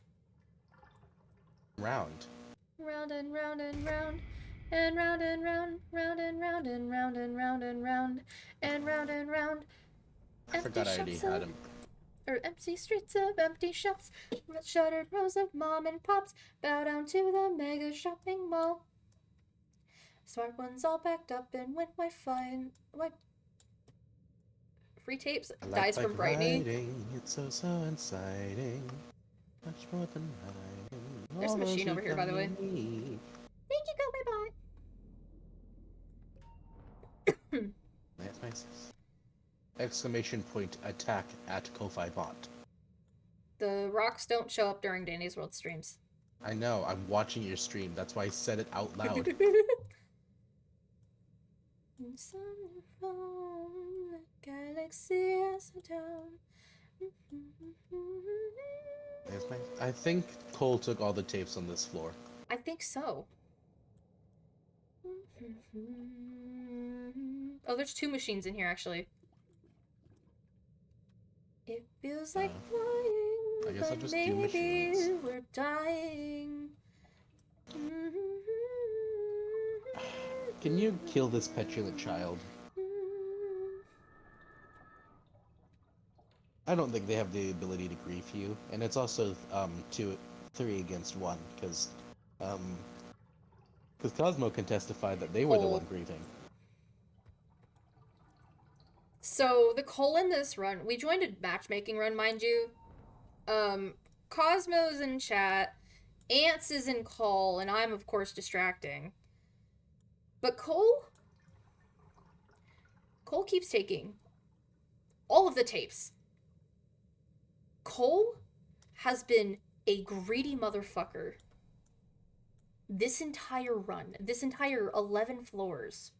C: Round.
A: Round and round and round. And round and round. Round and round and round and round and round. And round and round.
C: I forgot I already had him.
A: Or empty streets of empty shops. Shuttered rows of mom and pops. Bow down to the mega shopping mall. Smart ones all packed up and went Wi-Fi. What? Free tapes.
C: I like
A: Dies from
C: bike
A: Brightney.
C: riding, it's so inciting. Much more than riding.
A: There's a
C: All those
A: machine
C: who
A: over here, by the
C: come
A: way.
C: to me.
A: Thank you, go bye.
C: That's nice. Exclamation point attack at Ko-Fi bot.
A: The rocks don't show up during Danny's World streams.
C: I know, I'm watching your stream. That's why I said it out loud.
A: Galaxy has a town.
C: I think Cole took all the tapes on this floor.
A: I think so. Oh, there's 2 machines in here, actually. It feels like flying,
C: I guess I'll
A: but
C: just do
A: maybe
C: machines.
A: we're dying.
C: Can you kill this petulant child? I don't think they have the ability to grief you, and it's also 3 against 1 because Cosmo can testify that they were the one grieving.
A: So the Cole in this run, we joined a matchmaking run, mind you. Cosmo's in chat, Ants is in call, and I'm of course distracting. But Cole keeps taking all of the tapes. Cole has been a greedy motherfucker this entire run, this entire 11 floors.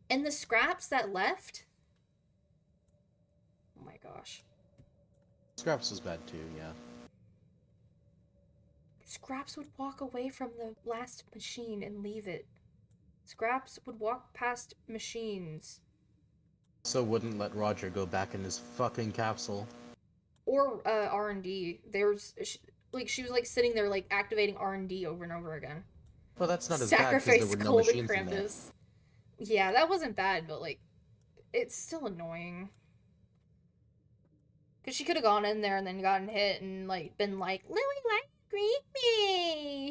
A: And the scraps that left, oh my gosh.
C: Scraps was bad too, yeah.
A: Scraps would walk away from the last machine and leave it. Scraps would walk past machines.
C: So wouldn't let Roger go back in his fucking capsule.
A: Or R&D. She was like sitting there like activating R&D over and over again.
C: Well, that's not as bad because there were no machines in there.
A: Yeah, that wasn't bad, but like, it's still annoying. Because she could have gone in there and then gotten hit and like been like, Louie, why you grieve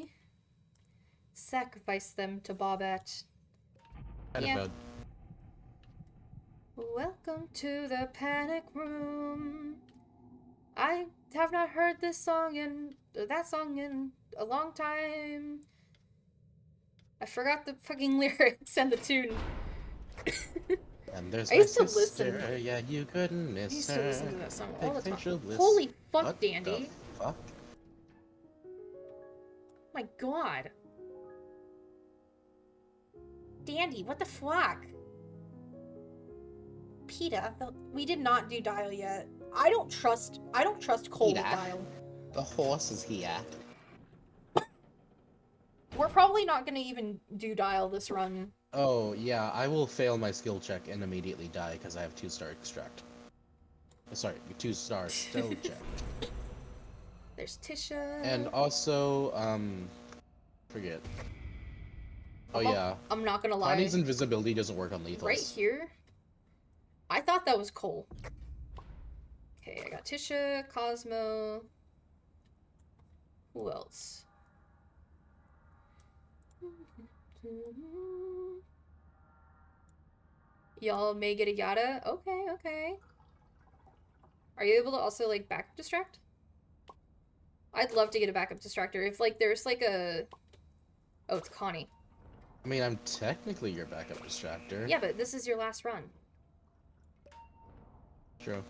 A: me? Sacrifice them to Bobette.
C: Yeah.
A: Welcome to the panic room. I have not heard that song in a long time. I forgot the fucking lyrics and the tune.
C: And there's
A: I
C: my
A: used to
C: sister.
A: listen.
C: Yeah, you couldn't miss
A: I used
C: her.
A: to listen to that song all the time.
C: Facial bliss.
A: Holy fuck,
C: What
A: Dandy.
C: the fuck?
A: My god. Dandy, what the fuck? PETA, we did not do dial yet. I don't trust Cole with
C: PETA?
A: dial.
C: The horse is here.
A: We're probably not gonna even do dial this run.
C: Oh, yeah, I will fail my skill check and immediately die because I have 2-star extract. Sorry, 2-star still check.
A: There's Tisha.
C: And also, forget. Oh, yeah.
A: I'm not gonna lie.
C: Connie's invisibility doesn't work on lethals.
A: Right here, I thought that was Cole. Okay, I got Tisha, Cosmo. Who else? Y'all may get a yada. Okay, okay. Are you able to also, like, backup distract? I'd love to get a backup distractor. If, like, there's, like, a... Oh, it's Connie.
C: I mean, I'm technically your backup distractor.
A: Yeah, but this is your last run.
C: True.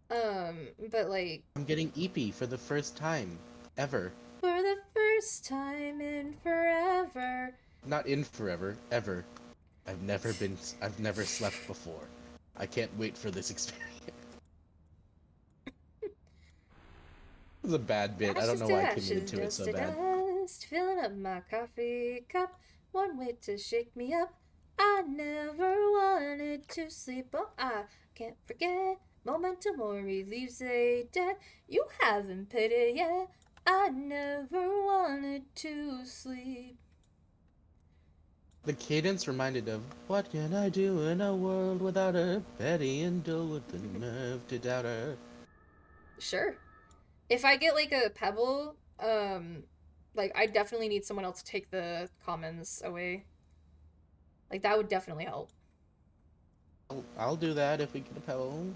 A: But like...
C: I'm getting EP for the first time. Ever.
A: For the first time in forever.
C: Not in forever. Ever. I've never slept before. I can't wait for this experience. It was a bad bit. I don't know why I committed to it so bad.
A: Dust, filling up my coffee cup. One way to shake me up. I never wanted to sleep, but I can't forget. Memento mori leaves a debt. You haven't paid it yet. I never wanted to sleep.
C: The cadence reminded of, what can I do in a world without her? Betty and Dill with the nerve to doubt her.
A: Sure. If I get like a pebble, like I definitely need someone else to take the commons away. Like that would definitely help.
C: I'll do that if we get a pebble.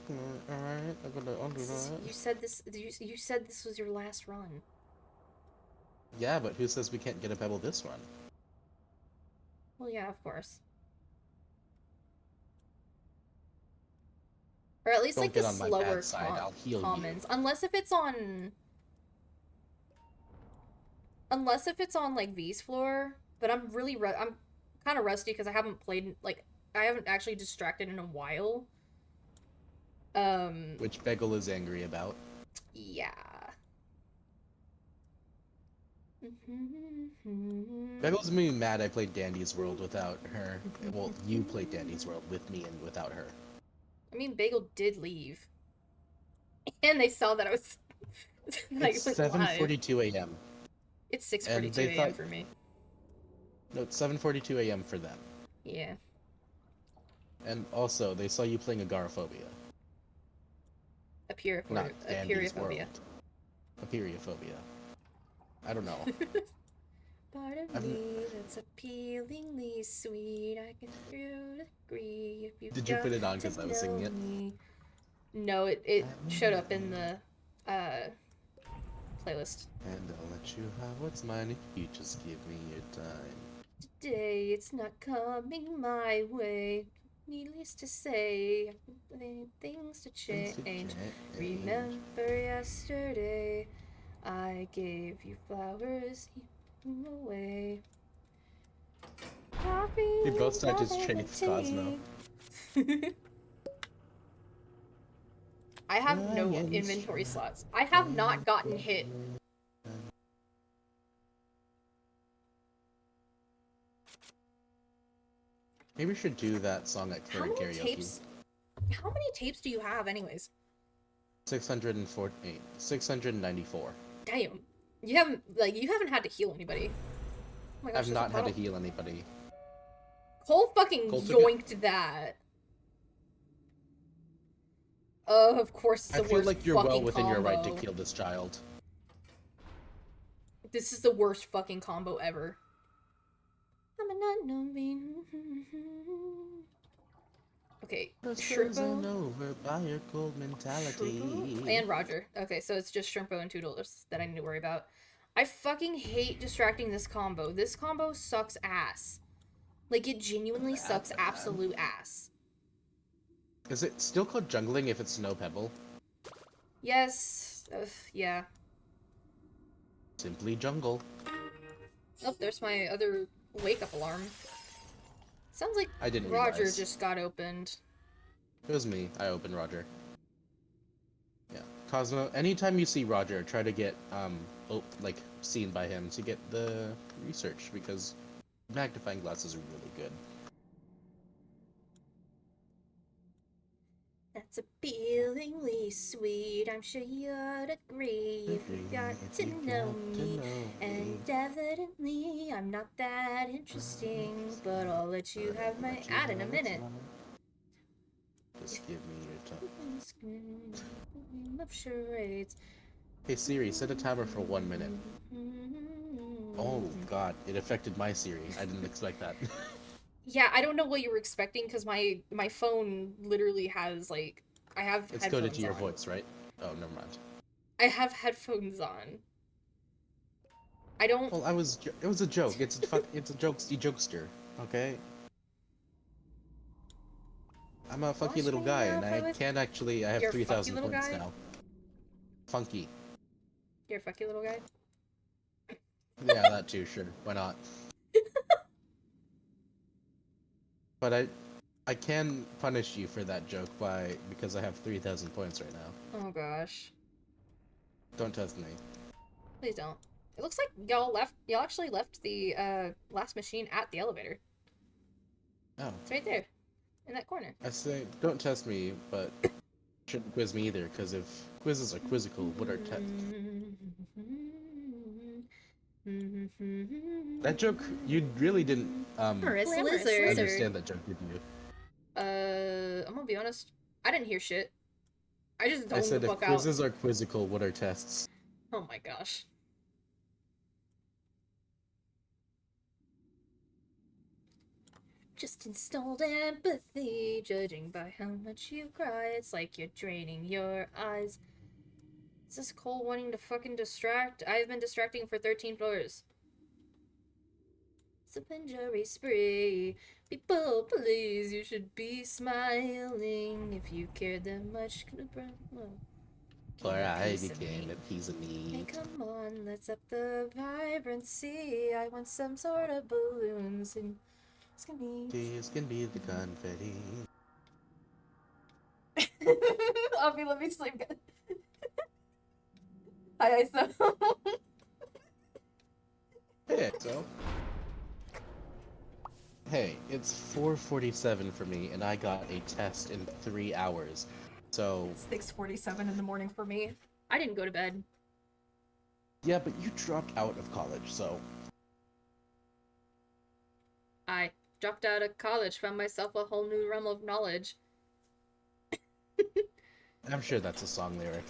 C: Alright, I'll do that.
A: You said this. You said this was your last run.
C: Yeah, but who says we can't get a pebble this run?
A: Well, yeah, of course. Or at least
C: Don't
A: like the
C: get on my
A: slower
C: bad side, I'll heal
A: commons,
C: you.
A: unless if it's on like V's floor. But I'm really I'm kind of rusty because I haven't played I haven't actually distracted in a while.
C: Which Begel is angry about.
A: Yeah.
C: Begel's gonna be mad I played Dandy's World without her. Well, you played Dandy's World with me and without her.
A: I mean, Bagel did leave, and they saw that I was.
C: It's 7:42 a.m.
A: It's 6:42 a.m. for me.
C: No, it's 7:42 a.m. for them.
A: Yeah.
C: And also, they saw you playing Agoraphobia. Not Dandy's World.
A: Aperiophobia.
C: Aperiophobia. I don't know.
A: Part of me that's appealingly sweet. I can agree if you.
C: Did you put it on because I was singing it?
A: No, it showed up in the playlist.
C: And I'll let you have what's mine if you just give me your time.
A: Today it's not coming my way. Needless to say, things to change. Remember yesterday, I gave you flowers, you away.
C: We both start his traits, Cosmo.
A: I have no inventory slots. I have not gotten hit.
C: Maybe we should do that song at
A: How
C: current
A: many
C: karaoke.
A: tapes? How many tapes do you have, anyways?
C: 648. 694.
A: Damn. You haven't had to heal anybody. Oh my gosh,
C: I've not had to heal anybody.
A: Cole fucking yoinked that. Of course, it's the
C: I feel
A: worst
C: like you're well
A: fucking
C: within your right to
A: combo.
C: kill this child.
A: This is the worst fucking combo ever. I'm an unknown being. Okay, Shrimpo.
C: Over by your cold mentality.
A: Shrimpo and Roger. Okay, so it's just Shrimpo and Toodles that I need to worry about. I fucking hate distracting this combo. This combo sucks ass. Like, it genuinely sucks absolute ass.
C: Is it still called jungling if it's Snow Pebble?
A: Yes. Yeah.
C: Simply jungle.
A: Oh, there's my other wake-up alarm. Sounds like
C: I didn't
A: Roger
C: realize.
A: just got opened.
C: It was me. I opened Roger. Yeah. Cosmo, anytime you see Roger, try to get, seen by him to get the research, because magnifying glasses are really good.
A: That's appealingly sweet. I'm sure you'd agree if you got to know me. And evidently, I'm not that interesting, but I'll let you have my ad in a minute.
C: Just give me your time.
A: Of charades.
C: Hey Siri, set a timer for 1 minute. Oh god, it affected my Siri. I didn't expect that.
A: Yeah, I don't know what you were expecting because my phone literally has I have
C: It's
A: headphones
C: coded to your
A: on.
C: voice, right? Oh, never mind.
A: I have headphones on. I don't.
C: Well, it was a joke. It's a jokester. Okay. I'm a funky
A: Watch
C: little
A: me
C: guy,
A: now
C: and
A: play
C: I
A: with.
C: can't actually. I have
A: You're a funky
C: 3,000
A: little
C: points
A: guy?
C: now. Funky.
A: You're a funky little guy.
C: Yeah, that too. Sure, why not? But I can punish you for that joke because I have 3,000 points right now.
A: Oh gosh.
C: Don't test me.
A: Please don't. It looks like y'all left. Y'all actually left the last machine at the elevator.
C: Oh.
A: It's right there, in that corner.
C: I say, don't test me, but shouldn't quiz me either, because if quizzes are quizzical, what are tests? That joke, you really didn't
A: Glamorous lizard.
C: understand that joke, did you?
A: I'm gonna be honest. I didn't hear shit. I just
C: I
A: zoned
C: said
A: the
C: if
A: fuck out.
C: quizzes are quizzical, what are tests?
A: Oh my gosh. Just installed empathy, judging by how much you cry. It's like you're draining your eyes. Is this Cole wanting to fucking distract? I've been distracting for 13 floors. It's a injury spree. People, please, you should be smiling if you cared that much.
C: Or I
A: Piece of
C: became
A: meat.
C: a piece of
A: Hey,
C: meat.
A: come on, let's up the vibrancy. I want some sort of balloons and it's gonna be.
C: This can be the confetti.
A: Avi, let me sleep. Hi, ISO.
C: Hey, so. Hey, it's 4:47 for me, and I got a test in 3 hours. So.
A: It's 6:47 in the morning for me. I didn't go to bed.
C: Yeah, but you dropped out of college, so.
A: I dropped out of college, found myself a whole new realm of knowledge.
C: I'm sure that's a song lyric.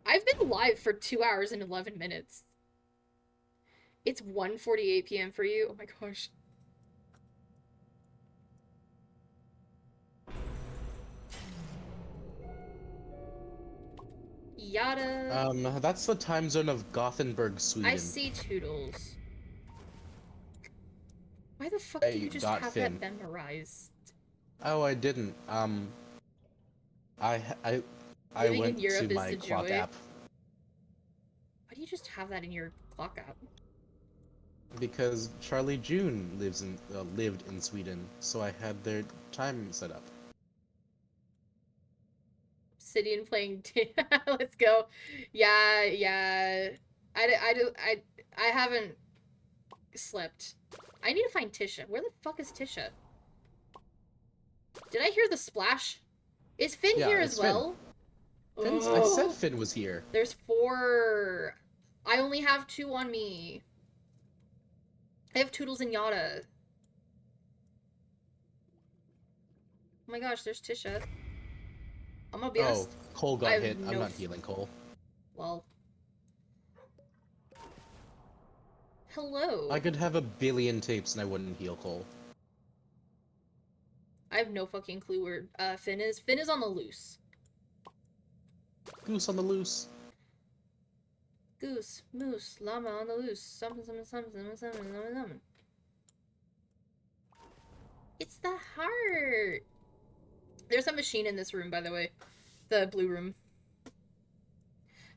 A: I've been live for 2 hours and 11 minutes. It's 1:48 p.m. for you? Oh my gosh. Yada.
C: That's the time zone of Gothenburg, Sweden.
A: I see Toodles. Why the fuck do you just
C: got
A: have
C: Finn.
A: that memorized?
C: Oh, I didn't. I
A: Living in
C: went
A: Europe
C: to
A: is
C: my
A: the
C: clock
A: joy.
C: app
A: Why do you just have that in your clock app?
C: because Charlie June lived in Sweden, so I had their time set up.
A: Obsidian playing. Let's go. Yeah, yeah. I haven't slept. I need to find Tisha. Where the fuck is Tisha? Did I hear the splash? Is Finn
C: Yeah,
A: here
C: it's
A: as well?
C: I said Finn was here.
A: There's 4. I only have 2 on me. I have Toodles and Yada. Oh my gosh, there's Tisha. I'm gonna be honest.
C: Cole
A: I
C: got
A: have
C: hit. I'm
A: no
C: not healing Cole.
A: Well. Hello.
C: I could have a billion tapes and I wouldn't heal Cole.
A: I have no fucking clue where Finn is. Finn is on the loose.
C: Goose on the loose.
A: Goose, moose, llama on the loose. Something, something, something, something, something, something, something. It's the heart. There's a machine in this room, by the way. The blue room.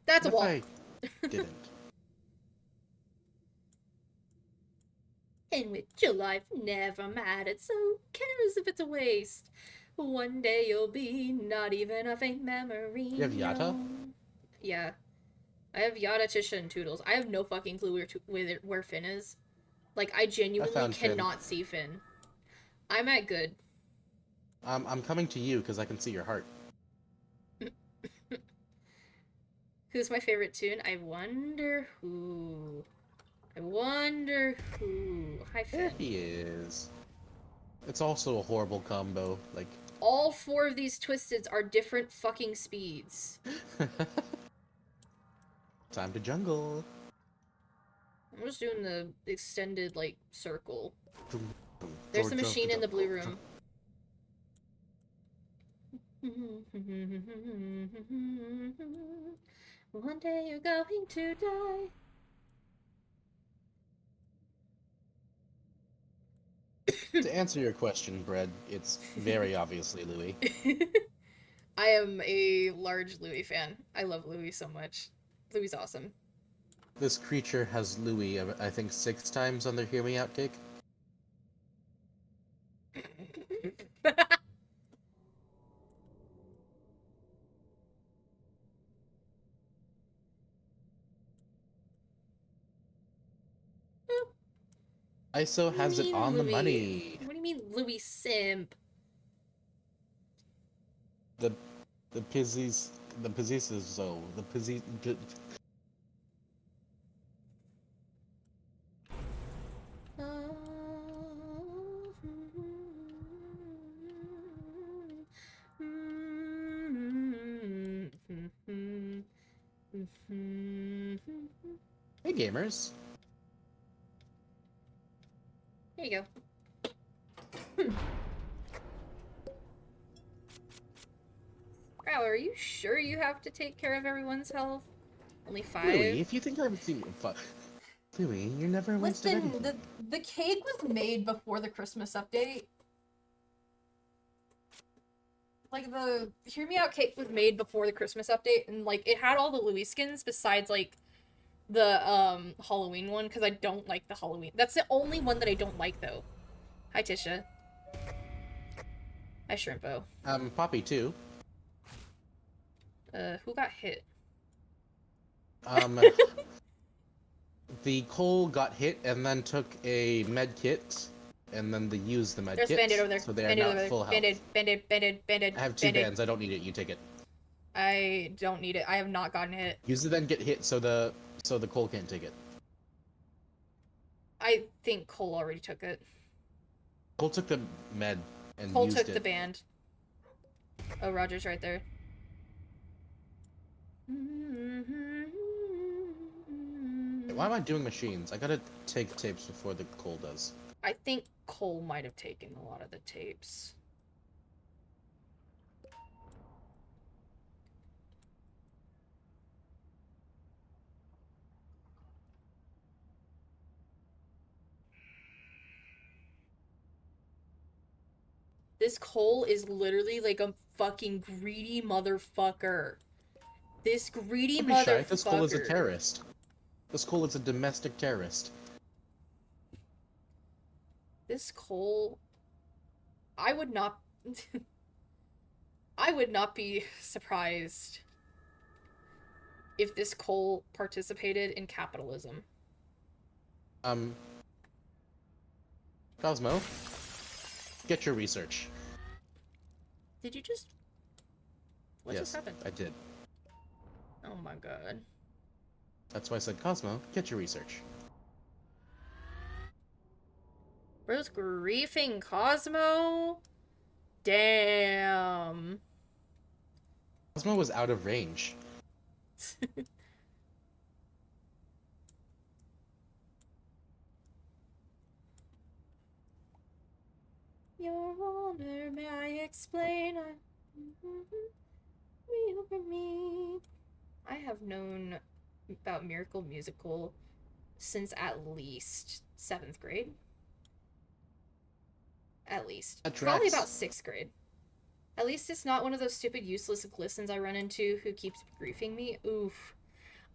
A: That's a wall.
C: I didn't.
A: In which your life never mattered, so who cares if it's a waste? One day you'll be not even a faint memory.
C: You have Yata?
A: Yeah. I have Yada, Tisha, and Toodles. I have no fucking clue where Finn is. Like, I genuinely cannot see Finn. I'm at good.
C: I'm coming to you because I can see your heart.
A: Who's my favorite tune? I wonder who. I wonder who. Hi, Finn.
C: There he is. It's also a horrible combo. Like,
A: all 4 of these Twisteds are different fucking speeds.
C: time to jungle.
A: I'm just doing the extended, like, circle. There's a machine in the blue room. One day you're going to die.
C: To answer your question, Bread, it's very obviously Louis.
A: I am a large Louis fan. I love Louis so much. Louis is awesome.
C: This creature has Louis, I think, 6 times on their Hear Me Out cake. ISO has it on the money.
A: What do you mean Louis simp?
C: The pizzies, the pizzizos, so the pizzy. Hey gamers.
A: There you go. Wow, are you sure you have to take care of everyone's health? Only 5?
C: Louis, if you think I'm Louis, you're never wasted
A: Listen,
C: anything.
A: the cake was made before the Christmas update. Like, the Hear Me Out cake was made before the Christmas update, and, like, it had all the Louis skins besides, like, the, Halloween one, because I don't like the Halloween. That's the only one that I don't like, though. Hi, Tisha. Hi, Shrimpo.
C: Poppy too.
A: Who got hit?
C: The Cole got hit and then took a med kit, and then they used the med
A: There's
C: kit.
A: Band-Aid over there.
C: So they are
A: Band-Aid
C: now
A: over there.
C: full health.
A: Band-Aid.
C: I have 2 bands. I don't need it. You take it.
A: I don't need it. I have not gotten hit.
C: Use it then get hit so the Cole can't take it.
A: I think Cole already took it.
C: Cole took the med and
A: Cole
C: used
A: took
C: it.
A: the band. Oh, Roger's right there.
C: Why am I doing machines? I gotta take tapes before the Cole does.
A: I think Cole might have taken a lot of the tapes. This Cole is literally like a fucking greedy motherfucker. This greedy
C: Don't be
A: motherfucker.
C: shy. This Cole is a terrorist. This Cole is a domestic terrorist.
A: This Cole... I would not... I would not be surprised if this Cole participated in capitalism.
C: Cosmo, get your research.
A: Did you just... What just happened?
C: I did.
A: Oh my god.
C: That's why I said, Cosmo, get your research.
A: Bro's griefing Cosmo? Damn.
C: Cosmo was out of range.
A: Your Honor, may I explain? I have known about Miracle Musical since at least 7th grade. At least.
C: That
A: Probably
C: tracks.
A: about 6th grade. At least it's not one of those stupid useless glistens I run into who keeps griefing me. Oof.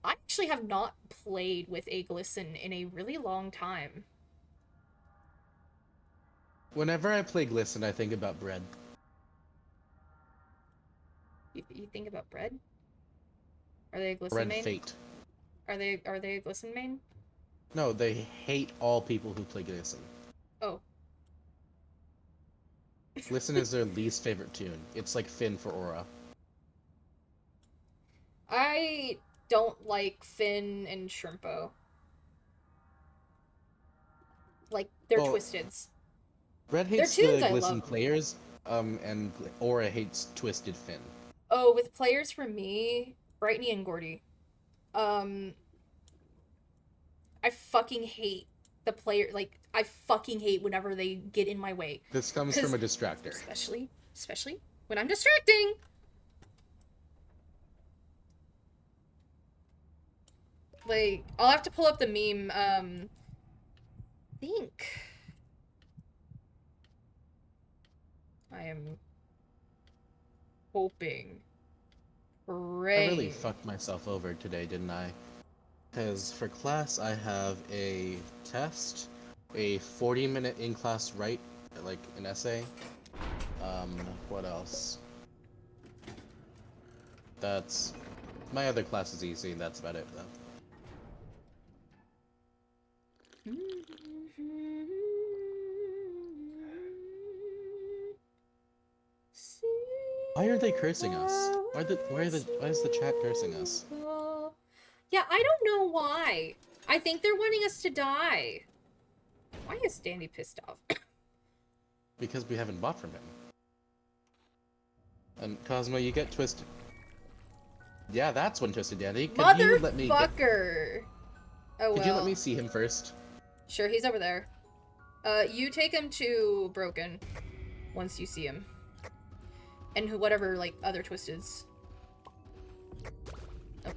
A: I actually have not played with a glisten in a really long time.
C: Whenever I play Glisten, I think about bread.
A: You think about bread? Are they a glisten
C: Bread
A: main?
C: Fate.
A: Are they a glisten main?
C: No, they hate all people who play Glisten.
A: Oh.
C: Glisten is their least favorite tune. It's like Finn for Aura.
A: I don't like Finn and Shrimpo. Like, they're Twisteds.
C: Bread hates
A: tunes
C: the
A: I
C: Glisten
A: love.
C: players, and Aura hates Twisted Finn.
A: Oh, with players for me, Brightney and Gordy. I fucking hate the player, like, I fucking hate whenever they get in my way.
C: This comes from a distractor.
A: Especially when I'm distracting! Like, I'll have to pull up the meme, think... I am hoping,
C: I
A: praying.
C: really fucked myself over today, didn't I? Because for class, I have a test, a 40-minute in-class write, like an essay. What else? That's... My other class is easy, and that's about it, though. Why are they cursing us? Why is the chat cursing us?
A: Yeah, I don't know why. I think they're wanting us to die. Why is Dandy pissed off?
C: Because we haven't bought from him. And Cosmo, you get twisted. Yeah, that's one Twisted Dandy. Could you let me get...
A: Motherfucker! Oh well.
C: Could you let me see him first?
A: Sure, he's over there. You take him to Broken once you see him. And whatever, like, other Twisteds. Oh,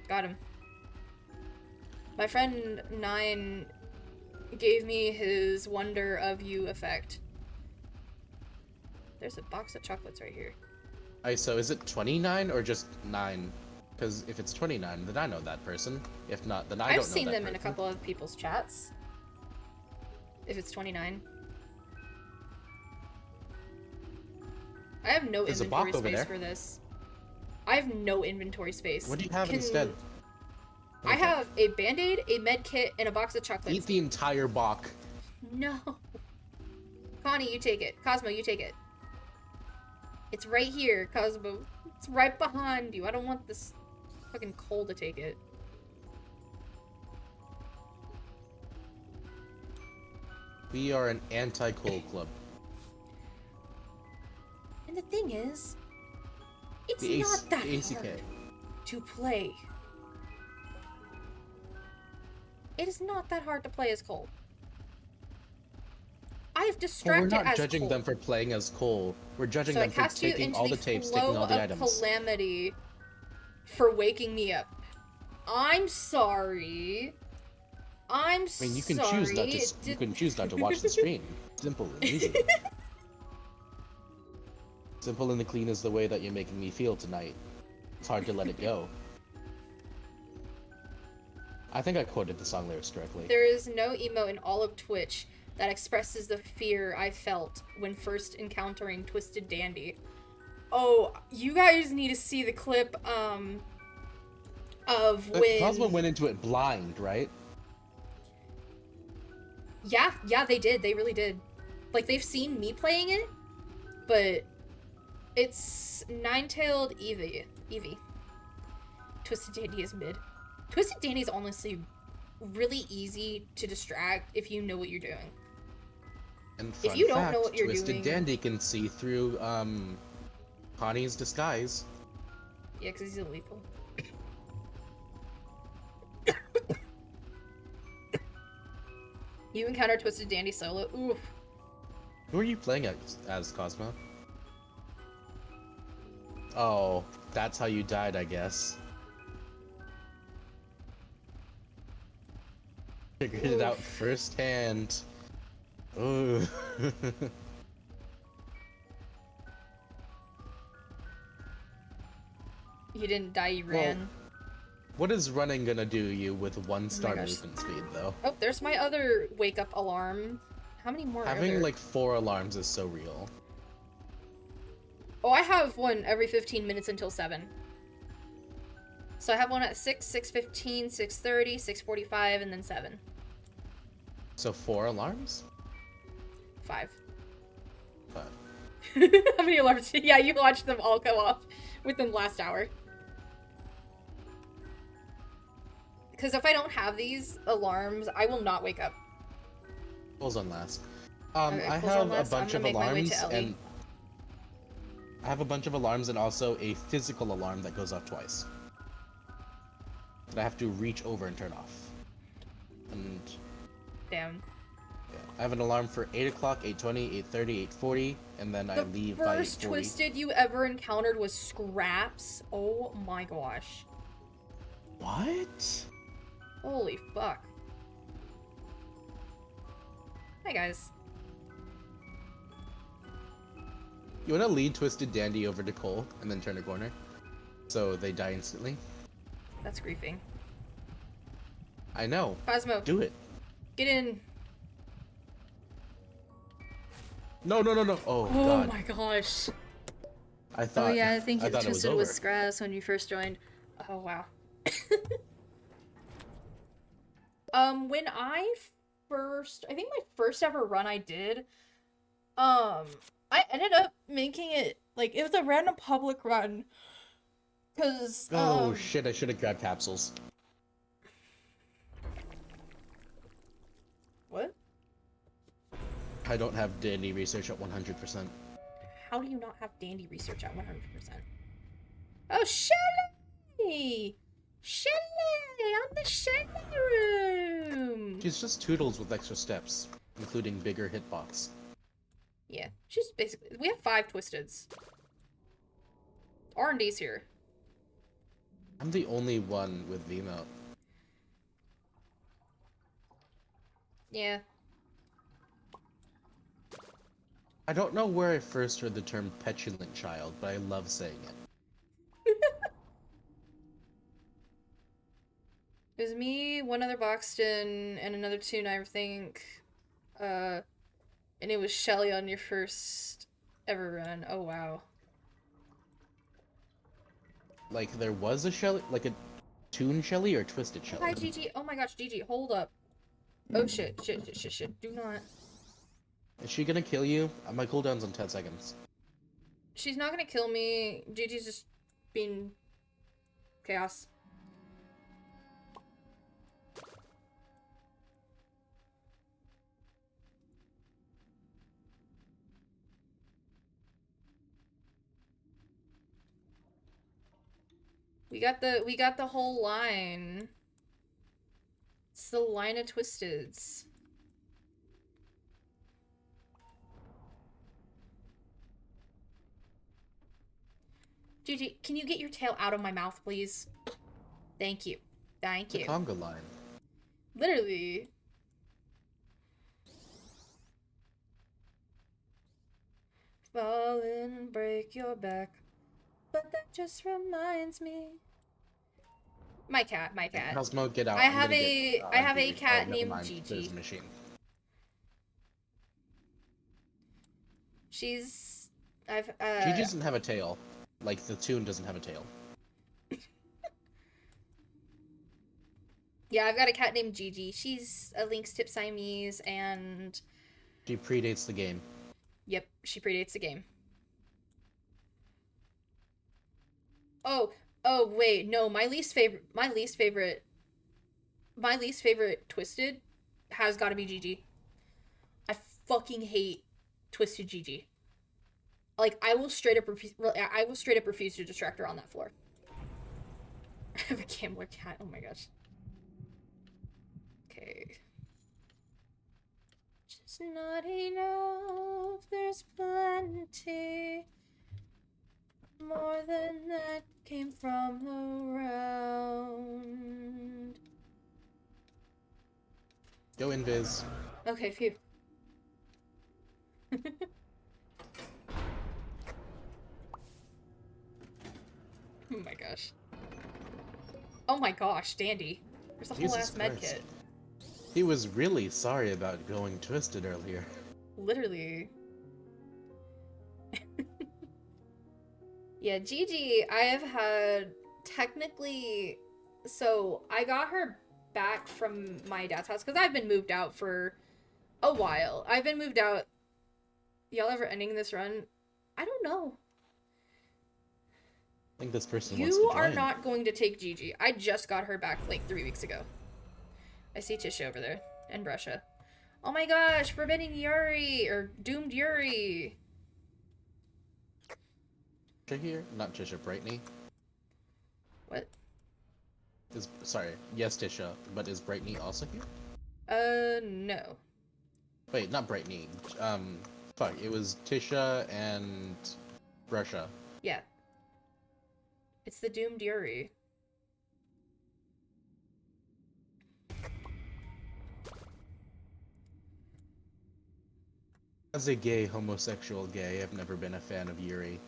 A: got him. My friend 9 gave me his Wonder of You effect. There's a box of chocolates right here.
C: So is it 29 or just 9? Because if it's 29, then I know that person. If not, then I don't know that person.
A: I've seen them in a couple of people's chats. If it's 29. I have no
C: There's a
A: inventory
C: box over
A: space
C: there.
A: for this. I have no inventory space.
C: What do you have instead?
A: I have a band-aid, a med kit, and a box of chocolates.
C: Eat the entire box.
A: No. Connie, you take it. Cosmo, you take it. It's right here, Cosmo. It's right behind you. I don't want this fucking Cole to take it.
C: We are an anti-coal club.
A: And the thing is, it's
C: The
A: not that
C: ACK.
A: hard to play. It is not that hard to play as Cole. I have
C: Well,
A: distracted
C: we're not
A: as
C: judging
A: Cole.
C: them for playing as Cole. We're judging
A: So I
C: them for
A: cast you
C: taking
A: into
C: all the
A: the
C: tapes,
A: flow
C: taking all the
A: of
C: items.
A: calamity for waking me up. I'm sorry. I'm
C: I mean, you can
A: sorry.
C: choose not to. You can choose not to watch the stream. Simple and easy. Simple and clean is the way that you're making me feel tonight. It's hard to let it go. I think I quoted the song lyrics correctly.
A: There is no emo in all of Twitch that expresses the fear I felt when first encountering Twisted Dandy. Oh, you guys need to see the clip, of
C: But
A: when...
C: Cosmo went into it blind, right?
A: Yeah, they did. They really did. Like, they've seen me playing it, but it's Nine-Tailed Eevee. Twisted Dandy is mid. Twisted Dandy is honestly really easy to distract if you know what you're doing.
C: And fun
A: If you don't
C: fact,
A: know what you're
C: Twisted
A: doing...
C: Dandy can see through, Connie's disguise.
A: Yeah, because he's lethal. You encounter Twisted Dandy solo? Oof.
C: Who are you playing as Cosmo? Oh, that's how you died, I guess. Figured it out firsthand. Ooh.
A: You didn't die, you ran.
C: What is running gonna do you with 1-star
A: gosh.
C: movement speed, though?
A: Oh, there's my other wake-up alarm. How many more are
C: Having,
A: there?
C: like, 4 alarms is so real.
A: Oh, I have one every 15 minutes until 7. So I have one at 6, 6:15, 6:30, 6:45, and then 7.
C: So 4 alarms?
A: 5.
C: 5.
A: How many alarms? Yeah, you watched them all go off within the last hour. Because if I don't have these alarms, I will not wake up.
C: Pulls on last.
A: Okay,
C: I
A: pulls on
C: have a
A: last. I'm
C: bunch
A: gonna
C: of
A: make my way to
C: alarms
A: Ellie.
C: and I have a bunch of alarms and also a physical alarm that goes off twice. That I have to reach over and turn off. And
A: Damn.
C: yeah, I have an alarm for 8 o'clock, 8:20, 8:30, 8:40, and then I leave by 8:40.
A: The first Twisted you ever encountered was Scraps. Oh my gosh.
C: What?
A: Holy fuck. Hi guys.
C: You wanna lead Twisted Dandy over to Cole and then turn a corner? So they die instantly?
A: That's griefing.
C: I know.
A: Cosmo,
C: Do it.
A: get in.
C: No, no, no, no. Oh,
A: Oh
C: God.
A: my gosh.
C: I thought,
A: Oh yeah, I think
C: thought it was
A: Twisted
C: over.
A: was grass when you first joined. Oh wow. When I think my first ever run I did, I ended up making it, like, it was a random public run. Cause,
C: Oh, shit, I should have grabbed capsules.
A: What?
C: I don't have Dandy research at 100%.
A: How do you not have Dandy research at 100%? Oh, Shelly! Shelly! On the Shelly room!
C: She's just Toodles with extra steps, including bigger hitbox.
A: Yeah, she's basically... We have 5 Twisteds. R&D's here.
C: I'm the only one with V-mount.
A: Yeah.
C: I don't know where I first heard the term petulant child, but I love saying it.
A: It was me, one other Boxton, and another Toon, I think. And it was Shelly on your first ever run. Oh, wow.
C: Like, there was a Shelly, like a Toon Shelly or Twisted Shelly?
A: Hi, Gigi. Oh my gosh, Gigi, hold up. Oh, shit. Do not.
C: Is she gonna kill you? My cooldown's on 10 seconds.
A: She's not gonna kill me. Gigi's just being chaos. We got the whole line. It's the line of Twisteds. Gigi, can you get your tail out of my mouth, please? Thank you. Thank
C: The
A: you.
C: conga line.
A: Literally. Fall and break your back. But that just reminds me. My cat.
C: Cosmo, get out.
A: I
C: I'm
A: have
C: gonna
A: a
C: get,
A: I have a
C: Gigi.
A: cat
C: never
A: named
C: mind.
A: Gigi.
C: There's a machine.
A: She's
C: Gigi doesn't have a tail. Like, the Toon doesn't have a tail.
A: Yeah, I've got a cat named Gigi. She's a Lynx tip Siamese, and
C: She predates the game.
A: yep, she predates the game. Oh, wait, no, my least favorite Twisted has got to be Gigi. I fucking hate Twisted Gigi. Like, I will straight up refuse to distract her on that floor. I have a gambler cat. Oh my gosh. Okay. Just not enough. There's plenty. More than that came from around.
C: Go invis.
A: Okay, phew. Oh my gosh. Oh my gosh, Dandy. There's a whole
C: Jesus
A: ass med
C: Christ.
A: kit.
C: He was really sorry about going Twisted earlier.
A: Literally. Yeah, Gigi, I have had technically... So, I got her back from my dad's house, because I've been moved out for a while. I've been moved out. Y'all ever ending this run? I don't know.
C: I think this person wants
A: You
C: to
A: are
C: join.
A: not going to take Gigi. I just got her back like 3 weeks ago. I see Tisha over there. And Brescia. Oh my gosh, Forbidden Yuri! Or Doomed Yuri!
C: Tisha here? Not Tisha, Brightney.
A: What?
C: Sorry, yes Tisha, but is Brightney also here?
A: No.
C: Wait, not Brightney. Fuck, it was Tisha and Brescia.
A: Yeah. It's the Doomed Yuri.
C: As a gay, homosexual gay, I've never been a fan of Yuri.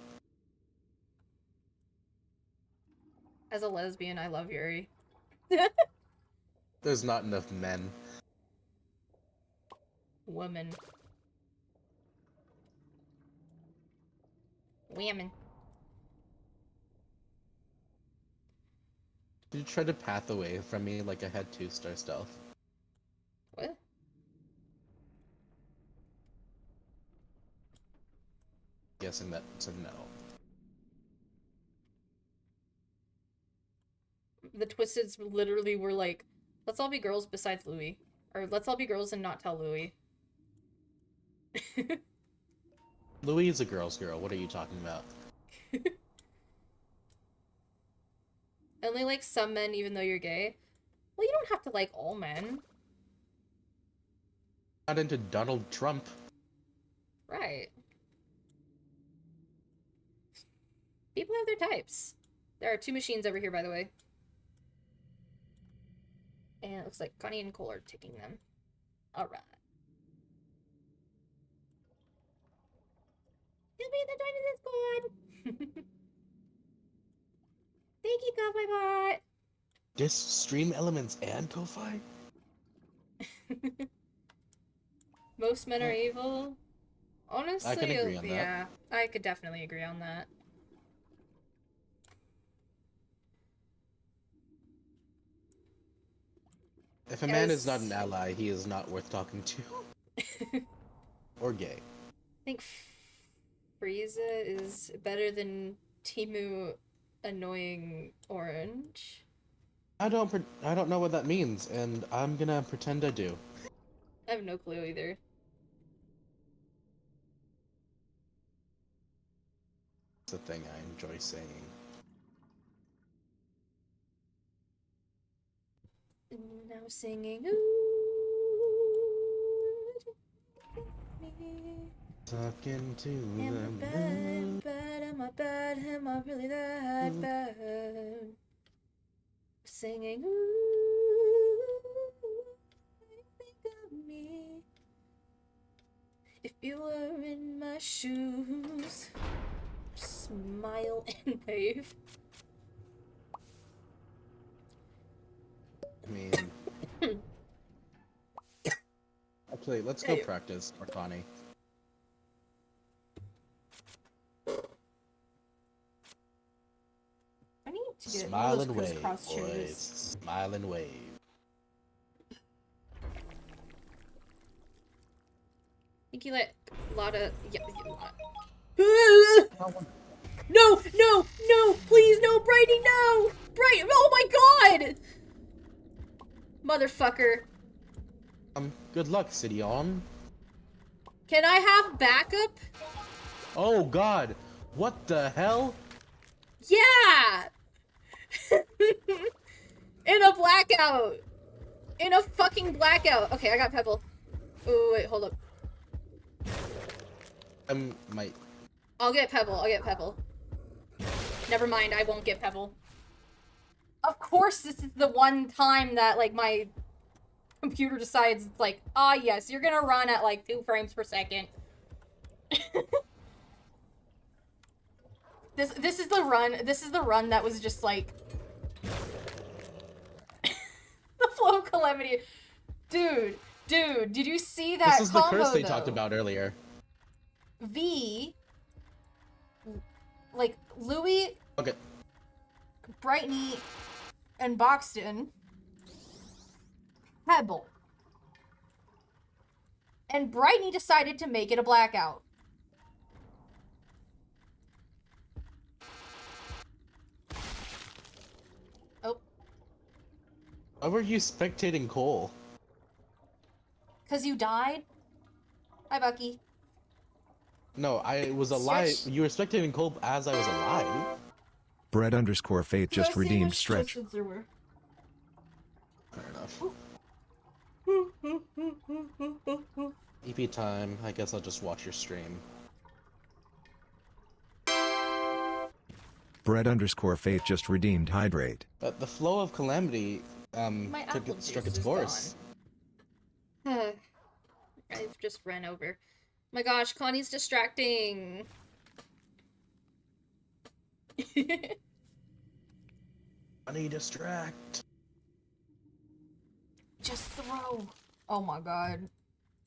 A: As a lesbian, I love Yuri.
C: There's not enough men.
A: Woman. Women.
C: Did you try to path away from me like I had 2-star stealth?
A: What?
C: Guessing that's a no.
A: The Twisteds literally were like, let's all be girls besides Louis. Or let's all be girls and not tell Louis.
C: Louis is a girl's girl. What are you talking about?
A: Only like some men even though you're gay. Well, you don't have to like all men.
C: Not into Donald Trump.
A: Right. People have their types. There are 2 machines over here, by the way. And it looks like Connie and Cole are taking them. Alright. You'll be in the join Discord! Thank you, Coffee Bot!
C: Disk stream elements and Ko-Fi?
A: Most men are evil. Honestly,
C: I can agree on that.
A: yeah, I could definitely agree on that.
C: If a man is not an ally, he is not worth talking to. Or gay.
A: I think Frieza is better than Timu Annoying Orange.
C: I don't know what that means, and I'm gonna pretend I do.
A: I have no clue either.
C: It's a thing I enjoy saying.
A: Now singing,
C: Talking to
A: am I
C: them.
A: bad, am I bad, am I really that bad? Singing, think of me. If you were in my shoes, smile and wave.
C: I mean... Actually, let's go practice, Arcani.
A: I need to get
C: Smile
A: those
C: and wave,
A: crisscross
C: boys.
A: chairs.
C: Smile and wave.
A: I think you let a lot of... Yeah, no, no, no, please, no, Brighty, no! Bright, oh my god! Motherfucker.
C: Good luck, Sidion.
A: Can I have backup?
C: Oh god! What the hell?
A: Yeah! In a blackout! In a fucking blackout! Okay, I got Pebble. Oh, wait, hold up.
C: Might...
A: I'll get Pebble, I'll get Pebble. Never mind, I won't get Pebble. Of course this is the one time that, like, my computer decides, it's like, ah, yes, you're gonna run at, like, 2 frames per second. This is the run that was just, like... the flow of calamity. Dude, did you see that combo,
C: This is the curse they
A: though?
C: talked about earlier.
A: V... Like, Louis...
C: Okay.
A: Brightney... and Boxton... Pebble. And Brightney decided to make it a blackout. Oh.
C: Why were you spectating Cole?
A: 'Cause you died? Hi, Bucky.
C: No, I was alive.
A: Stretch.
C: You were spectating Cole as I was alive.
D: Bread_Fate just redeemed stretch.
A: There were.
C: Fair enough. EP time. I guess I'll just watch your stream.
D: Bread_Fate just redeemed hydrate.
C: But the flow of calamity
A: My apple
C: struck
A: juice
C: its
A: is
C: course.
A: I've just ran over. My gosh, Connie's distracting.
C: Funny distract.
A: Just throw. Oh my god.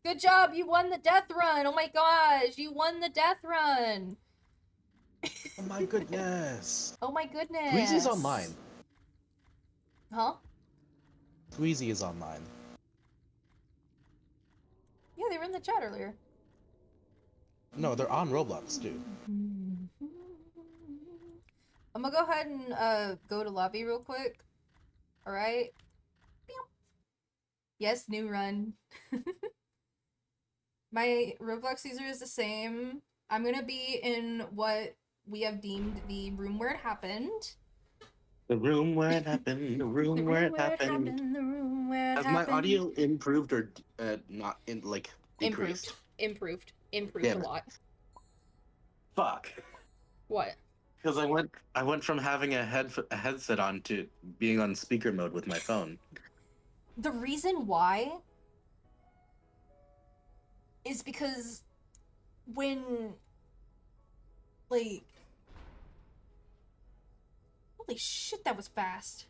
A: Good job, you won the death run. Oh my gosh, you won the death run.
C: Oh my goodness.
A: Oh my goodness.
C: Squeezy's online.
A: Huh?
C: Squeezy is online.
A: Yeah, they were in the chat earlier.
C: No, they're on Roblox, dude.
A: I'm gonna go ahead and go to lobby real quick. Alright? Yes, new run. My Roblox user is the same. I'm gonna be in what we have deemed the room where it happened.
C: The room where it happened. The room, where it happened.
A: The room where it
C: Has
A: happened.
C: my audio improved or not in like decreased?
A: Improved
C: Damn
A: a
C: it.
A: lot.
C: Fuck.
A: What?
C: Because I went from having a headset on to being on speaker mode with my phone.
A: The reason why is because when, like, holy shit, that was fast.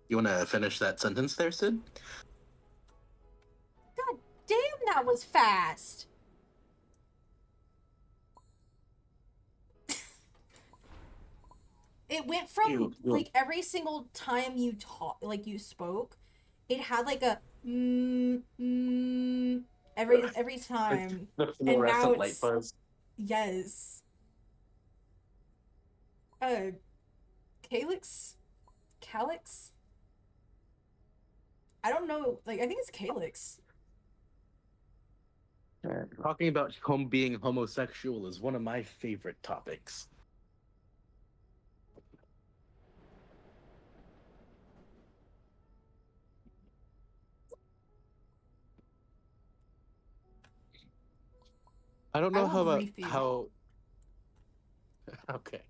C: You want to finish that sentence there, Sid?
A: God damn, that was fast. It went from like every single time you you spoke, it had like a every time,
C: The
A: and now
C: fluorescent
A: it's
C: light buzz.
A: yes. Calyx. I don't know. Like I think it's Calyx.
C: Talking about being homosexual is one of my favorite topics. I don't know how. Okay,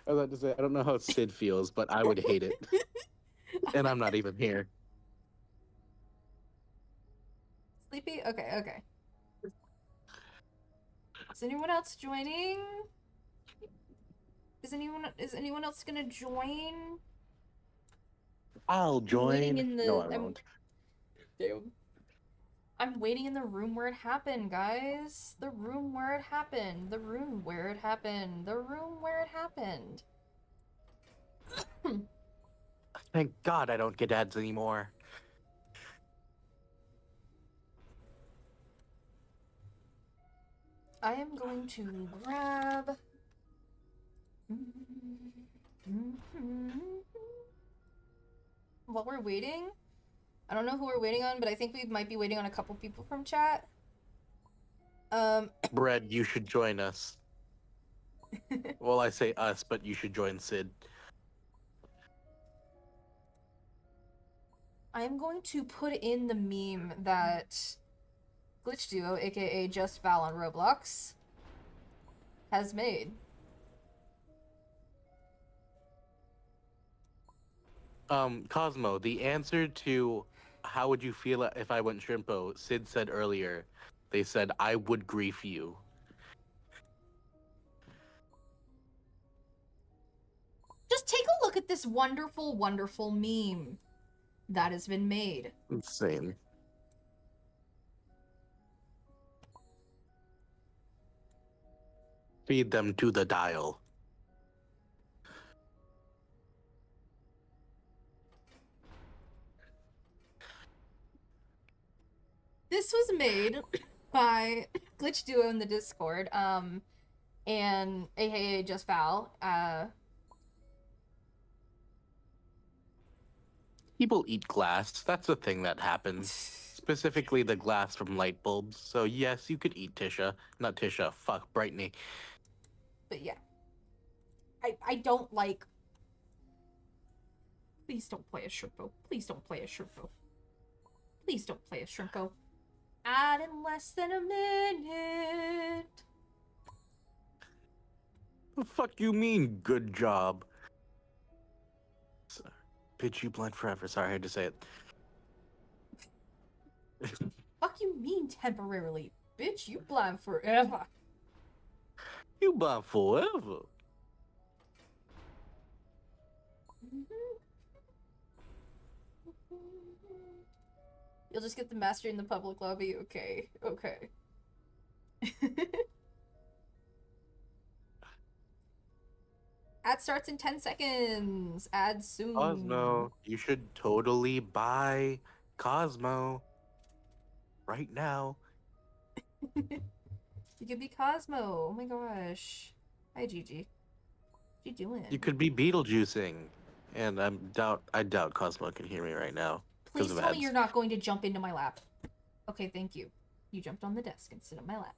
C: I was about to say I don't know how Sid feels, but I would hate it, and I'm not even here.
A: Sleepy? Okay. Is anyone else joining? Is anyone else gonna join?
C: I'll join.
A: I'm waiting in the,
C: No, I won't.
A: Damn. I'm waiting in the room where it happened, guys. The room where it happened. The room where it happened. The room where it happened.
C: Thank God I don't get ads anymore.
A: I am going to grab... While we're waiting, I don't know who we're waiting on, but I think we might be waiting on a couple people from chat.
C: Bread, you should join us. Well, I say us, but you should join Sid.
A: I am going to put in the meme that Glitch Duo, aka Just Val on Roblox, has made.
C: Cosmo, the answer to how would you feel if I went shrimpo, Sid said earlier, they said, I would grief you.
A: Just take a look at this wonderful, wonderful meme that has been made.
C: Insane. Feed them to the dial.
A: This was made by Glitch Duo in the Discord, and aka Just Val.
C: People eat glass. That's a thing that happens. Specifically the glass from light bulbs. So yes, you could eat Tisha. Not Tisha, fuck, Brightney.
A: But yeah. I don't like... Please don't play a Shrimpo. Please don't play a Shrimpo. Please don't play a Shrimpo. Add in less than a minute.
C: The fuck you mean, good job? Bitch, you blind forever. Sorry, I had to say it.
A: Fuck you mean temporarily, Bitch, you blind forever.
F: You blind forever.
A: You'll just get the master in the public lobby. Okay, okay. Ad starts in 10 seconds. Ad soon.
F: Cosmo, you should totally buy Cosmo right now.
A: You could be Cosmo. Oh my gosh. Hi, Gigi. What you doing?
F: You could be Beetlejuicing. And I doubt Cosmo can hear me right now.
A: Please
F: of
A: tell me
F: ads.
A: you're not going to jump into my lap. Okay, thank you. You jumped on the desk and sit on my lap.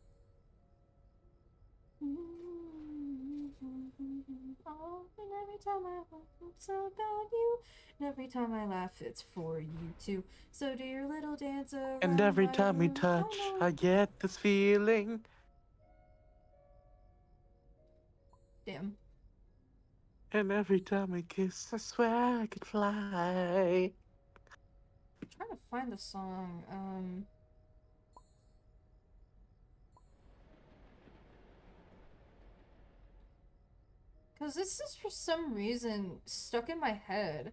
A: Oh, and every time I laugh, it's about you. And every time I laugh, it's for you too. So do your little dance around
F: And every
A: my
F: time we
A: room.
F: touch,
A: know
F: I get this feeling.
A: Damn.
F: And every time we kiss, I swear I could fly.
A: I'm trying to find the song. Because this is for some reason stuck in my head.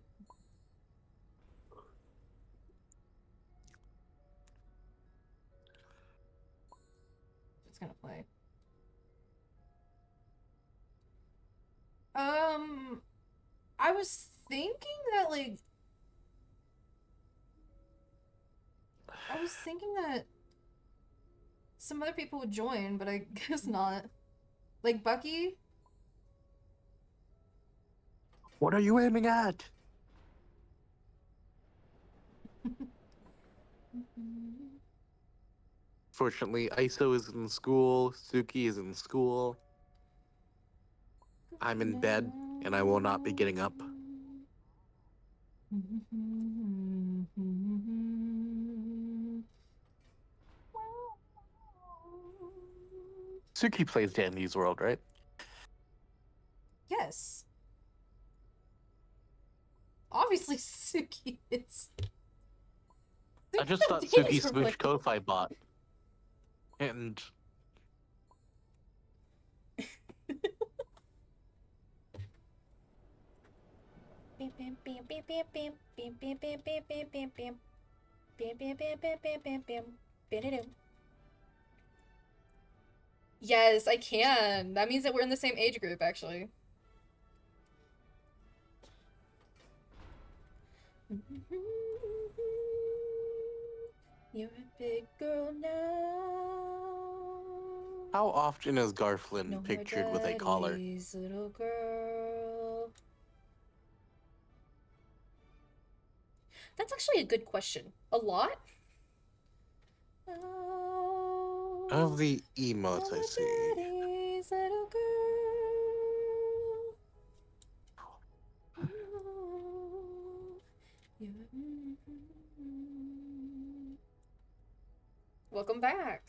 A: It's gonna play. I was thinking that, like, some other people would join, but I guess not. Like Bucky?
F: What are you aiming at? Fortunately, ISO is in school, Suki is in school. I'm in bed, and I will not be getting up. Suki plays Dandy's World, right?
A: Yes. Obviously, Suki is.
F: I just thought Suki switched Ko-Fi bot. And
A: Yes, I can. That means that we're in the same age group, actually. You're a big girl now.
F: how often is Garflin
A: No more
F: pictured with a collar?
A: daddy's little girl. That's actually a good question. A lot? Oh,
F: Of the
A: no
F: emotes I
A: more
F: see.
A: daddy's little girl. Oh, welcome back.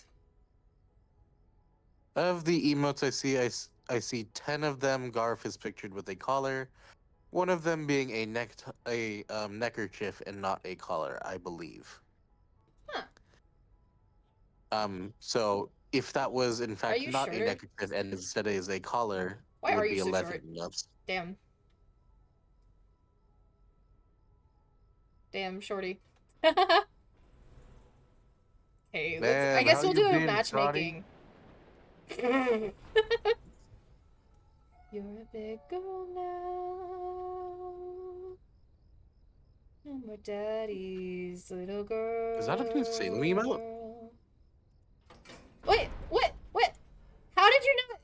F: Of the emotes I see 10 of them. Garf is pictured with a collar. One of them being a neckerchief and not a collar, I believe.
A: Huh.
F: So if that was in fact
A: you
F: not a
A: shorter?
F: neckerchief and instead is a collar,
A: Why
F: it
A: are
F: would
A: you
F: be
A: so
F: 11
A: short?
F: emotes.
A: Damn. Damn, shorty. Hey, let's. I
F: Man,
A: guess
F: how
A: we'll
F: you
A: do a
F: been, shawty?
A: matchmaking. You're a big girl now. No more daddy's little girl.
F: Is that a new Salem emote?
A: Wait, what? What? How did you know?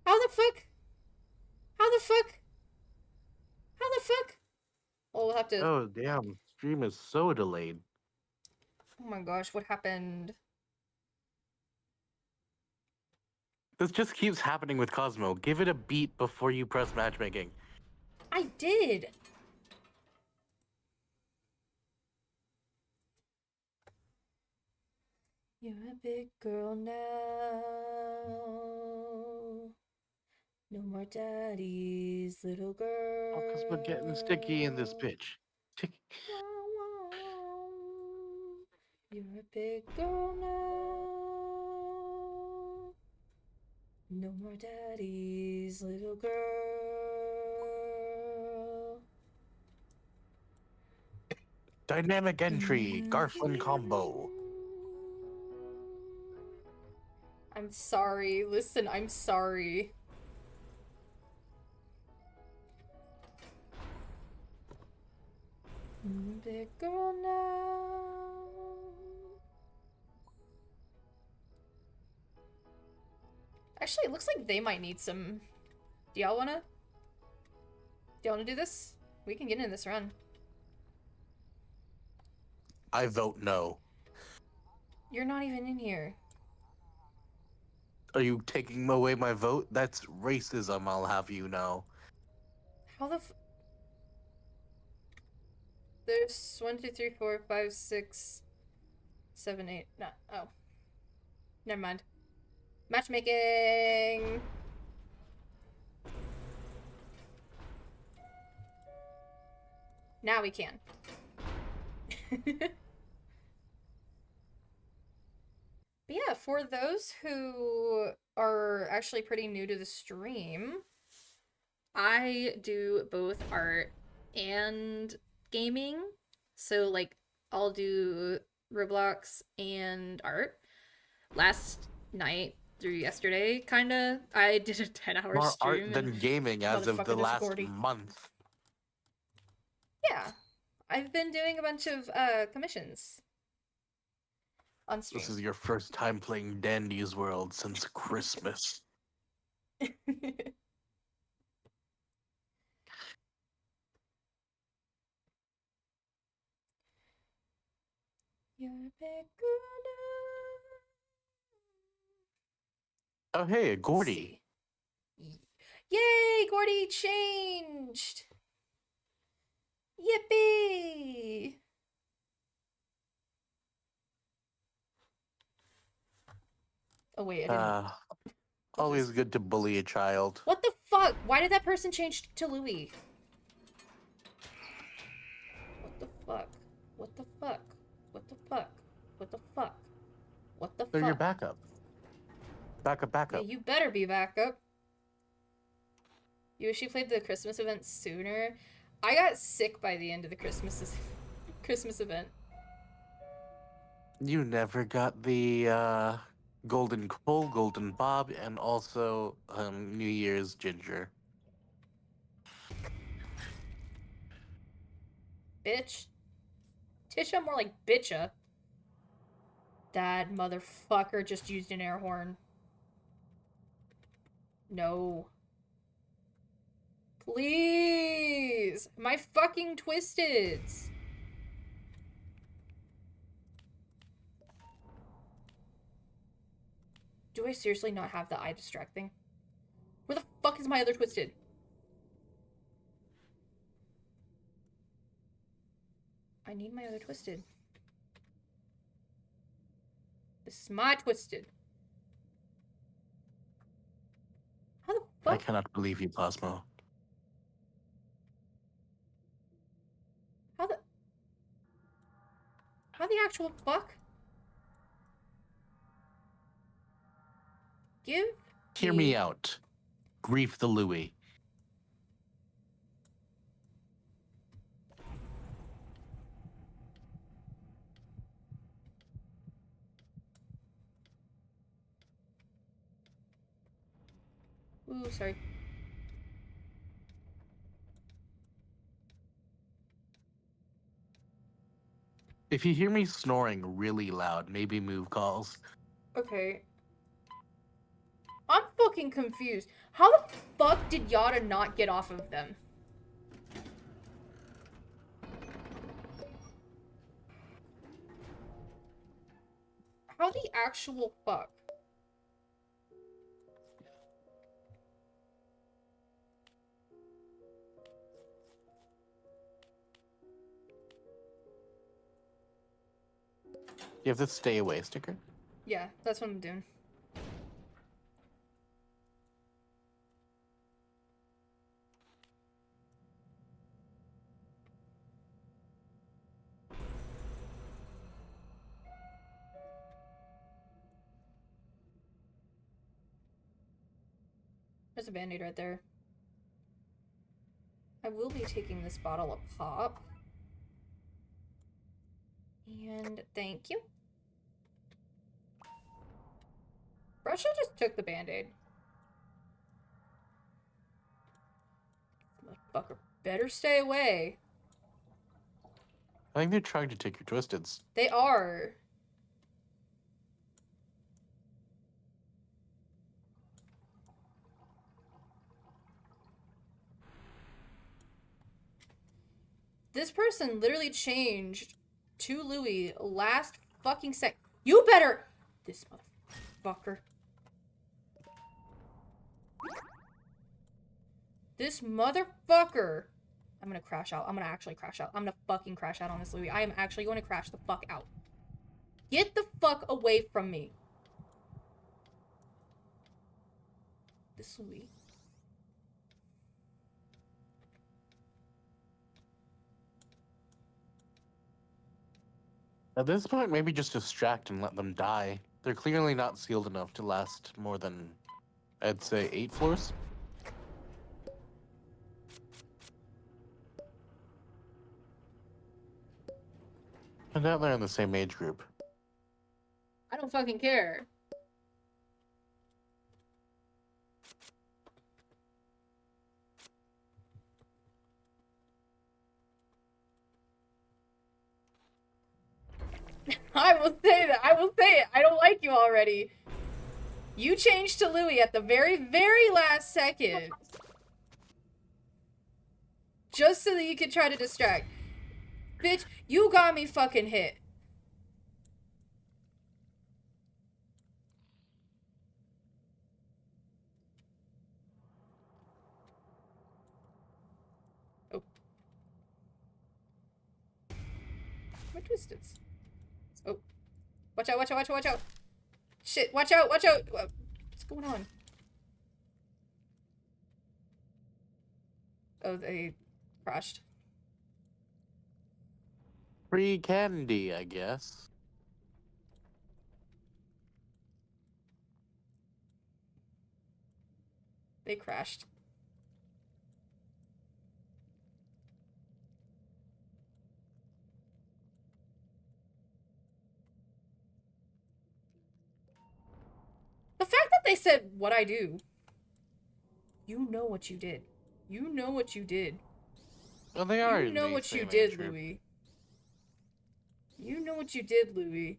A: How the fuck? How the fuck? How the fuck? Well, we'll have to.
F: Oh, damn. Stream is so delayed.
A: Oh my gosh, what happened?
F: This just keeps happening with Cosmo. Give it a beat before you press matchmaking.
A: I did. You're a big girl now. No more daddy's little girl.
F: Oh, because we're getting sticky in this bitch.
A: You're a big girl now. No more daddy's little girl.
F: Dynamic entry, Garflin combo.
A: I'm sorry. Listen, I'm sorry. Big girl now. Actually, it looks like they might need some. Do y'all wanna do this? We can get in this run.
F: I vote no.
A: You're not even in here.
F: Are you taking away my vote? That's racism, I'll have you know.
A: How the There's 1, 2, 3, 4, 5, 6, 7, 8. No. Oh. Never mind. Matchmaking! Now we can. But yeah, for those who are actually pretty new to the stream, I do both art and gaming. So, like, I'll do Roblox and art. Last night through yesterday, kinda, I did a 10-hour
F: More
A: stream
F: art than
A: and
F: gaming as of
A: motherfucker,
F: the
A: there's
F: last
A: Gordy.
F: month.
A: Yeah. I've been doing a bunch of commissions on stream.
F: This is your first time playing Dandy's World since Christmas. You're a big girl now. Oh hey,
A: Let's
F: Gordy.
A: see. Yay, Gordy changed! Yippee! Oh wait, I didn't.
F: Always good to bully a child.
A: What the fuck? Why did that person change to Louis? What the fuck? What the fuck? What the fuck? What the fuck? What the
F: They're
A: fuck?
F: your backup. Backup.
A: Yeah, you better be backup. You wish you played the Christmas event sooner. I got sick by the end of the Christmas event.
F: You never got the Golden Cole, Golden Bob, and also New Year's Ginger.
A: Bitch. Tisha, more like bitcha. That motherfucker just used an air horn. No. Please! My fucking Twisteds! Do I seriously not have the eye distract thing? Where the fuck is my other Twisted? I need my other Twisted. This is my Twisted. How the fuck?
F: I cannot believe you, Plasmo.
A: How the actual fuck?
F: Hear me out. Grief the Louie.
A: Ooh, sorry.
F: If you hear me snoring really loud, maybe move calls.
A: Okay. I'm fucking confused. How the fuck did Yada not get off of them? How the actual fuck?
F: You have the stay away sticker?
A: Yeah, that's what I'm doing. There's a band-aid right there. I will be taking this bottle of pop. And thank you. Russia just took the band-aid. Motherfucker better stay away.
F: I think they're trying to take your twisteds.
A: They are. This person literally changed to Louis last fucking sec. You better. This motherfucker. This motherfucker. I'm gonna crash out. I'm gonna actually crash out. I'm gonna fucking crash out on this Louis. I am actually going to crash the fuck out. Get the fuck away from me. This Louis.
F: At this point, maybe just distract and let them die. They're clearly not sealed enough to last more than, I'd say, 8 floors. I doubt they're in the same age group.
A: I don't fucking care. I will say that. I will say it. I don't like you already. You changed to Louis at the very, very last second. Just so that you could try to distract. Bitch, you got me fucking hit. Oh. My twisteds. Oh. Watch out, watch out, watch out, watch out. Shit, watch out, watch out. What's going on? Oh, they crashed.
F: Free candy, I guess.
A: They crashed. The fact that they said, what I do. You know what you did. You know what you did.
F: Well, they are.
A: You know
F: the
A: what you
F: same
A: did,
F: age group.
A: Louis. You know what you did, Louis.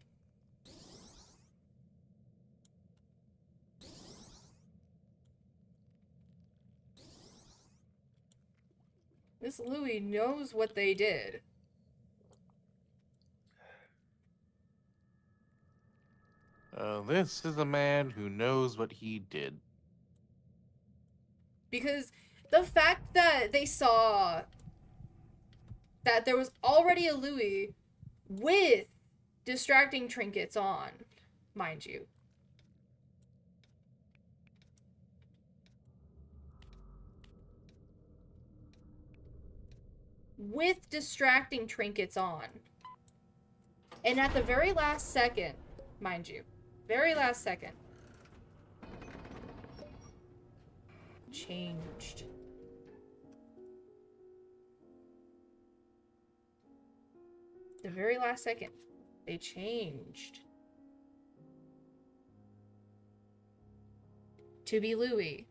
A: This Louis knows what they did.
F: This is a man who knows what he did.
A: Because the fact that they saw that there was already a Louis with distracting trinkets on, mind you. With distracting trinkets on. And at the very last second, mind you, very last second, changed. The very last second, they changed. To be Louis.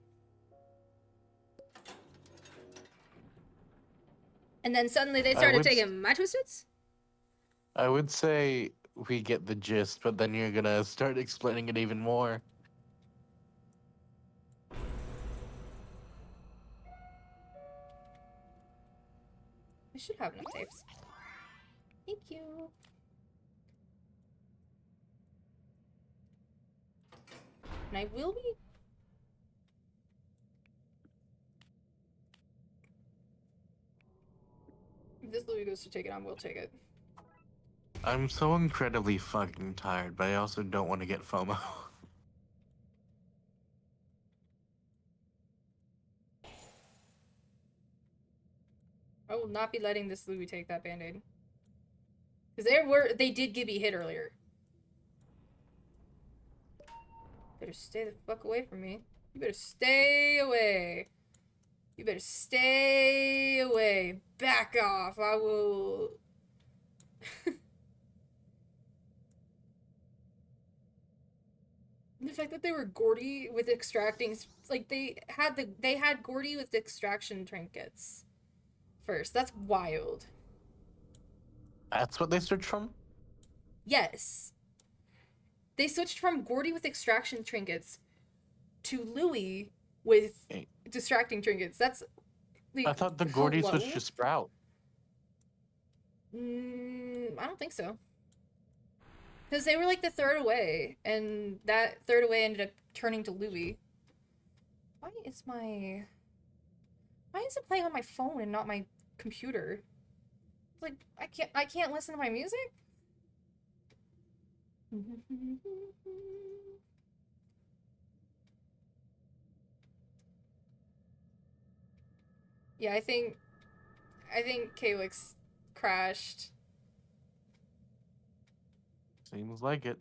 A: And then suddenly they started taking my twisteds?
F: I would say we get the gist, but then you're gonna start explaining it even more.
A: I should have enough tapes. Thank you. And I will be... If this Louis goes to take it, I will take it.
F: I'm so incredibly fucking tired, but I also don't want to get FOMO.
A: I will not be letting this Louis take that band-aid. Because they did get me hit earlier. Better stay the fuck away from me. You better stay away. You better stay away. Back off. I will... The fact that they were Gordy with extracting... Like, they had Gordy with extraction trinkets first. That's wild.
F: That's what they searched from?
A: Yes. They switched from Gordy with extraction trinkets to Louis with
F: Hey.
A: distracting trinkets. That's... Like,
F: I thought the Gordy
A: hello?
F: switched to Sprout.
A: I don't think so. Because they were like the third away, and that third away ended up turning to Louis. Why is it playing on my phone and not my computer? Like, I can't listen to my music? Yeah, I think Calyx crashed.
F: Seems like it.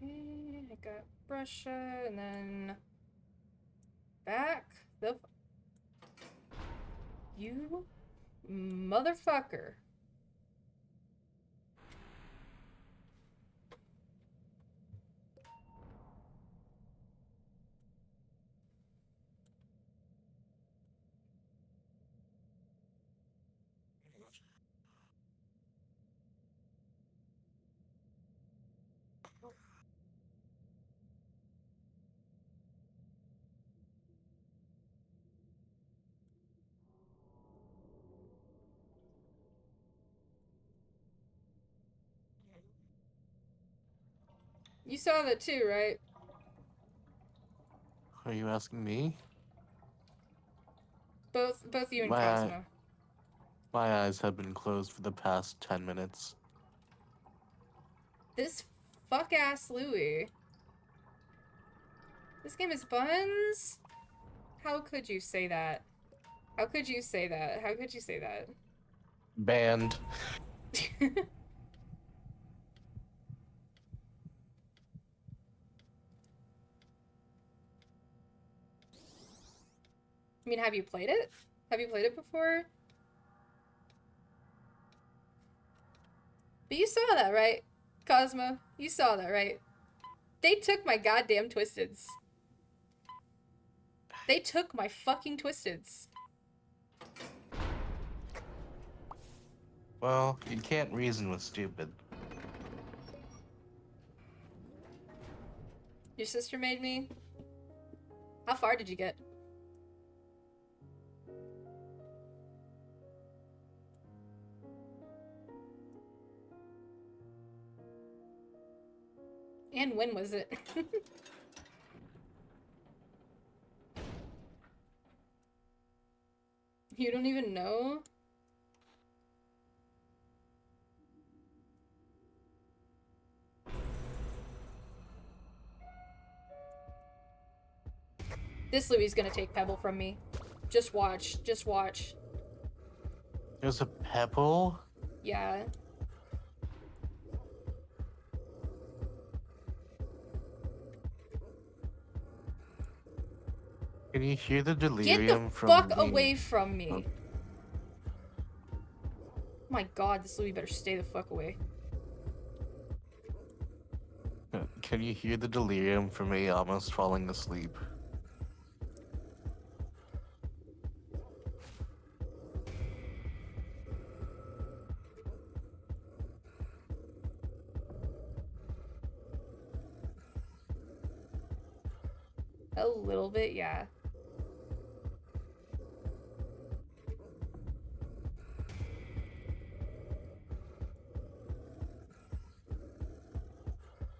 A: Okay, I got Russia, and then back the you motherfucker. You saw that too, right?
F: Are you asking me?
A: Both you and
F: My
A: Cosmo.
F: My eyes have been closed for the past 10 minutes.
A: This fuck ass Louis. This game is buns? How could you say that? How could you say that? How could you say that?
F: Banned.
A: I mean, have you played it? Have you played it before? But you saw that, right? Cosmo, you saw that, right? They took my goddamn Twisteds. They took my fucking Twisteds.
F: Well, you can't reason with stupid.
A: Your sister made me? How far did you get? And when was it? You don't even know? This Louis is gonna take Pebble from me. Just watch. Just watch.
F: There's a pebble?
A: Yeah.
F: Can you hear the
A: Get the
F: delirium from
A: fuck
F: the...
A: away from me. My god, this Louis better stay the fuck away.
F: Can you hear the delirium from me almost falling asleep?
A: A little bit, yeah.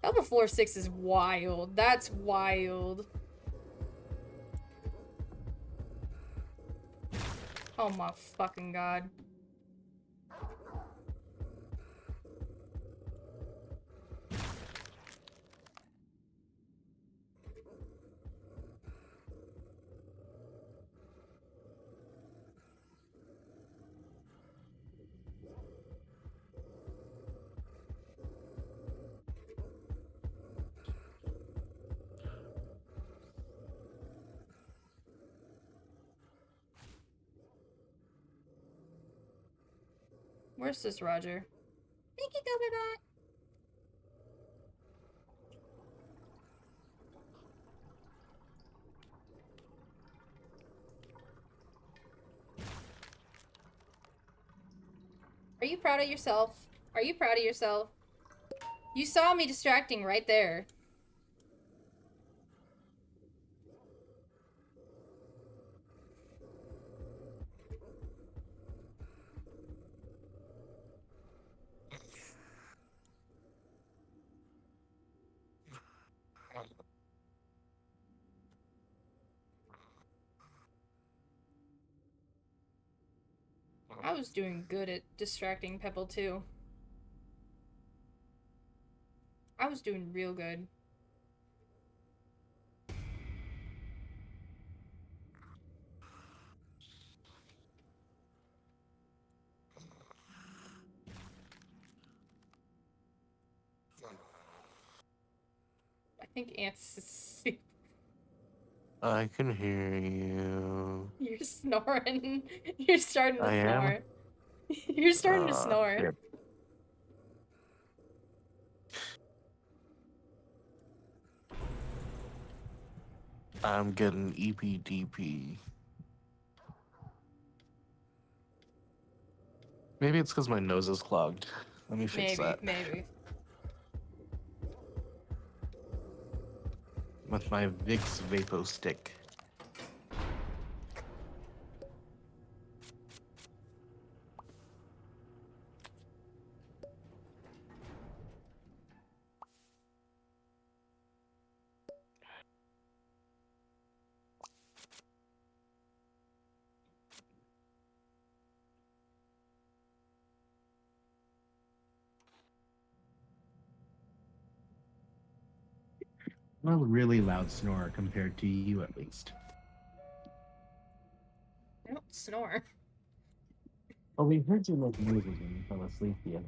A: Double floor 6 is wild. That's wild. Oh my fucking god. Where's this Roger? Thank you, Gobert. Are you proud of yourself? Are you proud of yourself? You saw me distracting right there. I was doing good at distracting Pebble too. I was doing real good. I think Ant's asleep.
F: I can hear you.
A: You're snoring. You're starting to
F: I am?
A: snore. You're starting to snore.
F: Shit. I'm getting EPDP. Maybe it's because my nose is clogged. Let me fix
A: Maybe,
F: that.
A: maybe.
F: With my Vicks Vapo Stick.
C: I'm a really loud snorer compared to you, at least.
A: I don't snore.
C: Oh, we heard you make noises when you fell asleep, yeah.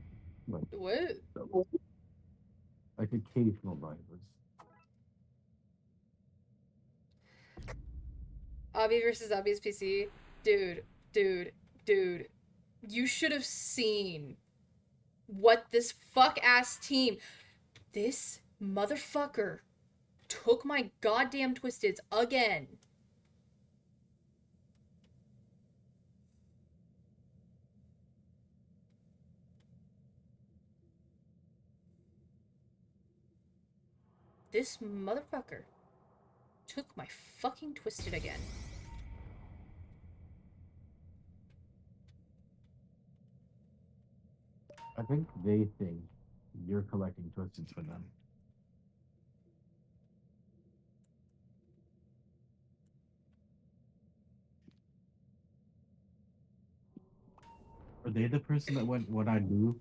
A: What?
C: Like occasional noises.
A: Obby versus Obby's PC. Dude. You should have seen what this fuck-ass team... This motherfucker took my goddamn Twisteds again. This motherfucker took my fucking Twisted again.
C: I think they think you're collecting Twisteds for them. Are they the person that went, what I do?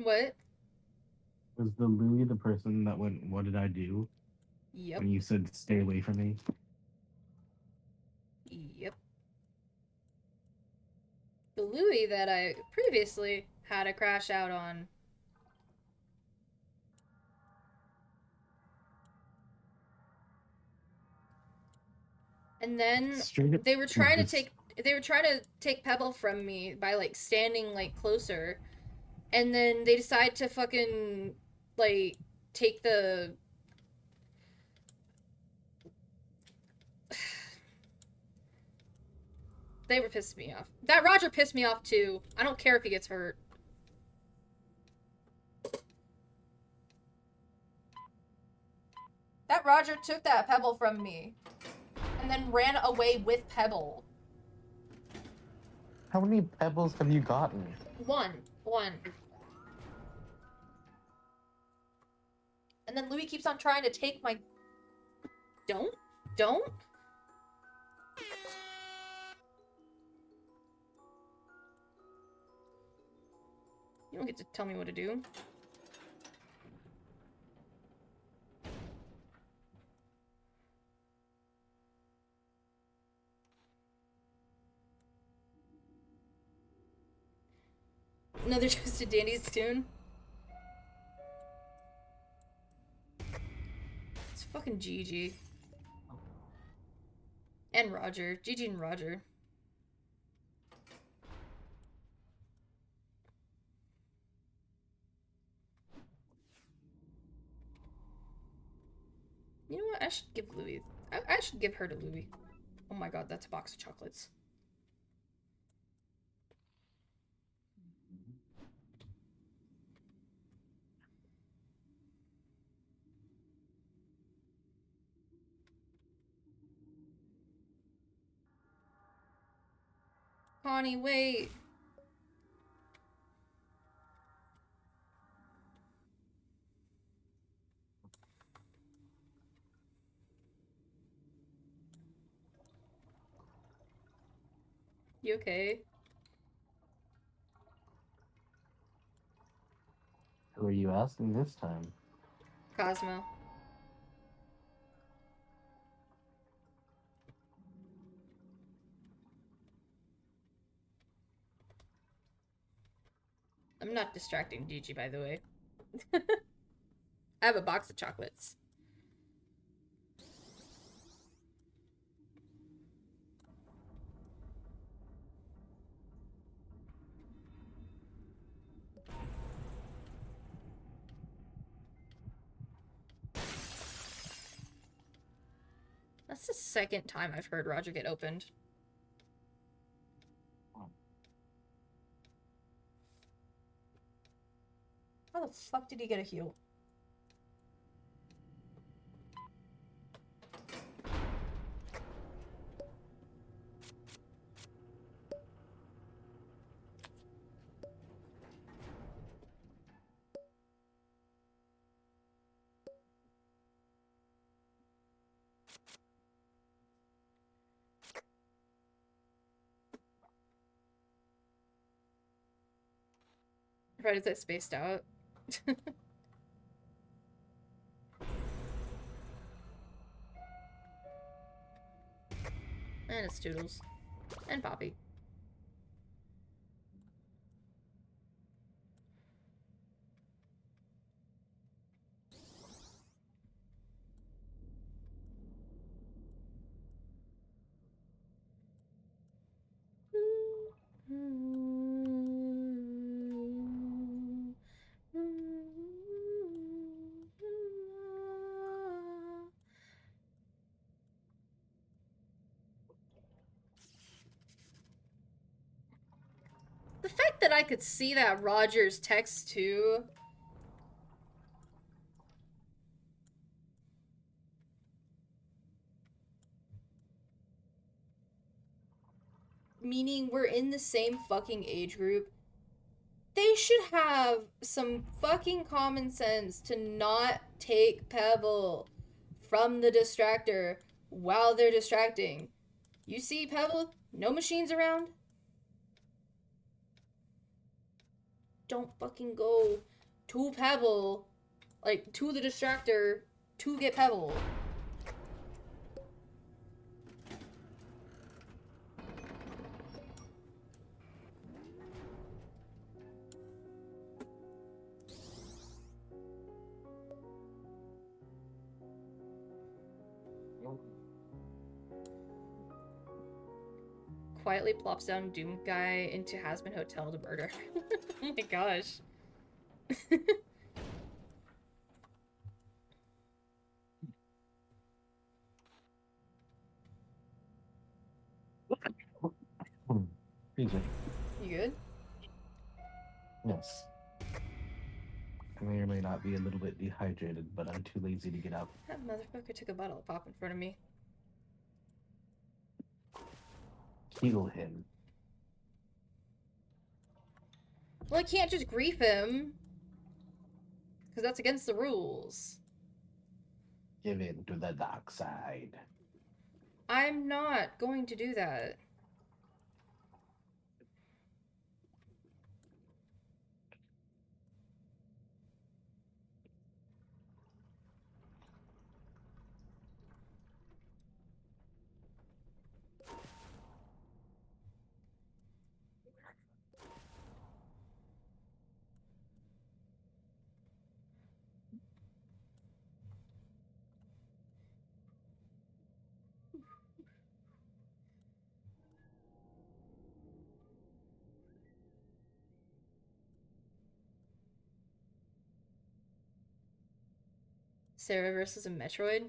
A: What?
C: Was the Louis the person that went, what did I do?
A: Yep.
C: When you said, stay away from me?
A: Yep. The Louis that I previously had a crash out on. And then
C: Straight up
A: they were trying to
C: this-
A: take Pebble from me by like standing like closer. And then they decide to fucking like take the They were pissing me off. That Roger pissed me off too. I don't care if he gets hurt. That Roger took that Pebble from me. And then ran away with Pebble.
C: How many pebbles have you gotten?
A: One. And then Louis keeps on trying to take my... Don't? You don't get to tell me what to do. Another Twisted Dandy's tune. It's fucking Gigi. And Roger. Gigi and Roger. You know what? I should give Louis... I should give her to Louis. Oh my god, that's a box of chocolates. Connie, wait. You okay?
C: Who are you asking this time?
A: Cosmo. I'm not distracting Gigi, by the way. I have a box of chocolates. That's the second time I've heard Roger get opened. How the fuck did he get a heal? Right, is that spaced out? And it's Toodles. And Poppy. The fact that I could see that Roger's text too. Meaning we're in the same fucking age group. They should have some fucking common sense to not take Pebble from the distractor while they're distracting. You see Pebble? No machines around? Don't fucking go to Pebble, like, to the distractor to get Pebble. quietly plops down Doom Guy into Hazbin Hotel to murder. Oh my gosh.
C: Excuse me.
A: You good?
C: Yes. I may or may not be a little bit dehydrated, but I'm too lazy to get up.
A: That motherfucker took a bottle of pop in front of me.
C: Heal him.
A: Well, I can't just grief him. Because that's against the rules.
C: Give in to the dark side.
A: I'm not going to do that. Sarah versus a Metroid?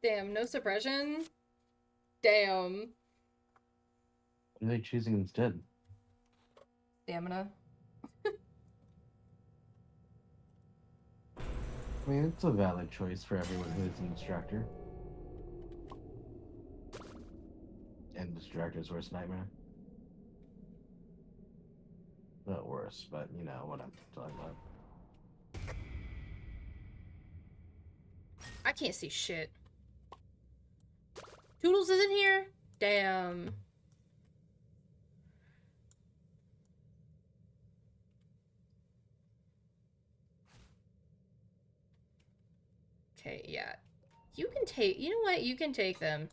A: Damn, no suppression? Damn.
C: What are they choosing instead?
A: Stamina.
C: I mean, it's a valid choice for everyone who is an instructor. And distractor's worst nightmare. Not worse, but you know what I'm talking about.
A: I can't see shit. Toodles isn't here? Damn. Okay, yeah. You can take... You know what? You can take them.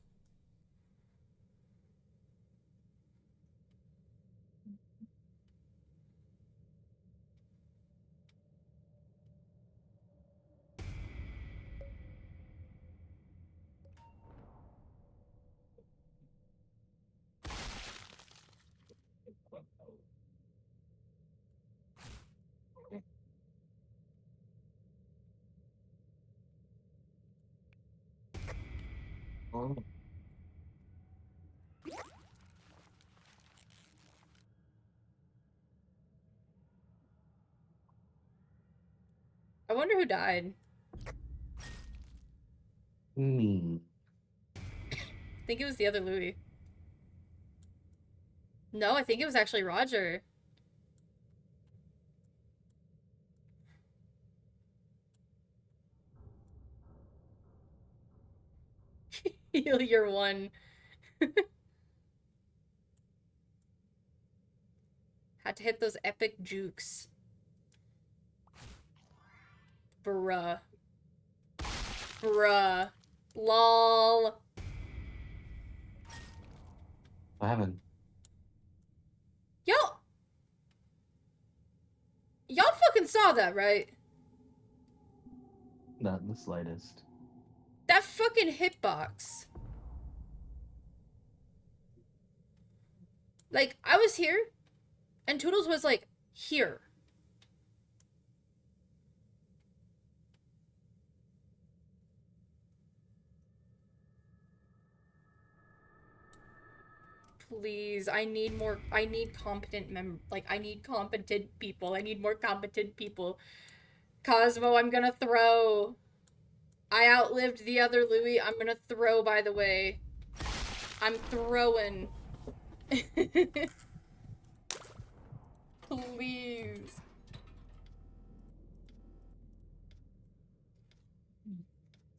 C: Oh.
A: I wonder who died.
C: Me.
A: I think it was the other Louis. No, I think it was actually Roger. Heal your one. Had to hit those epic jukes. Bruh. Bruh. Lol.
C: I haven't.
A: Y'all fucking saw that, right?
C: Not in the slightest.
A: That fucking hitbox. Like, I was here, and Toodles was, like, here. Please, I need competent I need competent people. I need more competent people. Cosmo, I'm gonna throw. I outlived the other Louis. I'm gonna throw, by the way. I'm throwing. Please.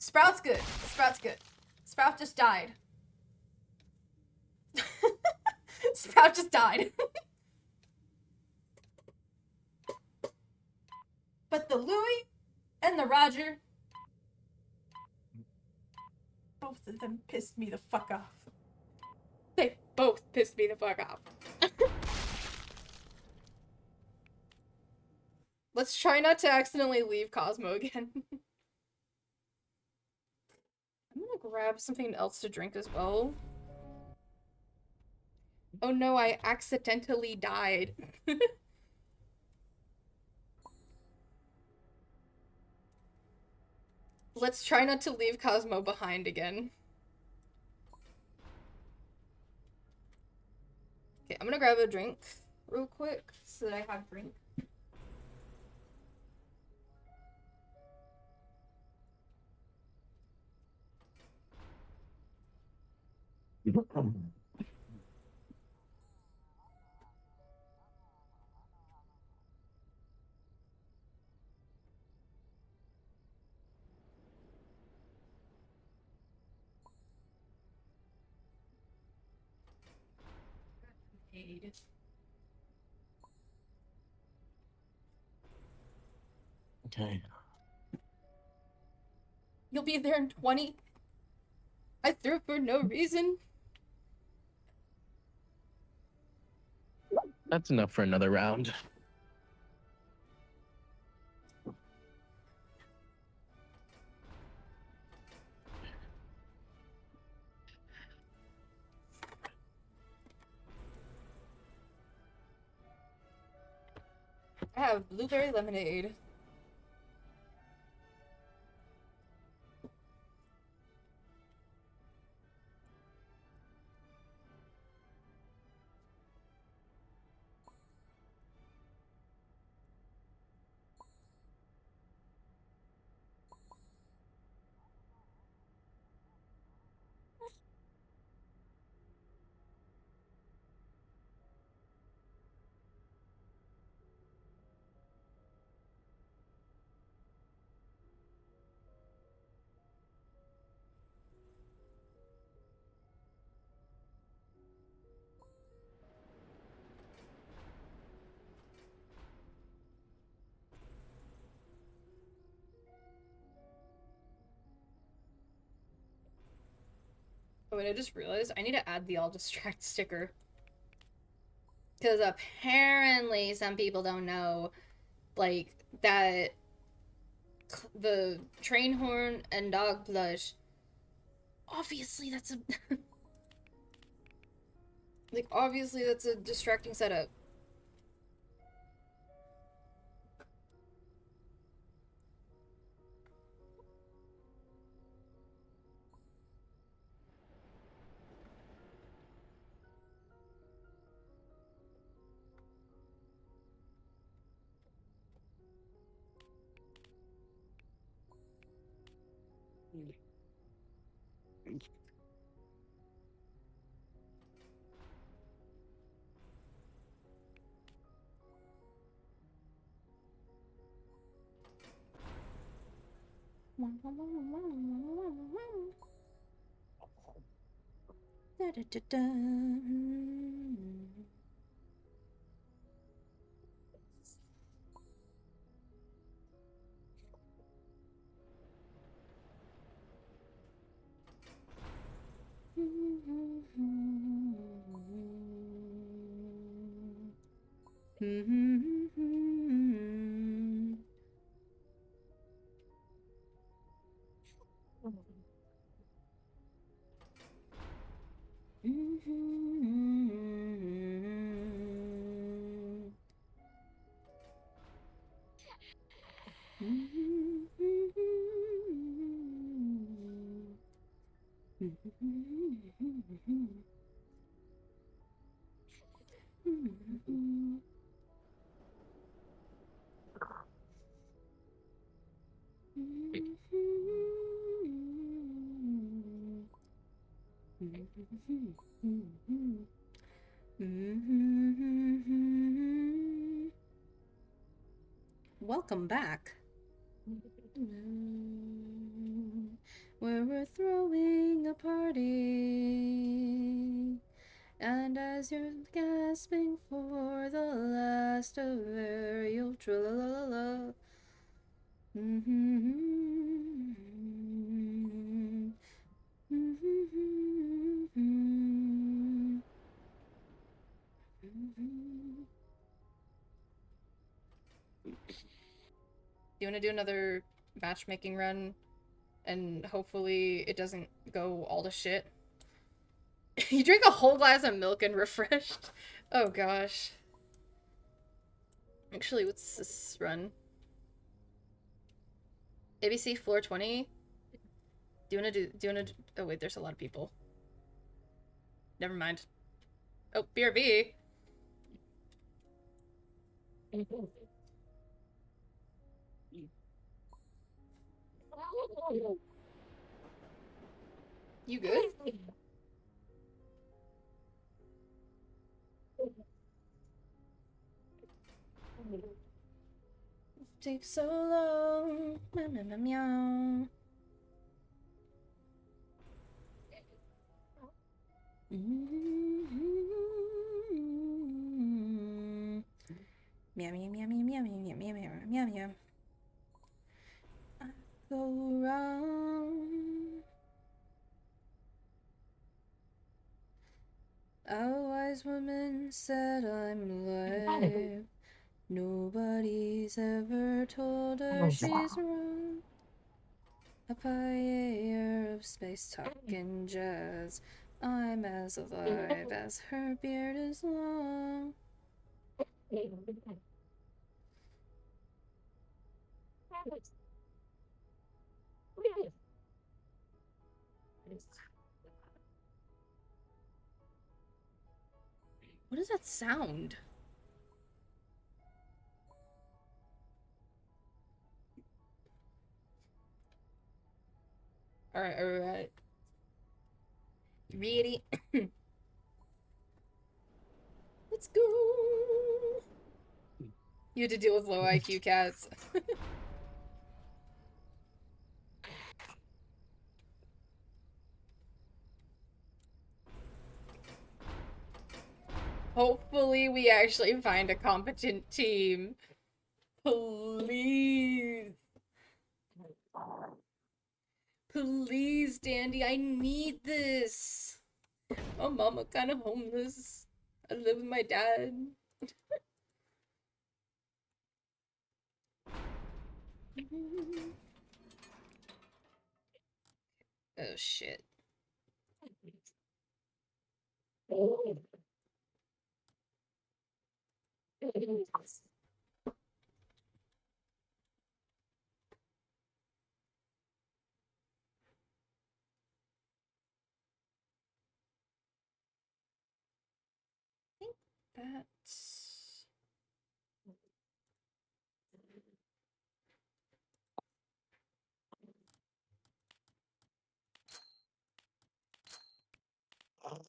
A: Sprout's good. Sprout's good. Sprout just died. Sprout just died. But the Louie and the Roger, both of them pissed me the fuck off. They both pissed me the fuck off. Let's try not to accidentally leave Cosmo again. I'm gonna grab something else to drink as well. Oh no, I accidentally died. Let's try not to leave Cosmo behind again. Okay, I'm gonna grab a drink real quick so that I have drink.
E: Okay.
A: You'll be there in 20. I threw for no reason.
C: That's enough for another round.
A: I have blueberry lemonade. Oh, and I just realized I need to add the all distract sticker. Because apparently some people don't know, like, that the train horn and dog blush, obviously that's a... like, obviously that's a distracting setup. Da, da, da, da. Welcome back. where we're throwing a party. And as you're gasping for the last of air, you'll tra-la-la-la-la. Do you want to do another matchmaking run? And hopefully it doesn't go all to shit. You drink a whole glass of milk and refreshed? Oh gosh. Actually, what's this run? ABC floor 20? Do you wanna do, oh wait, there's a lot of people. Never mind. Oh, BRB. You good? Takes so long. Meow, meow, meow, meow. Meow, meow, meow, meow, meow, meow, meow, meow, meow, meow. I go wrong. A wise woman said I'm alive. Nobody's ever told her she's wrong. A purveyor of space talk and jazz. I'm as alive as her beard is long. What is that sound? Alright, alright. Ready? Let's go! You had to deal with low IQ cats. Hopefully we actually find a competent team. Please. Please, Dandy, I need this. My mama kind of homeless. I live with my dad. Oh shit. That's... Okay.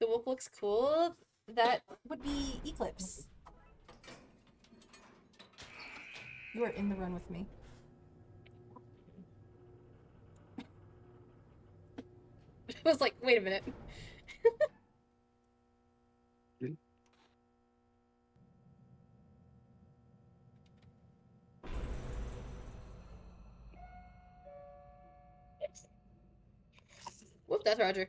A: The wolf looks cool. That would be Eclipse. You are in the run with me. I was like, wait a minute. Whoop, that's Roger.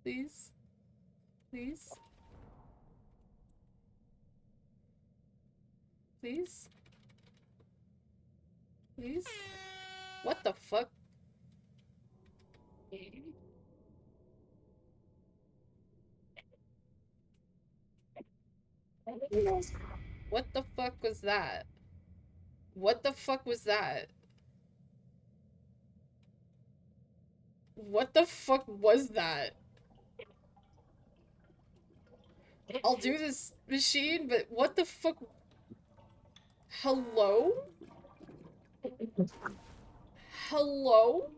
A: Please. Please. Please. Please. What the fuck? What the fuck was that? What the fuck was that? What the fuck was that? I'll do this machine, but what the fuck? Hello? Hello?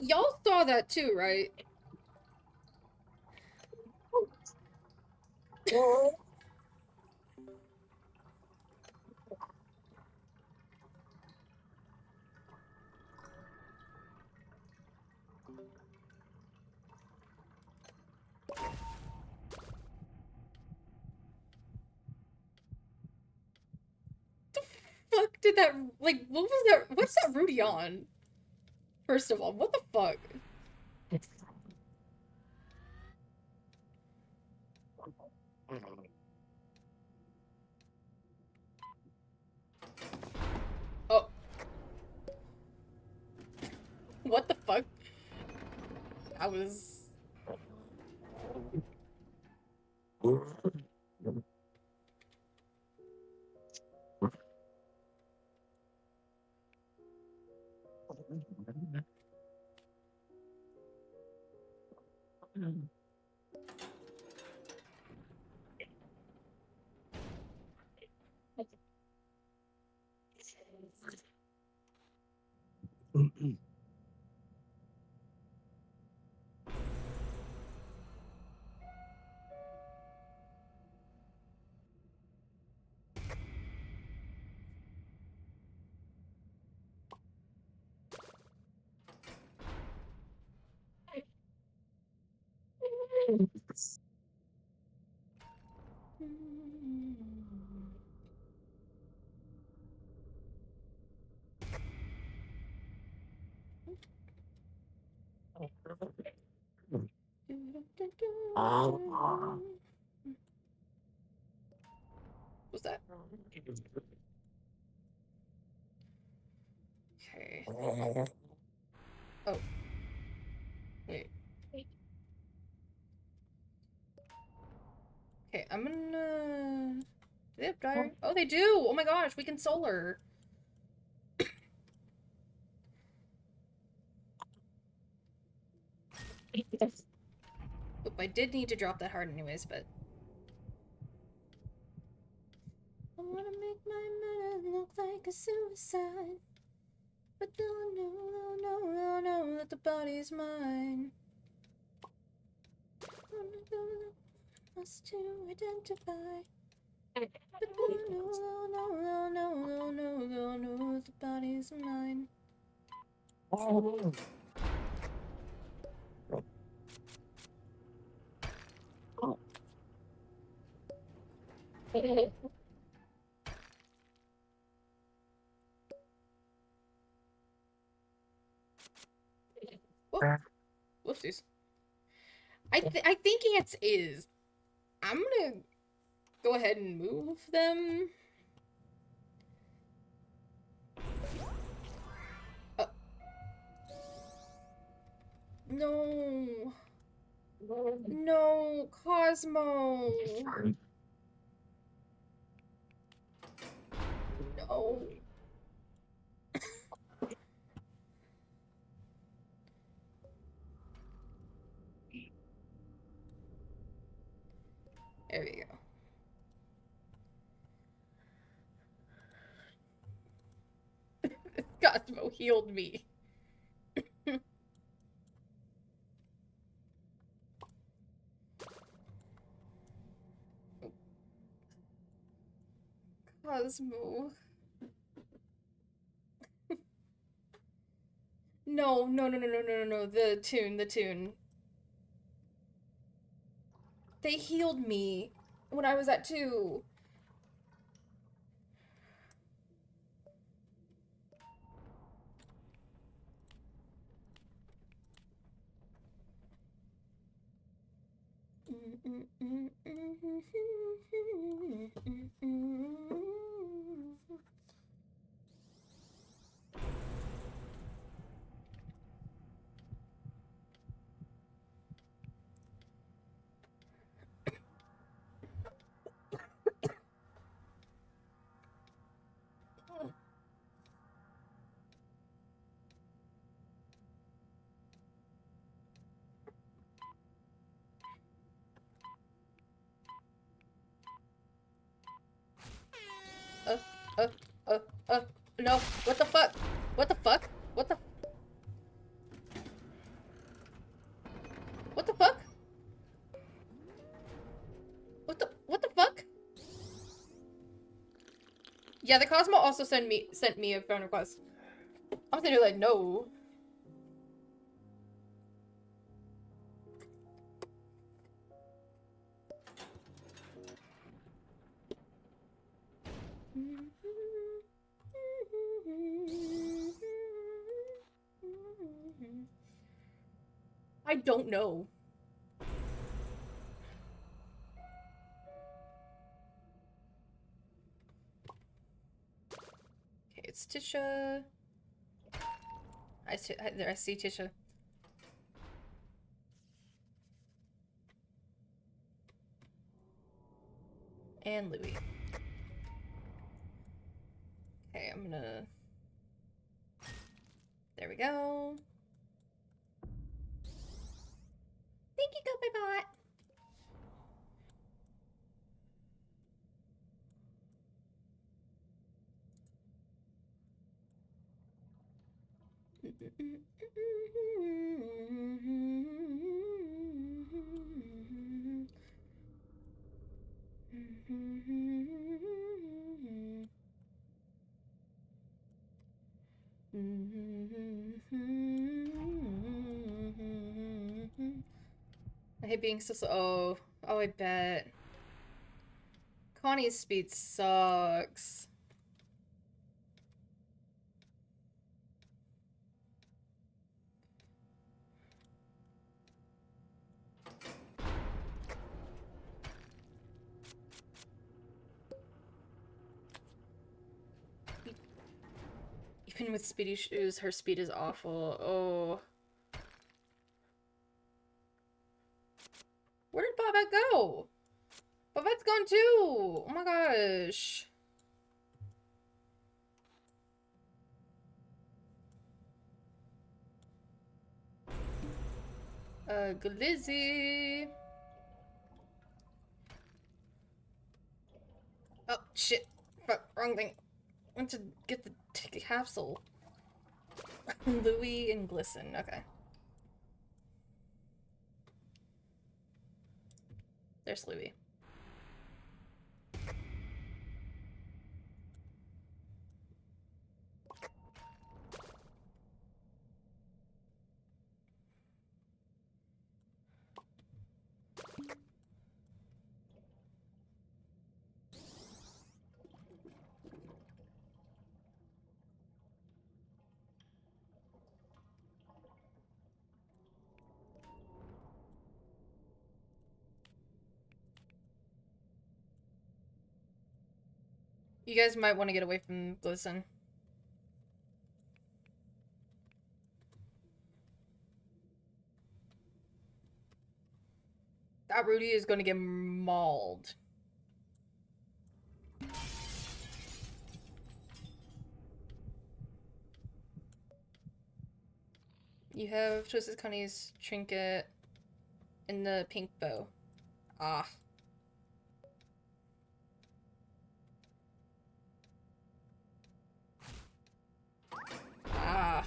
A: Y'all saw that too, right? Fuck did that, like, what was that? What's that Rudy on? First of all, what the fuck? Oh. What the fuck? I was... What's that? Okay. Oh. Wait. Okay, I'm gonna... Do they have dryer? Oh, they do! Oh my gosh, we can solar! Oop, I did need to drop that hard anyways, but... I wanna make my murder look like a suicide. But don't know that the body's mine. Us to identify. But don't know that the body's mine. Whoop. Whoopsies. I think it's is. I'm gonna go ahead and move them. No. No, Cosmo. No. There we go. Cosmo healed me. Cosmo. No, no. The tune. They healed me when I was at 2. uh, uh, no. What the fuck? What the fuck? What the? What the fuck? What the fuck? Yeah, the Cosmo also sent me a friend request. I'm sitting here like, no. I don't know. Okay, it's Tisha. There, I see Tisha. And Louie. Okay, I'm gonna... There we go. Thank you, Guppybot! I hate being so slow. Oh, I bet. Connie's speed sucks. Even with speedy shoes, her speed is awful. Oh. Where did Bobette go? Bobette's gone too! Oh my gosh. Glizzy. Oh, shit. Fuck, wrong thing. I want to get the capsule. Louie and Glisten, okay. There's Louie. You guys might want to get away from Glisten. That Rudy is going to get mauled. You have Twisted Connie's trinket in the pink bow. Ah. Ah.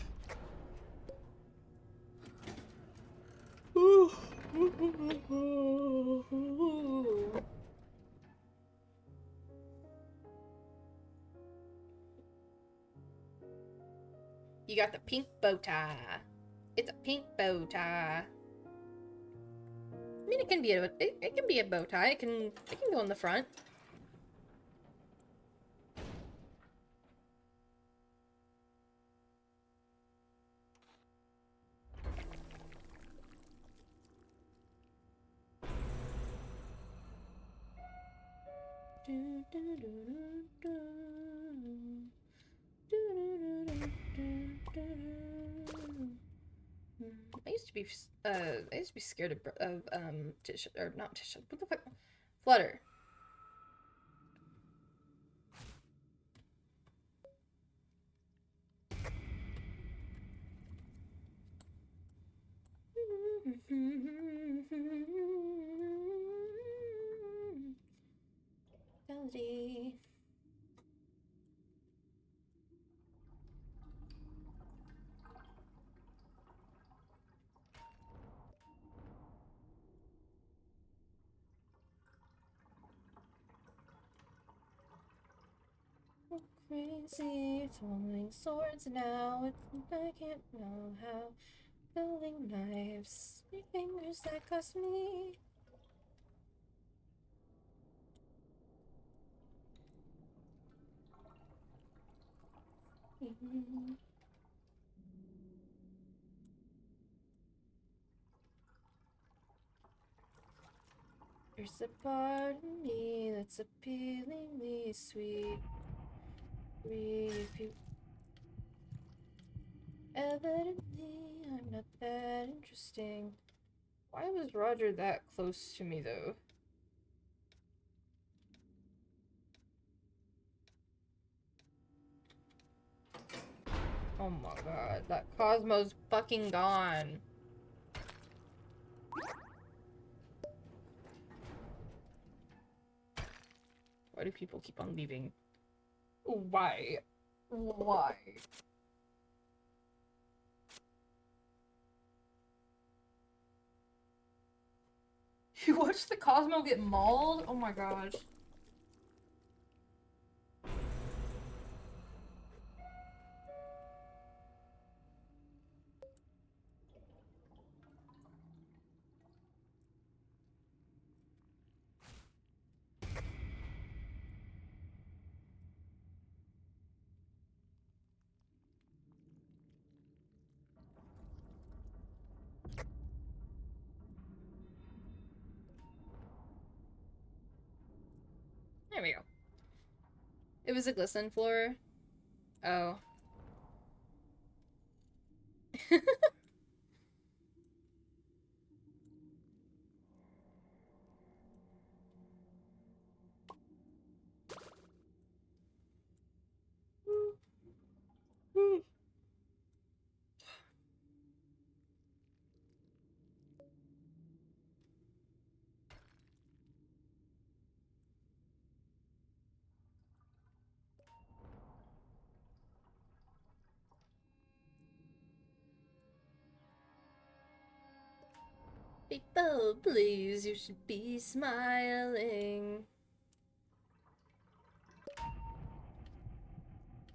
A: You got the pink bow tie. It's a pink bow tie. I mean, it can be it can be a bow tie. It can go in the front. I used to be scared of Tisha, or not Tisha. What the fuck? Flutter. Melody. crazy, twirling swords now. I can't know how. Building knives, my fingers that cost me. There's a part of me that's appealingly sweet. Evidently, I'm not that interesting. Why was Roger that close to me, though? Oh my god, that Cosmo's fucking gone. Why do people keep on leaving? Why? Why? You watched the Cosmo get mauled? Oh my gosh. There we go. It was a glisten floor. Oh. People, please, you should be smiling.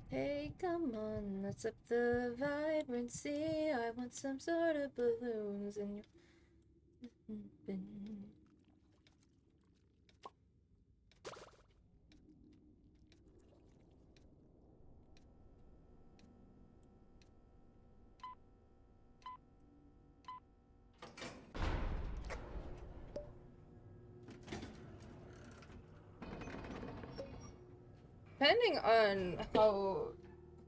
A: Hey, come on, let's up the vibrancy. I want some sort of balloons in your bin. Depending on how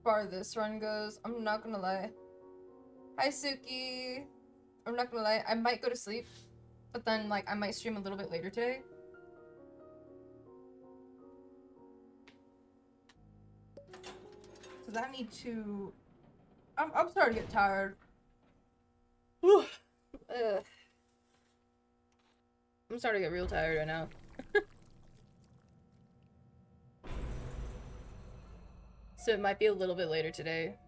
A: far this run goes, I'm not gonna lie. Hi, Suki. I'm not gonna lie, I might go to sleep, but then, like, I might stream a little bit later today. Cause I need to... I'm starting to get tired. Ugh. I'm starting to get real tired right now. So it might be a little bit later today.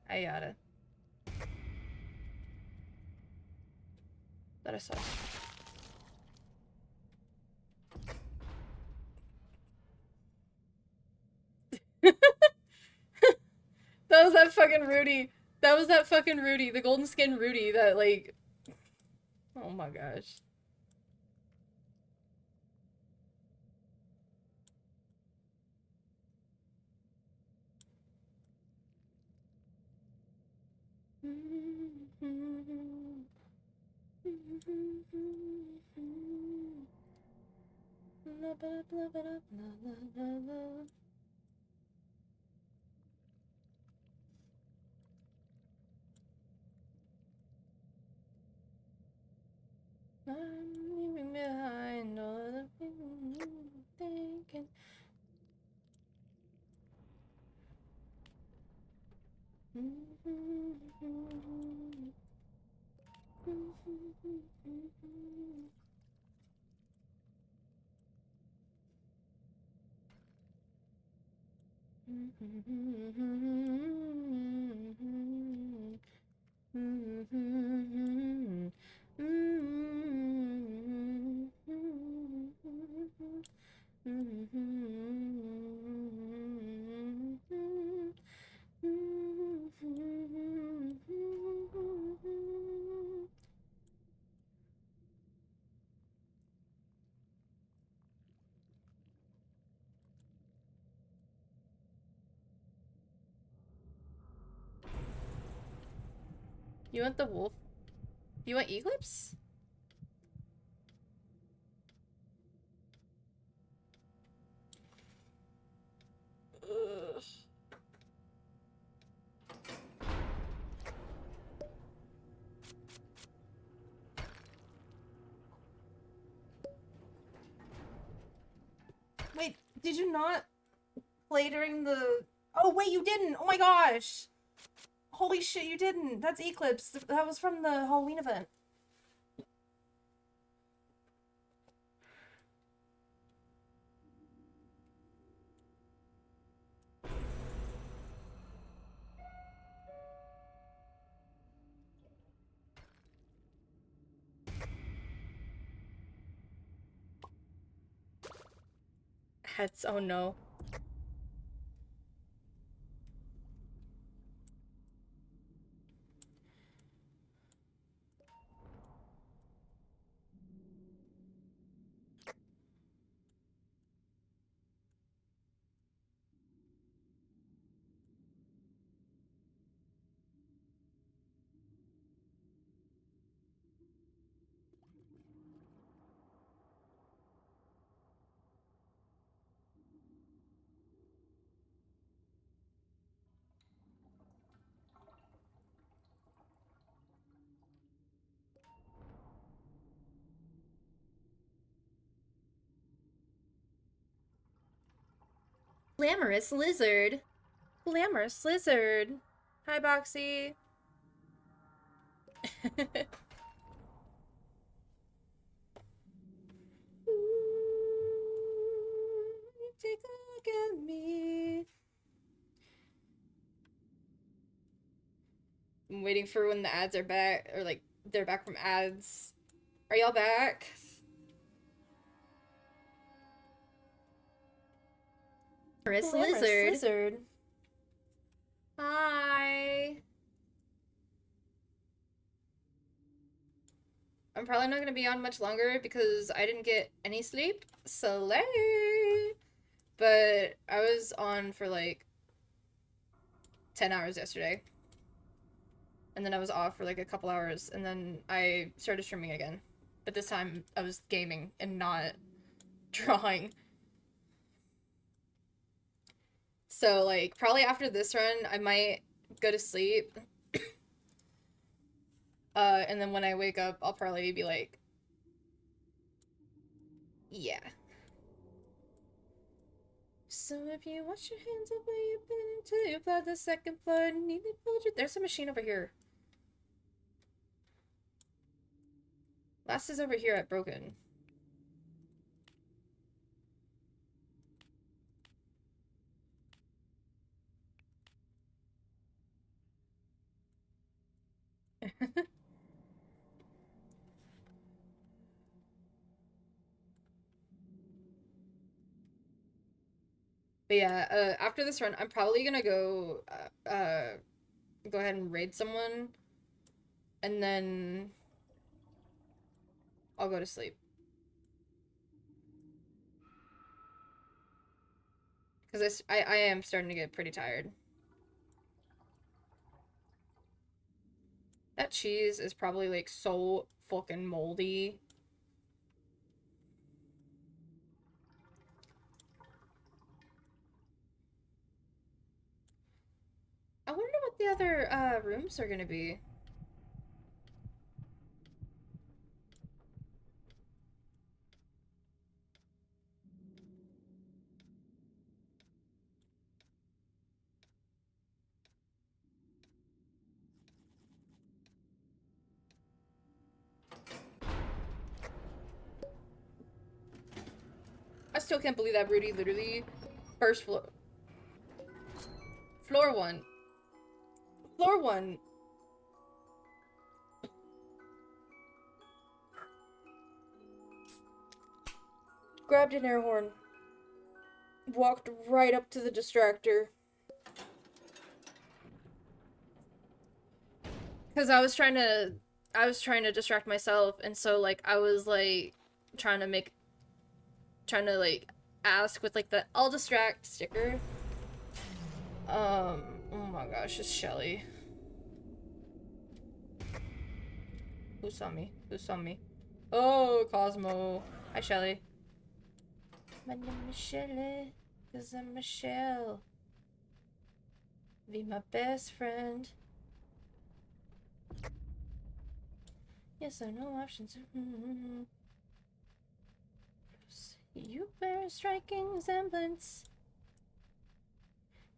A: I gotta. That I saw. That was that fucking Rudy. That was that fucking Rudy, the golden skin Rudy that, like... Oh my gosh. I'm leaving behind all the things I'm thinking. You want the wolf? You want Eclipse? Ugh. Wait, did you not play during the... Oh, wait, you didn't! Oh my gosh! Holy shit, you didn't! That's Eclipse. That was from the Halloween event. Heads, oh no. Glamorous lizard. Glamorous lizard. Hi, Boxy. Ooh, take a look at me. I'm waiting for when the ads are back, or like they're back from ads. Are y'all back? Glamorous lizard. Hi. I'm probably not gonna be on much longer because I didn't get any sleep. Slay. But I was on for like 10 hours yesterday. And then I was off for like a couple hours, and then I started streaming again. But this time I was gaming and not drawing. So like probably after this run I might go to sleep. And then when I wake up I'll probably be like, yeah. So if you wash your hands up where you've been until you flood the second floor, need to build your... There's a machine over here. Last is over here at Broken. But yeah, after this run, I'm probably gonna go ahead and raid someone, and then I'll go to sleep. Because I am starting to get pretty tired. That cheese is probably like so fucking moldy. I wonder what the other rooms are gonna be. I still can't believe that Rudy literally first floor. Floor one. Floor one. Grabbed an air horn. Walked right up to the distractor. Because I was trying to distract myself, and so like I was like trying to like ask with like the I'll distract sticker. Oh my gosh, it's Shelly. Who saw me? Who saw me? Oh, Cosmo. Hi, Shelly. My name is Shelly, 'cause I'm Michelle. Be my best friend. Yes, I know options. You bear a striking resemblance.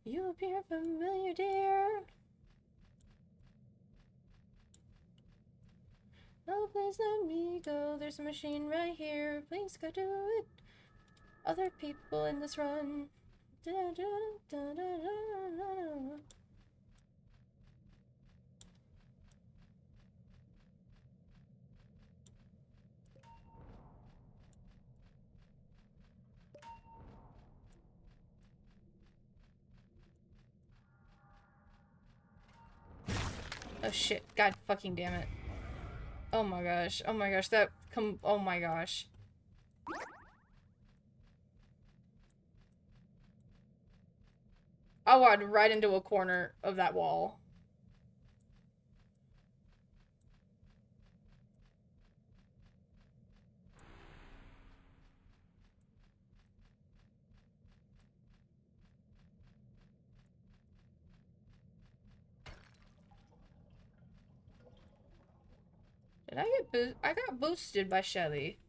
A: You appear familiar, dear. Oh, please let me go. There's a machine right here. Please go do it. Other people in this run. Da, da, da, da, da, da. Oh shit. God fucking damn it. Oh my gosh. Oh my gosh. Oh my gosh. I walked right into a corner of that wall. Did I get I got boosted by Shelly.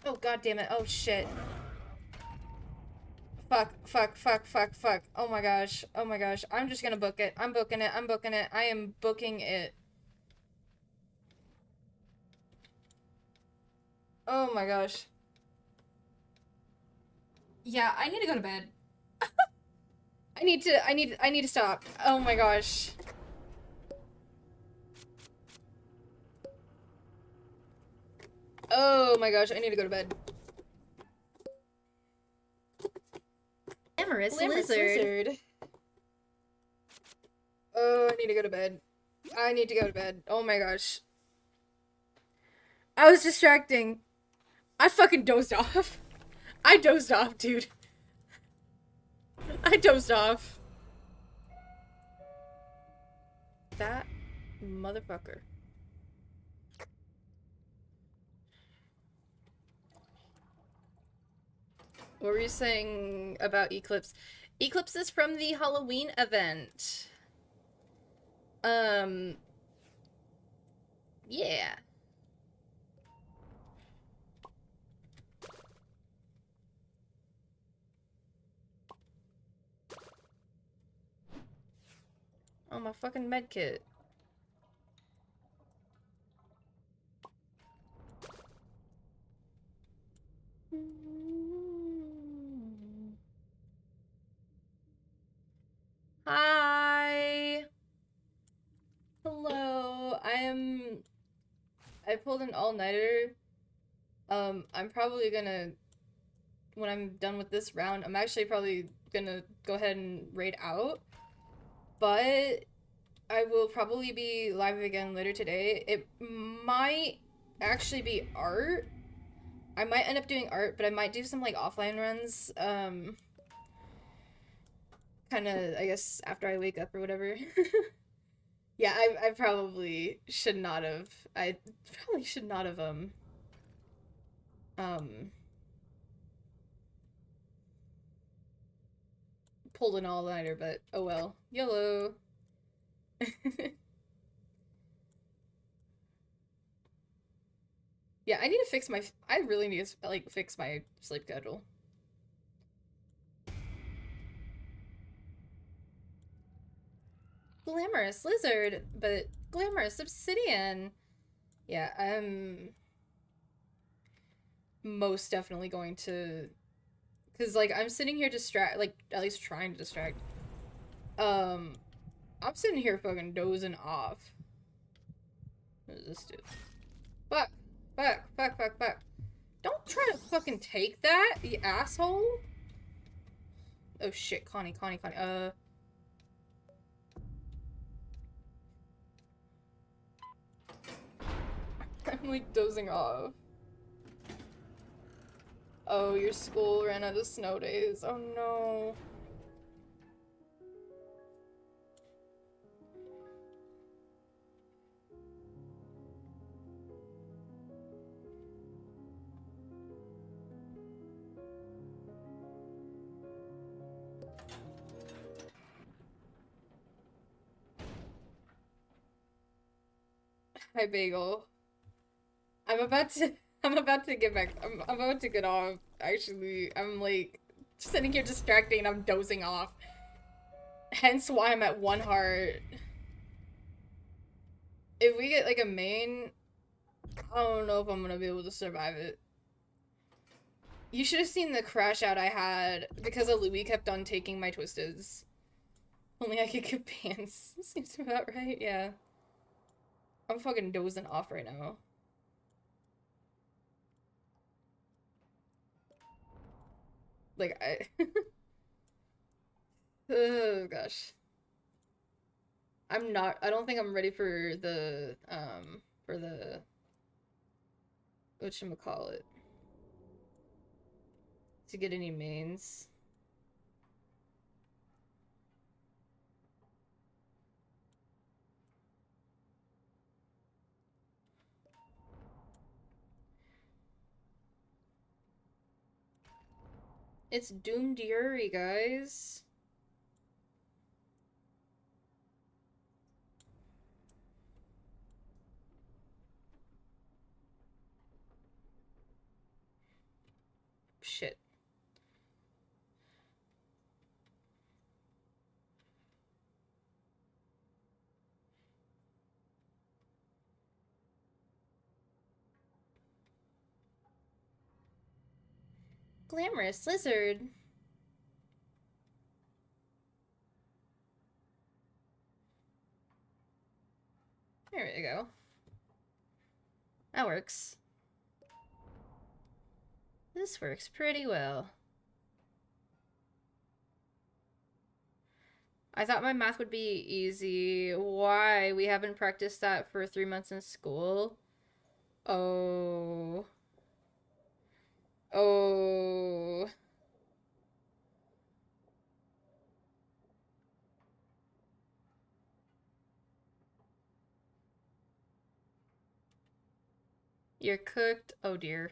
A: Oh god damn it. Oh shit. Fuck, fuck, fuck, fuck, fuck. Oh my gosh. Oh my gosh. I'm just gonna book it. I'm booking it. I'm booking it. I am booking it. Oh my gosh. Yeah, I need to go to bed. I need to stop. Oh my gosh. Oh my gosh, I need to go to bed.
G: Glamorous
A: Glamorous
G: lizard.
A: Oh, I need to go to bed. I need to go to bed. Oh my gosh. I was distracting. I fucking dozed off. I dozed off, dude. I dozed off. That motherfucker. What were you saying about Eclipse? Eclipse is from the Halloween event. Yeah. Oh, my fucking medkit. Hi. Hello. I pulled an all-nighter. I'm probably gonna, when I'm done with this round, I'm actually probably gonna go ahead and raid out. But I will probably be live again later today. It might actually be art. I might end up doing art, but I might do some like offline runs. Kind of, I guess, after I wake up or whatever. Yeah, I probably should not have. I probably should not have pulled an all-nighter, but oh well. YOLO. Yeah, I need to fix my. I really need to like fix my sleep schedule. Glamorous lizard, but glamorous obsidian. Yeah, I'm most definitely going to, cause like I'm sitting here like at least trying to distract. I'm sitting here fucking dozing off. What does this do? Fuck. Fuck, fuck, fuck, fuck. Don't try to fucking take that, you asshole. Oh shit, Connie. I'm like dozing off. Oh, your school ran out of snow days. Oh no. Hi, Bagel. I'm about to I'm about to get back. I'm about to get off. Actually, I'm like sitting here distracting and I'm dozing off. Hence why I'm at 1 heart. If we get like a main, I don't know if I'm gonna be able to survive it. You should have seen the crash out I had because a Louis kept on taking my twisteds. Only I could get pants. Seems about right, yeah. I'm fucking dozing off right now. Like, oh gosh. I don't think I'm ready for the, whatchamacallit, to get any mains. It's Doomed Yuri, guys. Shit. Glamorous lizard. There we go. That works. This works pretty well. I thought my math would be easy. Why? We haven't practiced that for 3 months in school. Oh. Oh. You're cooked? Oh dear.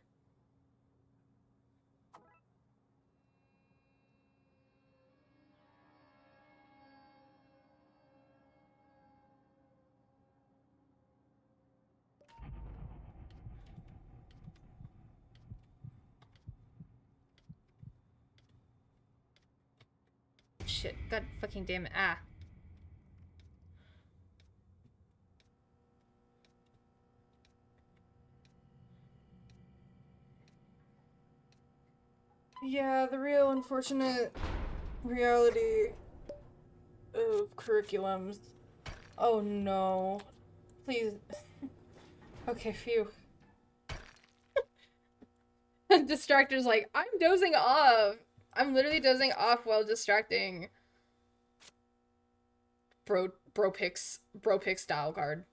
A: Shit. God fucking damn it. Ah. Yeah, the real unfortunate reality of curriculums. Oh no. Please. Okay, phew. Distractor's like, I'm dozing off. I'm literally dozing off while distracting. Bro pick style card.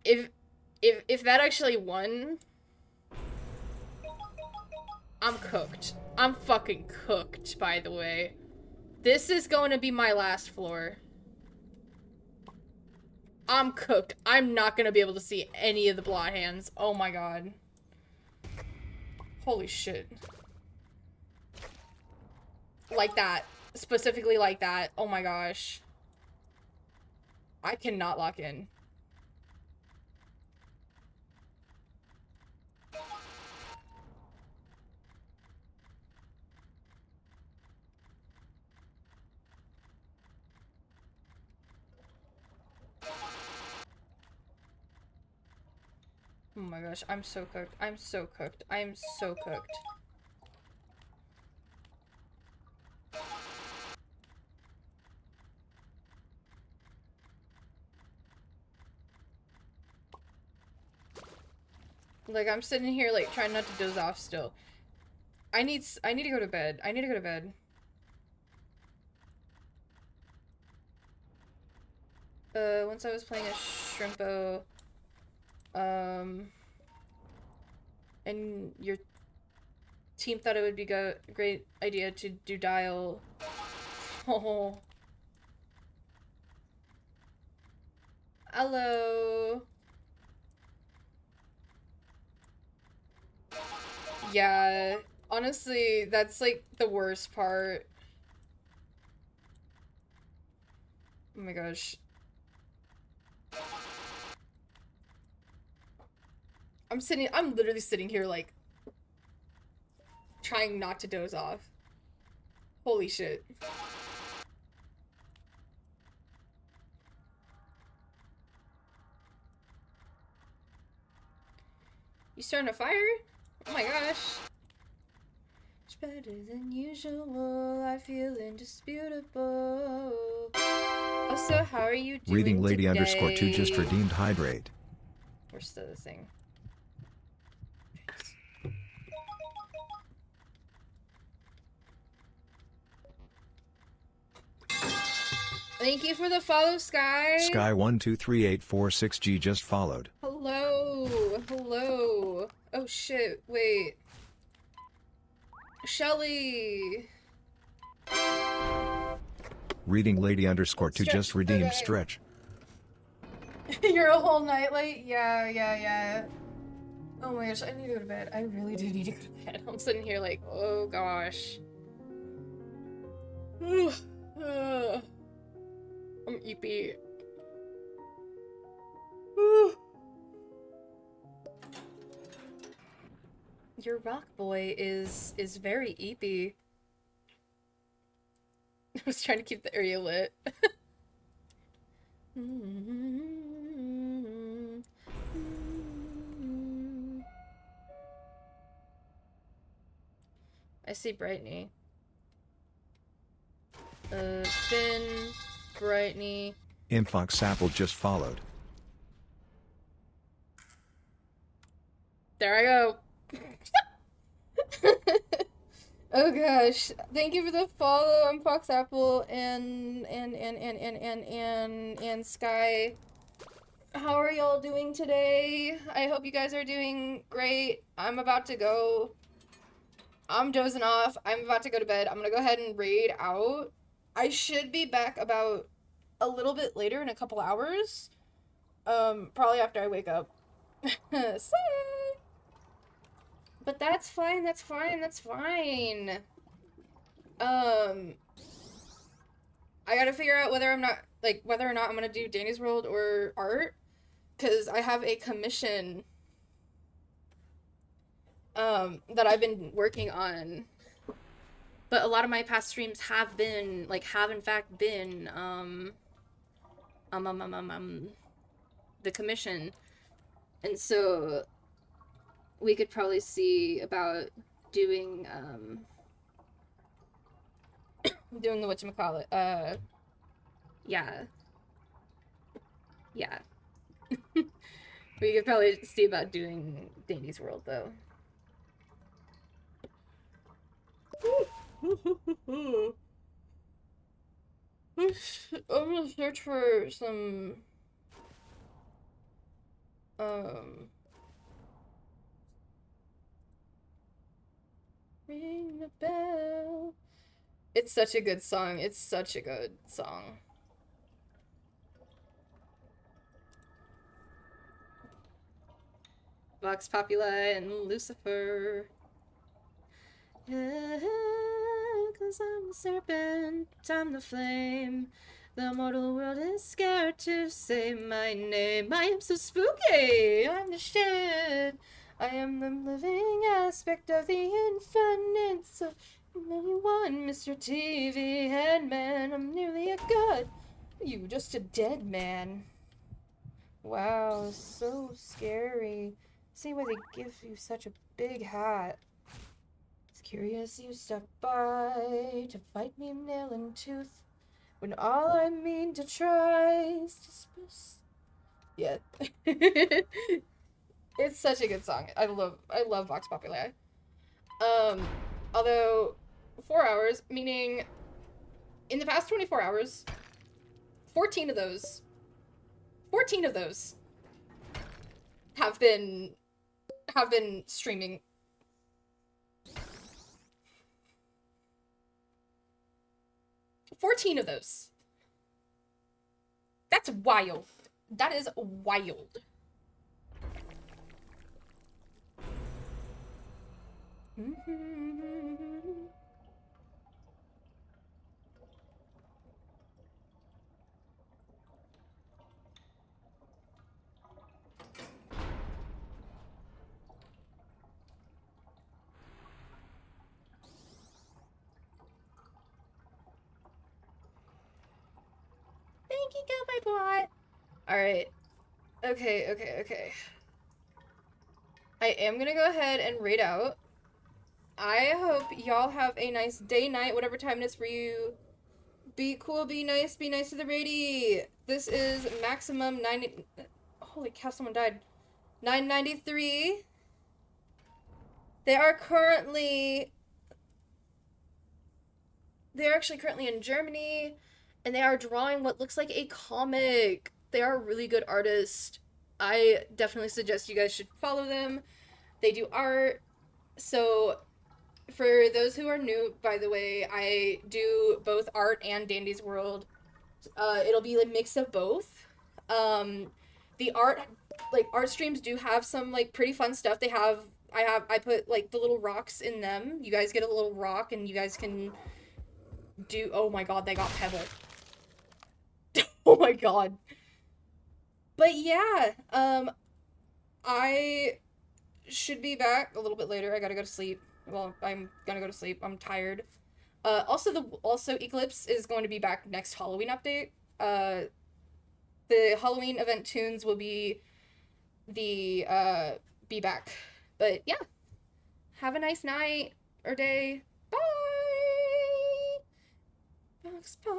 A: If that actually won, I'm cooked. I'm fucking cooked, by the way. This is going to be my last floor. I'm cooked. I'm not gonna be able to see any of the blot hands. Oh my god. Holy shit. Like that. Specifically like that. Oh my gosh. I cannot lock in. Oh my gosh, I'm so cooked. I'm so cooked. I'm so cooked. Like, I'm sitting here, like, trying not to doze off still. I need to go to bed. I need to go to bed. Once I was playing a Shrimpo, and your team thought it would be a great idea to do dial. Oh. Hello. Yeah, honestly, that's like the worst part. Oh my gosh. I'm literally sitting here like trying not to doze off. Holy shit. You starting a fire? Oh my gosh. It's better than usual. I feel indisputable. Also, how are you doing
D: Reading Lady
A: today?
D: _2 just redeemed hydrate.
A: Where's the other thing? Thank you for the follow, Sky.
D: Sky123846G just followed.
A: Hello. Hello. Oh shit, wait. Shelly.
D: Reading Lady _2
A: Stretch,
D: just redeemed
A: okay.
D: stretch.
A: You're a whole night late? Yeah. Oh my gosh, I need to go to bed. I really do need to go to bed. I'm sitting here like, oh gosh. I'm eepy. Your rock boy is very eepy. I was trying to keep the area lit. I see Brightney. Finn, Brightney.
D: Imfox Apple just followed.
A: There I go. Oh gosh. Thank you for the follow. I'm Fox Apple and Sky. How are y'all doing today? I hope you guys are doing great. I'm about to go. I'm dozing off. I'm about to go to bed. I'm gonna go ahead and raid out. I should be back about a little bit later in a couple hours. Probably after I wake up. Sorry. But that's fine, that's fine, that's fine. I gotta figure out whether or not I'm gonna do Danny's World or art. Cause I have a commission that I've been working on. But a lot of my past streams have in fact been the commission. And so we could probably see about doing doing the whatchamacallit. Yeah. We could probably see about doing Danny's World though. I'm gonna search for some ring the bell. It's such a good song. It's such a good song. Vox Populi and Lucifer. Yeah, 'cause I'm the serpent, I'm the flame. The mortal world is scared to say my name. I am so spooky, I'm the shit. I am the living aspect of the infinite. So anyone, Mr. TV Headman, I'm nearly a god. You just a dead man. Wow, so scary. See why they give you such a big hat. It's curious you stepped by to fight me nail and tooth when all I mean to try is to spruce. Yeah. It's such a good song. I love Vox Populi. Although 4 hours, meaning in the past 24 hours, 14 of those have been streaming. Fourteen of those. That's wild. That is wild. Thank you, Go My Bot. Alright. Okay. I am gonna go ahead and raid out. I hope y'all have a nice day, night, whatever time it is for you. Be cool, be nice to the raidie. This is maximum 90... Holy cow, someone died. 993. They are actually currently in Germany, and they are drawing what looks like a comic. They are a really good artist. I definitely suggest you guys should follow them. They do art. So, for those who are new, by the way, I do both art and Dandy's World. It'll be a mix of both. The art streams do have some like pretty fun stuff. I put like the little rocks in them. You guys get a little rock and you guys can do, oh my god, they got Pebble. Oh my god. But yeah, I should be back a little bit later. I gotta go to sleep. Well, I'm gonna go to sleep. I'm tired. Also Eclipse is going to be back next Halloween update. The Halloween event tunes will be back. But yeah. Have a nice night or day. Bye. Vox Pop.